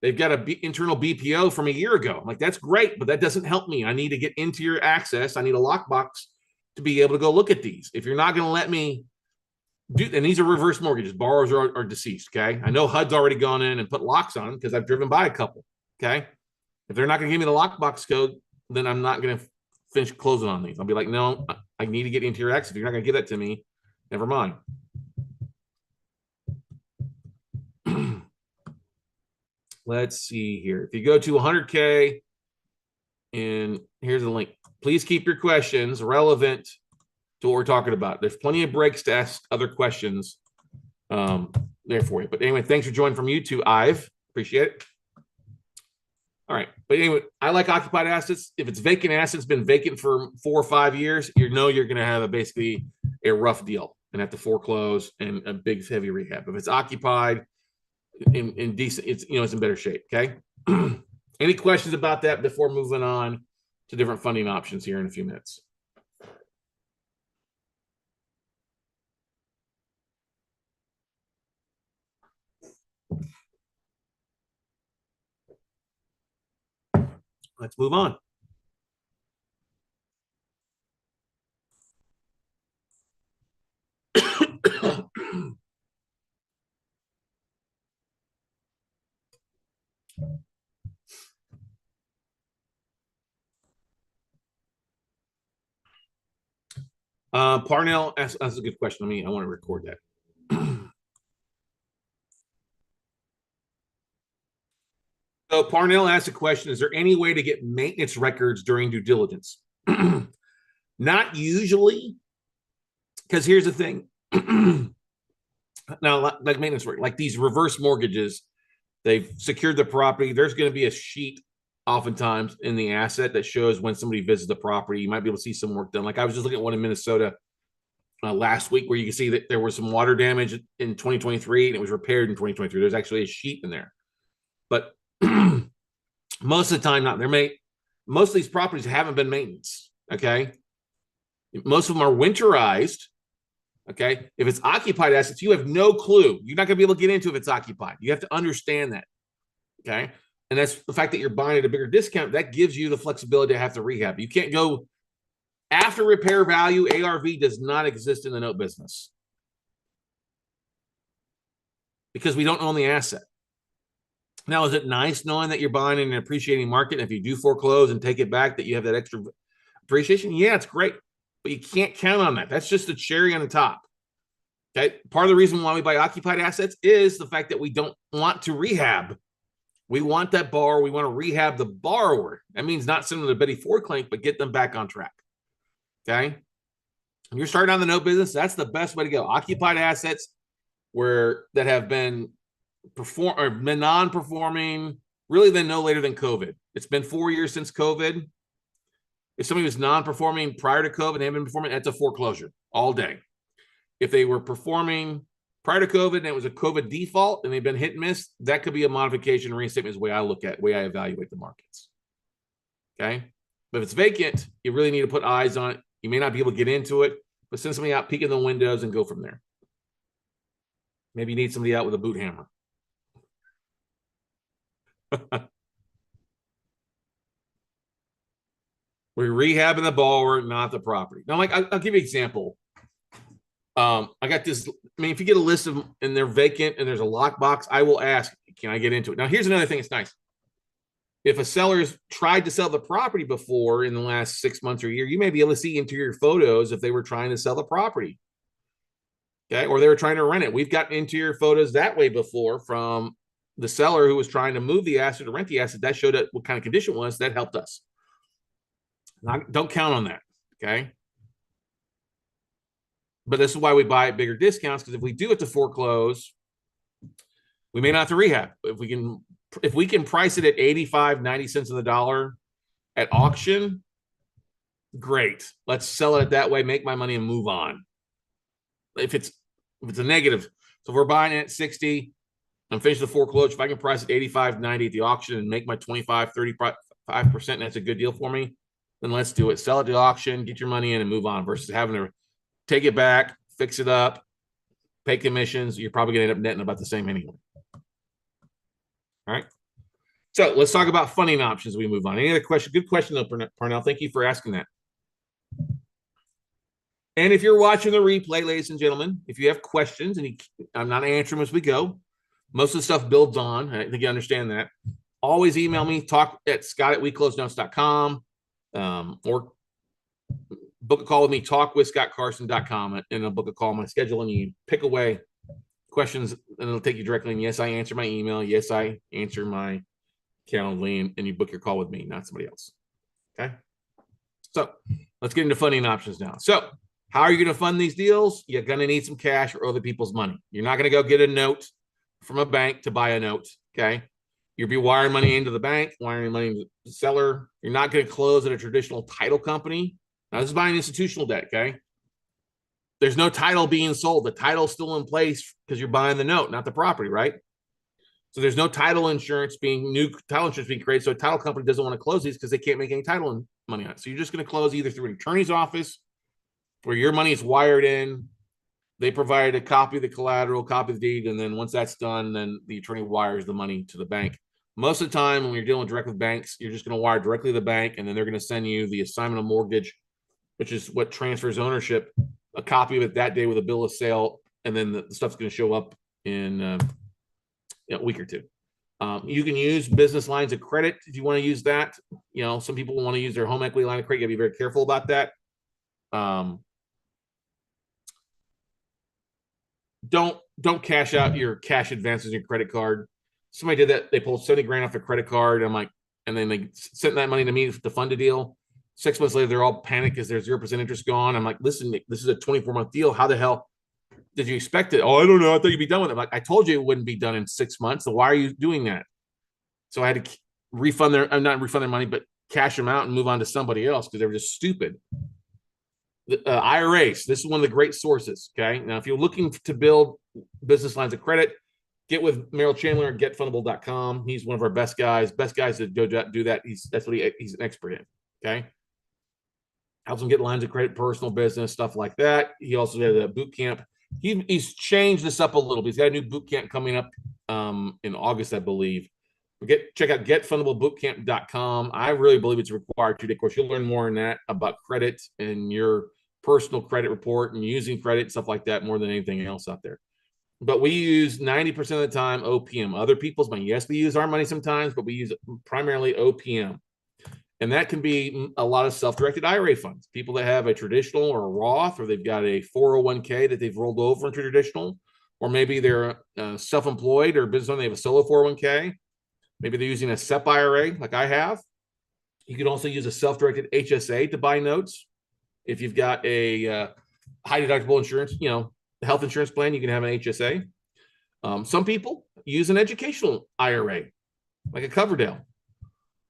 S1: They've got an internal BPO from a year ago. I'm like, that's great, but that doesn't help me. I need to get into your access. I need a lockbox to be able to go look at these. If you're not going to let me do, and these are reverse mortgages, borrowers are deceased. Okay. I know HUD's already gone in and put locks on because I've driven by a couple. Okay. If they're not going to give me the lockbox code, then I'm not going to finish closing on these. I'll be like, no, I need to get into your access. If you're not going to give that to me, never mind. Let's see here. If you go to 100K, and here's the link. Please keep your questions relevant to what we're talking about. There's plenty of breaks to ask other questions there for you. But anyway, thanks for joining from YouTube, Ive. Appreciate it. All right. But anyway, I like occupied assets. If it's vacant assets, been vacant for 4 or 5 years, you're going to have basically a rough deal and have to foreclose and a big heavy rehab. If it's occupied in decent, it's in better shape. Okay. Any questions about that before moving on to different funding options here in a few minutes? Let's move on. Parnell, that's a good question. I want to record that. So Parnell asked a question: is there any way to get maintenance records during due diligence? Not usually, because here's the thing. Now, like maintenance record, like these reverse mortgages, they've secured the property. There's going to be a sheet oftentimes in the asset that shows when somebody visits the property. You might be able to see some work done. Like I was just looking at one in Minnesota last week where you can see that there was some water damage in 2023 and it was repaired in 2023. There's actually a sheet in there. But most of the time, most of these properties haven't been maintenance. Okay. Most of them are winterized. Okay. If it's occupied assets, you have no clue. You're not going to be able to get into if it's occupied. You have to understand that. Okay. And that's the fact that you're buying at a bigger discount. That gives you the flexibility to have to rehab. You can't go after repair value. ARV does not exist in the note business because we don't own the asset. Now, is it nice knowing that you're buying in an appreciating market? And if you do foreclose and take it back, that you have that extra appreciation? Yeah, it's great. But you can't count on that. That's just the cherry on the top. Okay. Part of the reason why we buy occupied assets is the fact that we don't want to rehab. We want that borrower. We want to rehab the borrower. That means not send them to Betty Ford Clinic, but get them back on track. Okay. When you're starting on the note business, that's the best way to go. Occupied assets that have been non-performing, really then no later than COVID. It's been 4 years since COVID. If somebody was non-performing prior to COVID and they haven't been performing, that's a foreclosure all day. If they were performing prior to COVID and it was a COVID default and they've been hit and miss, that could be a modification. Reinstatement is the way I look at, the way I evaluate the markets. Okay. But if it's vacant, you really need to put eyes on it. You may not be able to get into it, but send somebody out, peek in the windows, and go from there. Maybe you need somebody out with a boot hammer. We're rehabbing the borrower, not the property. Now, like, I'll give you an example. I got this. I mean, if you get a list of them and they're vacant and there's a lockbox, I will ask, can I get into it? Now, here's another thing that's nice. If a seller's tried to sell the property before in the last 6 months or a year, you may be able to see interior photos if they were trying to sell the property. Okay. Or they were trying to rent it. We've got interior photos that way before from the seller who was trying to move the asset or rent the asset. That showed what kind of condition it was. That helped us. Don't count on that. Okay. But this is why we buy at bigger discounts, because if we do have to foreclose, we may not have to rehab. If we can price it at 85, 90 cents on the dollar at auction, great. Let's sell it that way, make my money, and move on. If it's a negative, so if we're buying it at 60, I'm finished the foreclosure. If I can price it 85, 90 at the auction and make my 25, 35%, and that's a good deal for me, then let's do it. Sell it at the auction, get your money in, and move on, versus having to take it back, fix it up, pay commissions. You're probably going to end up netting about the same anyway. All right. So let's talk about funding options as we move on. Any other question? Good question, though, Parnell. Thank you for asking that. And if you're watching the replay, ladies and gentlemen, if you have questions, and I'm not answering them as we go, most of the stuff builds on. I think you understand that. Always email me, scott@weclosenotes.com, or book a call with me, talkwithscottcarson.com, and I'll book a call on my schedule, and you pick away questions, and it'll take you directly. And yes, I answer my email. Yes, I answer my Calendly, and you book your call with me, not somebody else. Okay. So let's get into funding options now. So how are you going to fund these deals? You're going to need some cash or other people's money. You're not going to go get a note from a bank to buy a note. Okay. You'll be wiring money into the bank, wiring money to the seller. You're not going to close at a traditional title company. Now, this is buying institutional debt. Okay. There's no title being sold. The title's still in place because you're buying the note, not the property, right? So there's no title insurance being created. So a title company doesn't want to close these because they can't make any title money on it. So you're just going to close either through an attorney's office where your money is wired in. They provide a copy of the collateral, copy of the deed, and then once that's done, then the attorney wires the money to the bank. Most of the time when you're dealing direct with banks, you're just going to wire directly to the bank, and then they're going to send you the assignment of mortgage, which is what transfers ownership, a copy of it that day with a bill of sale, and then the stuff's going to show up in a week or two. You can use business lines of credit if you want to use that. Some people want to use their home equity line of credit. You got to be very careful about that. Don't cash out your cash advances in your credit card. Somebody did that. They pulled 70 grand off their credit card. I'm like, and then they sent that money to me to fund a deal. 6 months later, they're all panicked because their 0% interest gone. I'm like, listen, this is a 24-month deal. How the hell did you expect it? Oh, I don't know. I thought you'd be done with it. I'm like, I told you it wouldn't be done in 6 months. So why are you doing that? So I had to not refund their money, but cash them out and move on to somebody else because they were just stupid. IRAs. This is one of the great sources. Okay. Now, if you're looking to build business lines of credit, get with Merrill Chandler at getfundable.com. He's one of our best guys to go do that. He's an expert in. Okay. Helps them get lines of credit, personal business, stuff like that. He also did a boot camp. He's changed this up a little bit. He's got a new boot camp coming up in August, I believe. Check out getfundablebootcamp.com. I really believe it's a required 2-day course. You'll learn more in that about credit and your personal credit report and using credit, stuff like that, more than anything else out there. But we use 90% of the time OPM, other people's money. Yes, we use our money sometimes, but we use primarily OPM. And that can be a lot of self-directed IRA funds. People that have a traditional or a Roth, or they've got a 401k that they've rolled over into traditional, or maybe they're self-employed or business owner, they have a solo 401k. Maybe they're using a SEP IRA like I have. You can also use a self-directed HSA to buy notes. If you've got a high deductible insurance, health insurance plan, you can have an HSA. Some people use an educational IRA, like a Coverdell.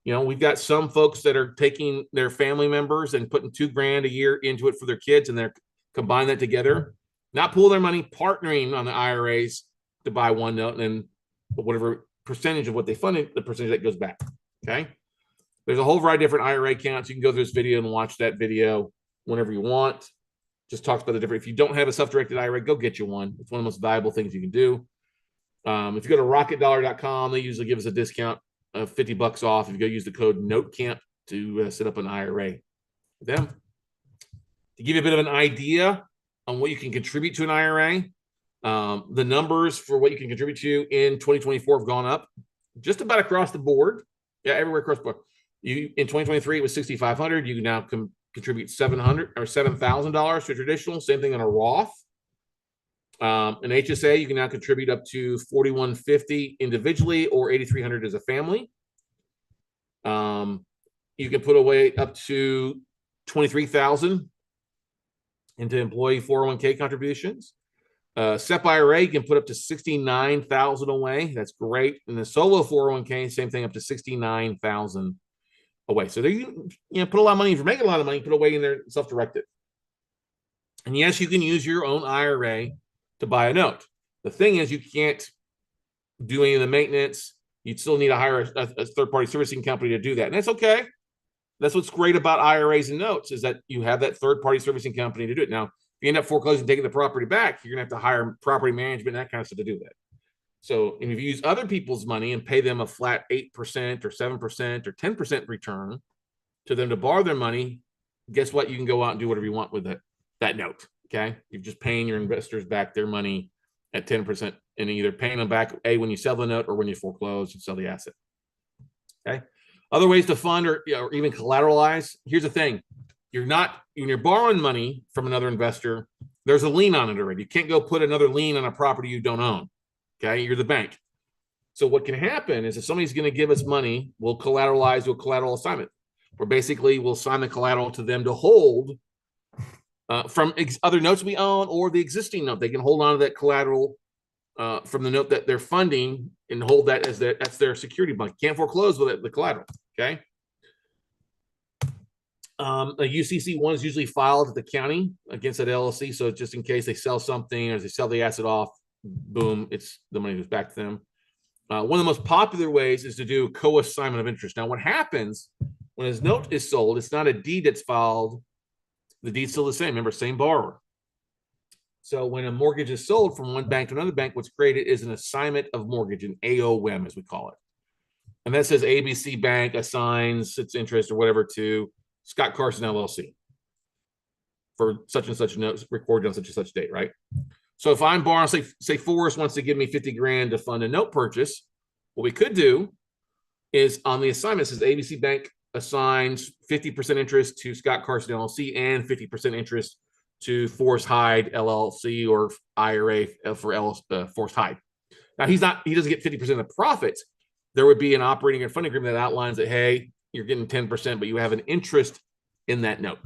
S1: We've got some folks that are taking their family members and putting $2,000 a year into it for their kids, and they're combining that together, not pool their money, partnering on the IRAs to buy one note, and then whatever percentage of what they funded, the percentage that goes back. Okay. There's a whole variety of different IRA accounts. You can go through this video and watch that video whenever you want. Just talks about the different. If you don't have a self-directed IRA, go get you one. It's one of the most valuable things you can do. If you go to rocketdollar.com, they usually give us a discount of $50 off if you go use the code NOTECAMP to set up an IRA with them. To give you a bit of an idea on what you can contribute to an IRA, the numbers for what you can contribute to in 2024 have gone up just about across the board. Yeah, everywhere across the board. In 2023, it was $6,500. You can now contribute $700 or $7,000 to traditional. Same thing on a Roth. An HSA, you can now contribute up to $4,150 individually or $8,300 as a family. You can put away up to $23,000 into employee 401k contributions. SEP IRA, you can put up to $69,000 away. That's great. And the solo 401k, same thing, up to $69,000 away. So there you put a lot of money. If you're making a lot of money, put away in there self-directed. And yes, you can use your own IRA to buy a note. The thing is, you can't do any of the maintenance. You'd still need to hire a third-party servicing company to do that. And that's okay. That's what's great about IRAs and notes, is that you have that third-party servicing company to do it. Now, if you end up foreclosing, taking the property back, you're going to have to hire property management and that kind of stuff to do that. So if you use other people's money and pay them a flat 8% or 7% or 10% return to them to borrow their money, guess what? You can go out and do whatever you want with that note. Okay. You're just paying your investors back their money at 10% and either paying them back when you sell the note or when you foreclose and sell the asset. Okay. Other ways to fund or even collateralize. Here's the thing. When you're borrowing money from another investor, there's a lien on it already. You can't go put another lien on a property you don't own. Okay. You're the bank. So what can happen is if somebody's going to give us money, we'll collateralize to a collateral assignment, where basically we'll sign the collateral to them to hold from other notes we own or the existing note. They can hold on to that collateral from the note that they're funding and hold that as that's their security bond. Can't foreclose with the collateral. Okay. A UCC1 is usually filed at the county against that LLC. So just in case they sell something or they sell the asset off, boom, the money goes back to them. One of the most popular ways is to do co-assignment of interest. Now, what happens when his note is sold, it's not a deed that's filed. The deed's still the same. Remember, same borrower. So when a mortgage is sold from one bank to another bank, what's created is an assignment of mortgage, an AOM, as we call it. And that says ABC Bank assigns its interest or whatever to Scott Carson LLC for such and such notes recorded on such and such date, right? So if I'm borrowing, say Forrest wants to give me $50,000 to fund a note purchase, what we could do is on the assignment, it says ABC Bank assigns 50% interest to Scott Carson LLC and 50% interest to Forrest Hyde LLC or IRA for Forrest Hyde. Now he doesn't get 50% of the profits. There would be an operating and funding agreement that outlines that, hey, you're getting 10%, but you have an interest in that note.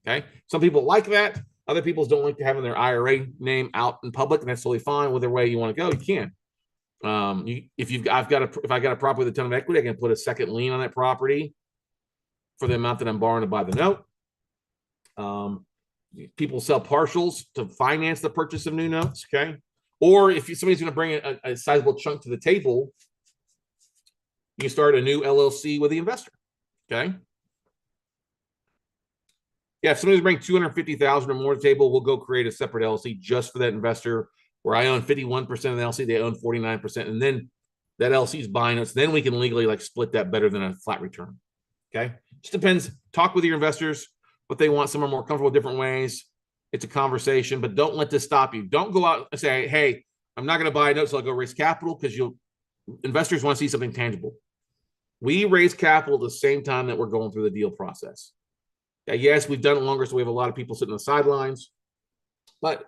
S1: Okay. Some people like that. Other people don't like to having their IRA name out in public, and that's totally fine. Whether way you want to go, you can. If I got a property with a ton of equity, I can put a second lien on that property for the amount that I'm borrowing to buy the note. People sell partials to finance the purchase of new notes. Okay. Or if somebody's going to bring a sizable chunk to the table, you start a new LLC with the investor. Okay. Yeah, if somebody's bringing $250,000 or more to the table, we'll go create a separate LLC just for that investor, where I own 51% of the LLC, they own 49%, and then that LLC is buying us. Then we can legally split that better than a flat return. Okay, just depends. Talk with your investors what they want. Some are more comfortable different ways. It's a conversation, but don't let this stop you. Don't go out and say, "Hey, I'm not going to buy a note, so I'll go raise capital," because investors want to see something tangible. We raise capital at the same time that we're going through the deal process. Yes, we've done it longer, so we have a lot of people sitting on the sidelines, but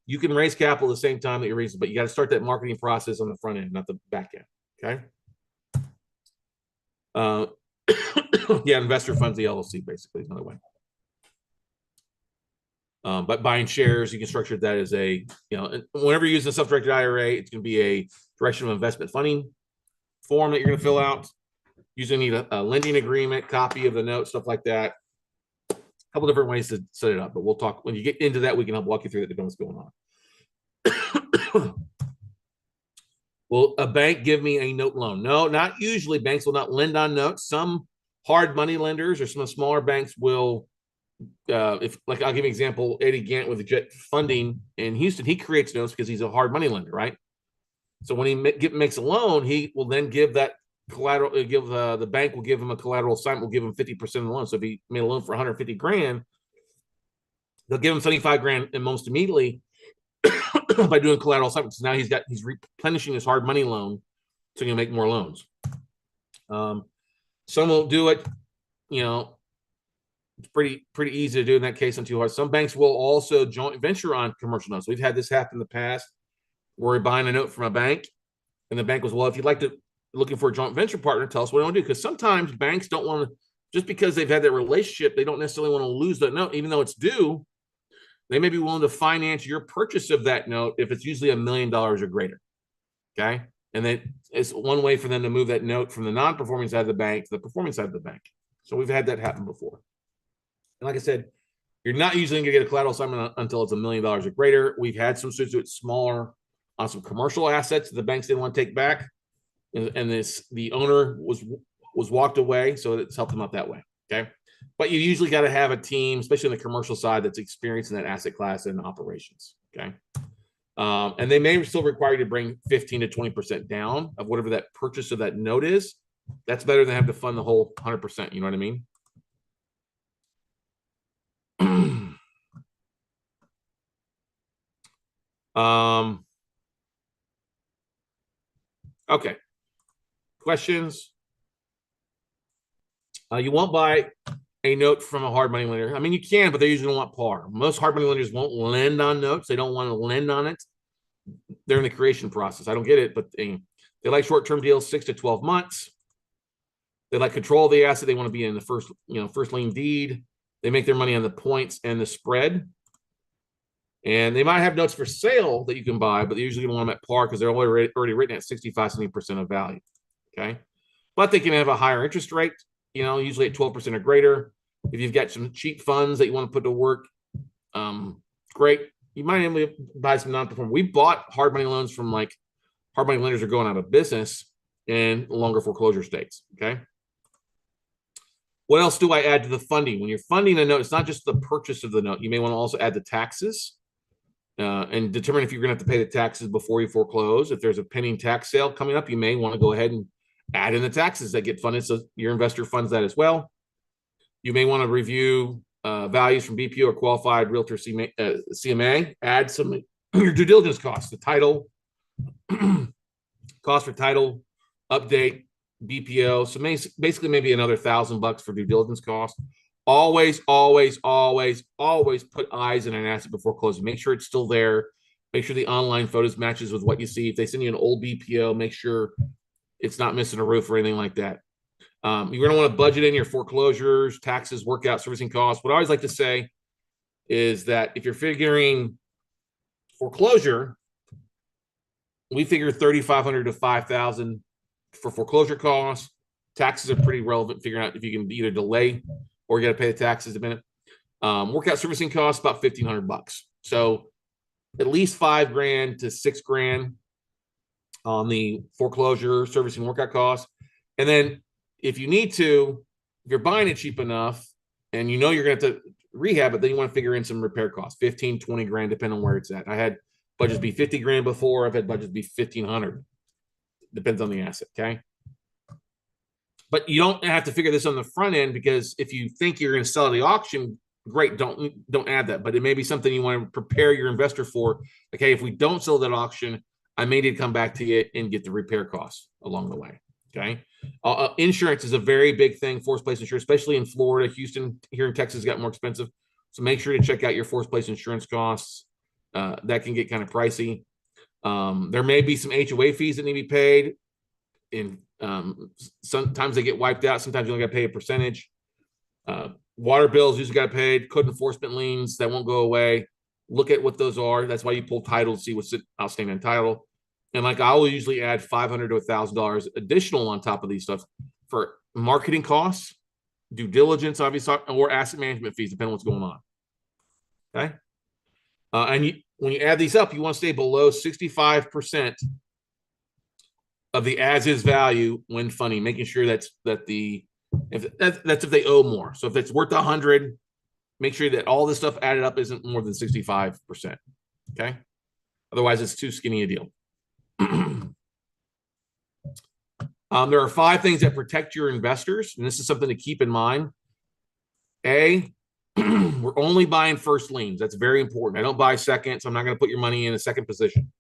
S1: you can raise capital at the same time that you're raising, but you got to start that marketing process on the front end, not the back end. Okay. Uh, yeah, investor funds, the LLC, basically is another way. But buying shares, you can structure that as a, whenever you're using a self-directed IRA, it's going to be a direction of investment funding form that you're going to fill out. Usually need a lending agreement, copy of the note, stuff like that. A couple different ways to set it up, but we'll talk when you get into that. We can help walk you through that, depending what's going on. Will a bank give me a note loan? No, not usually. Banks will not lend on notes. Some hard money lenders or some smaller banks will. If like I'll give you an example, Eddie Gant with the Jet Funding in Houston, he creates notes because he's a hard money lender, right? So when he makes a loan, he will then give that collateral. Give the bank will give him a collateral assignment. Will give him 50% of the loan. So if he made a loan for 150 grand, they'll give him 75 grand and most immediately by doing collateral assignments. Now he's replenishing his hard money loan, so he can make more loans. Some will do it, it's pretty easy to do in that case on too hard. Some banks will also joint venture on commercial notes. We've had this happen in the past where we're buying a note from a bank, and the bank was, well, if you'd like to looking for a joint venture partner, tell us what you want to do. Because sometimes banks don't want to, just because they've had that relationship, they don't necessarily want to lose that note, even though it's due. They may be willing to finance your purchase of that note if it's usually $1 million or greater. Okay. And then it's one way for them to move that note from the non-performing side of the bank to the performing side of the bank. So we've had that happen before. And like I said, you're not usually going to get a collateral assignment until it's $1 million or greater. We've had some suits do it smaller on some commercial assets that the banks didn't want to take back. And the owner was walked away. So it's helped them out that way. Okay. But you usually got to have a team, especially on the commercial side, that's experienced in that asset class and operations. Okay. And they may still require you to bring 15 to 20% down of whatever that purchase of that note is. That's better than have to fund the whole 100%. You know what I mean? Okay. Questions? You won't buy a note from a hard money lender. I mean, you can, but they usually don't want par. Most hard money lenders won't lend on notes. They don't want to lend on it. They're in the creation process. I don't get it, but they like short-term deals, 6 to 12 months. They like control of the asset. They want to be in the first lien deed. They make their money on the points and the spread. And they might have notes for sale that you can buy, but they usually don't want them at par because they're already written at 65-70% of value. Okay. But they can have a higher interest rate, usually at 12% or greater. If you've got some cheap funds that you want to put to work, great. You might able buy some non-performing. We bought hard money loans from hard money lenders are going out of business in longer foreclosure states. Okay. What else do I add to the funding? When you're funding a note, it's not just the purchase of the note. You may want to also add the taxes and determine if you're going to have to pay the taxes before you foreclose. If there's a pending tax sale coming up, you may want to go ahead and add in the taxes that get funded, so your investor funds that as well. You may want to review values from BPO or qualified realtor CMA. Add some your due diligence costs, the title, cost for title, update, BPO. So basically maybe another $1,000 for due diligence cost. Always put eyes in an asset before closing. Make sure it's still there. Make sure the online photos matches with what you see. If they send you an old BPO, make sure it's not missing a roof or anything like that. You're going to want to budget in your foreclosures, taxes, workout, servicing costs. What I always like to say is that if you're figuring foreclosure, we figure $3,500 to $5,000 for foreclosure costs. Taxes are pretty relevant, figuring out if you can either delay or you got to pay the taxes in a minute. Workout servicing costs about $1,500. So at least $5,000 to $6,000 on the foreclosure, servicing, workout costs. And then if you need to, if you're buying it cheap enough and you're going to have to rehab it, then you want to figure in some repair costs, 15, 20 grand, depending on where it's at. I had budgets be 50 grand before. I've had budgets be 1,500. Depends on the asset. Okay. But you don't have to figure this on the front end, because if you think you're going to sell at the auction, great, don't add that. But it may be something you want to prepare your investor for. Okay, if we don't sell that auction, I may need to come back to you and get the repair costs along the way. Okay, insurance is a very big thing. Forced place insurance, especially in Florida, Houston, here in Texas, got more expensive. So make sure to check out your forced place insurance costs. That can get kind of pricey. There may be some HOA fees that need to be paid. In Sometimes they get wiped out. Sometimes you only got to pay a percentage. Water bills usually got paid. Code enforcement liens that won't go away. Look at what those are. That's why you pull title to see what's outstanding on title. And like I will usually add $500 to $1,000 additional on top of these stuff for marketing costs, due diligence, obviously, or asset management fees, depending on what's going on. Okay. When you add these up, you want to stay below 65% of the as is value when funding, making sure that's if they owe more. So if it's worth 100, make sure that all this stuff added up isn't more than 65%. Okay. Otherwise, it's too skinny a deal. There are 5 things that protect your investors, and this is something to keep in mind. A, we're only buying first liens. That's very important. I don't buy second, so I'm not going to put your money in a second position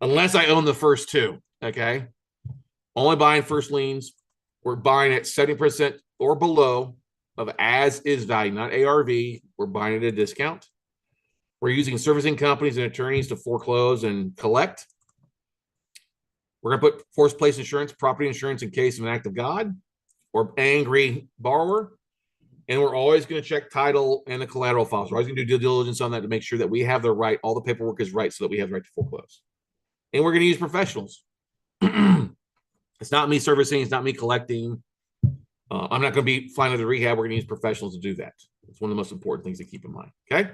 S1: unless I own the first 2. Okay. Only buying first liens. We're buying at 70% or below of as is value, not ARV. We're buying at a discount. We're using servicing companies and attorneys to foreclose and collect. We're going to put forced place insurance, property insurance in case of an act of God or angry borrower. And we're always going to check title and the collateral files. We're always going to do due diligence on that to make sure that we have the right, all the paperwork is right so that we have the right to foreclose. And we're going to use professionals. It's not me servicing. It's not me collecting. I'm not going to be flying to the rehab. We're going to use professionals to do that. It's one of the most important things to keep in mind. Okay.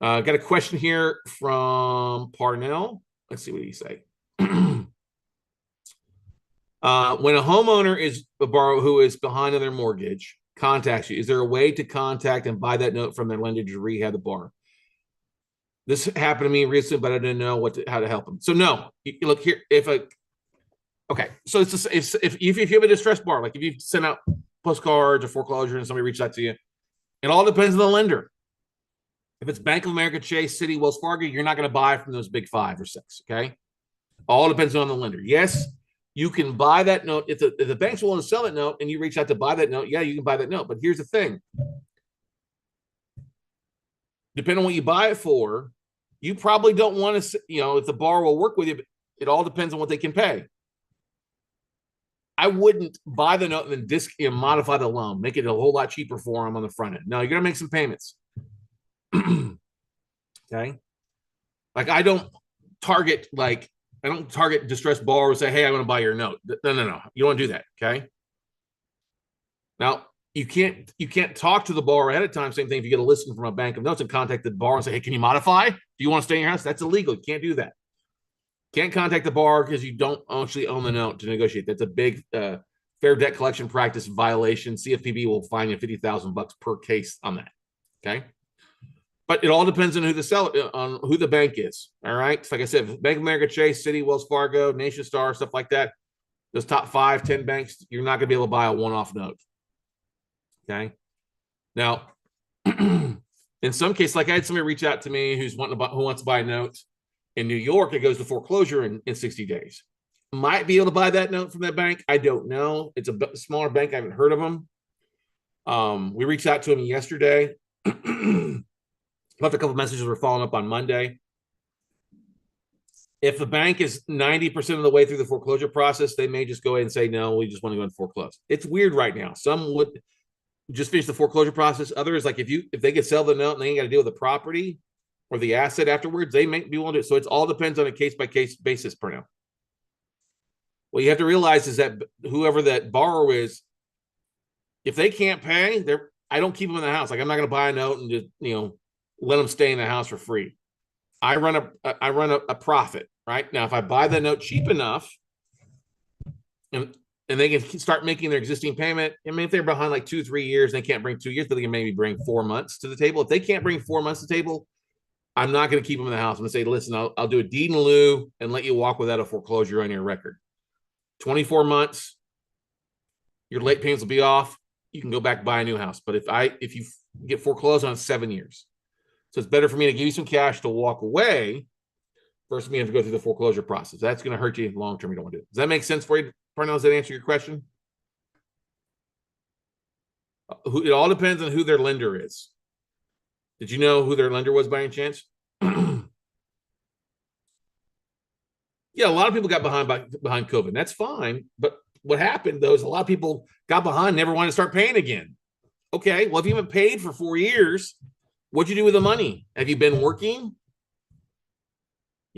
S1: Got a question here from Parnell. Let's see what he say. When a homeowner is a borrower who is behind on their mortgage contacts you, is there a way to contact and buy that note from their lender to rehab the borrower? This happened to me recently, but I didn't know how to help them. So no, look here. Okay, so it's just, if you have a distressed borrower, like if you send out postcards or foreclosure and somebody reaches out to you, it all depends on the lender. If it's Bank of America, Chase, Citi, Wells Fargo, you're not going to buy from those big 5 or 6. Okay, all depends on the lender. Yes, you can buy that note if the bank's willing to sell that note and you reach out to buy that note. Yeah, you can buy that note. But here's the thing: depending on what you buy it for, you probably don't want to. If the borrower will work with you, but it all depends on what they can pay. I wouldn't buy the note and then modify the loan, make it a whole lot cheaper for them on the front end. No, you're gonna make some payments. Okay, like I don't target distressed borrowers. Say, hey, I want to buy your note. No. You don't want to do that. Okay. Now you can't talk to the borrower ahead of time. Same thing if you get a listing from a bank of notes and contact the borrower and say, hey, can you modify? Do you want to stay in your house? That's illegal. You can't do that. Can't contact the borrower because you don't actually own the note to negotiate. That's a big Fair Debt Collection Practice violation. CFPB will fine you $50,000 per case on that. Okay, but it all depends on who the bank is. All right, so like I said, Bank of America, Chase, Citi, Wells Fargo, Nation Star, stuff like that. Those top 5, 10 banks, you're not going to be able to buy a one-off note. Okay, now in some cases, like I had somebody reach out to me who wants to buy a note. In New York, it goes to foreclosure in 60 days. Might be able to buy that note from that bank. I don't know. It's a smaller bank. I haven't heard of them. We reached out to them yesterday. Left a couple of messages. We're following up on Monday. If the bank is 90% of the way through the foreclosure process, they may just go ahead and say, no, we just want to go and foreclose. It's weird right now. Some would just finish the foreclosure process. Others, like if they could sell the note and they ain't got to deal with the property or the asset afterwards, they may be willing to do it. So it all depends on a case-by-case basis per now. What you have to realize is that whoever that borrower is, if they can't pay, I don't keep them in the house. Like I'm not going to buy a note and just let them stay in the house for free. I run a profit, right? Now, if I buy the note cheap enough, and they can start making their existing payment. I mean, if they're behind like 2-3 years, and they can't bring 2 years, but they can maybe bring 4 months to the table. If they can't bring 4 months to the table, I'm not going to keep them in the house. I'm going to say, listen, I'll do a deed in lieu and let you walk without a foreclosure on your record. 24 months, your late payments will be off. You can go back and buy a new house. But if you get foreclosed on 7 years, so it's better for me to give you some cash to walk away versus me have to go through the foreclosure process. That's going to hurt you long term. You don't want to do it. Does that make sense for you, Parnell? Does that answer your question? It all depends on who their lender is. Did you know who their lender was by any chance? Yeah, a lot of people got behind COVID. That's fine. But what happened though is a lot of people got behind, never wanted to start paying again. Okay, well, if you haven't paid for 4 years, what'd you do with the money? Have you been working?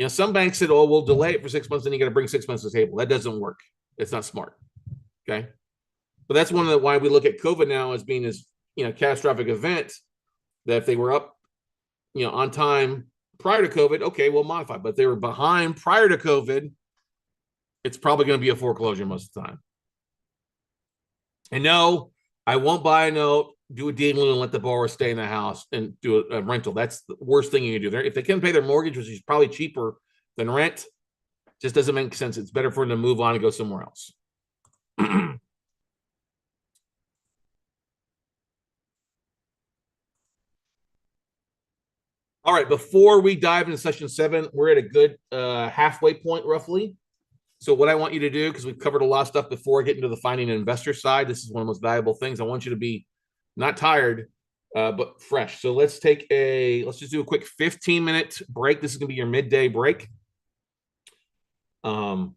S1: Some banks said, "Oh, we'll delay it for 6 months, and you got to bring 6 months to the table." That doesn't work. It's not smart. Okay, but that's one of the why we look at COVID now as being this catastrophic event. That if they were up, on time prior to COVID, okay, we'll modify. But if they were behind prior to COVID, it's probably going to be a foreclosure most of the time. And no, I won't buy a note, do a deed and let the borrower stay in the house and do a rental. That's the worst thing you can do. If they can pay their mortgage, which is probably cheaper than rent, just doesn't make sense. It's better for them to move on and go somewhere else. All right, before we dive into session 7, we're at a good halfway point roughly. So what I want you to do, because we've covered a lot of stuff before getting to the finding an investor side, this is one of the most valuable things. I want you to be not tired, but fresh. So let's just do a quick 15-minute break. This is going to be your midday break. And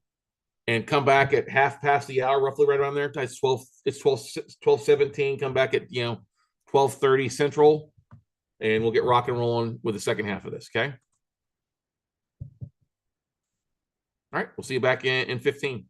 S1: come back at half past the hour, roughly right around there. It's 12:17. Come back at 12:30 Central, and we'll get rock and rolling with the second half of this. Okay. All right. We'll see you back in 15.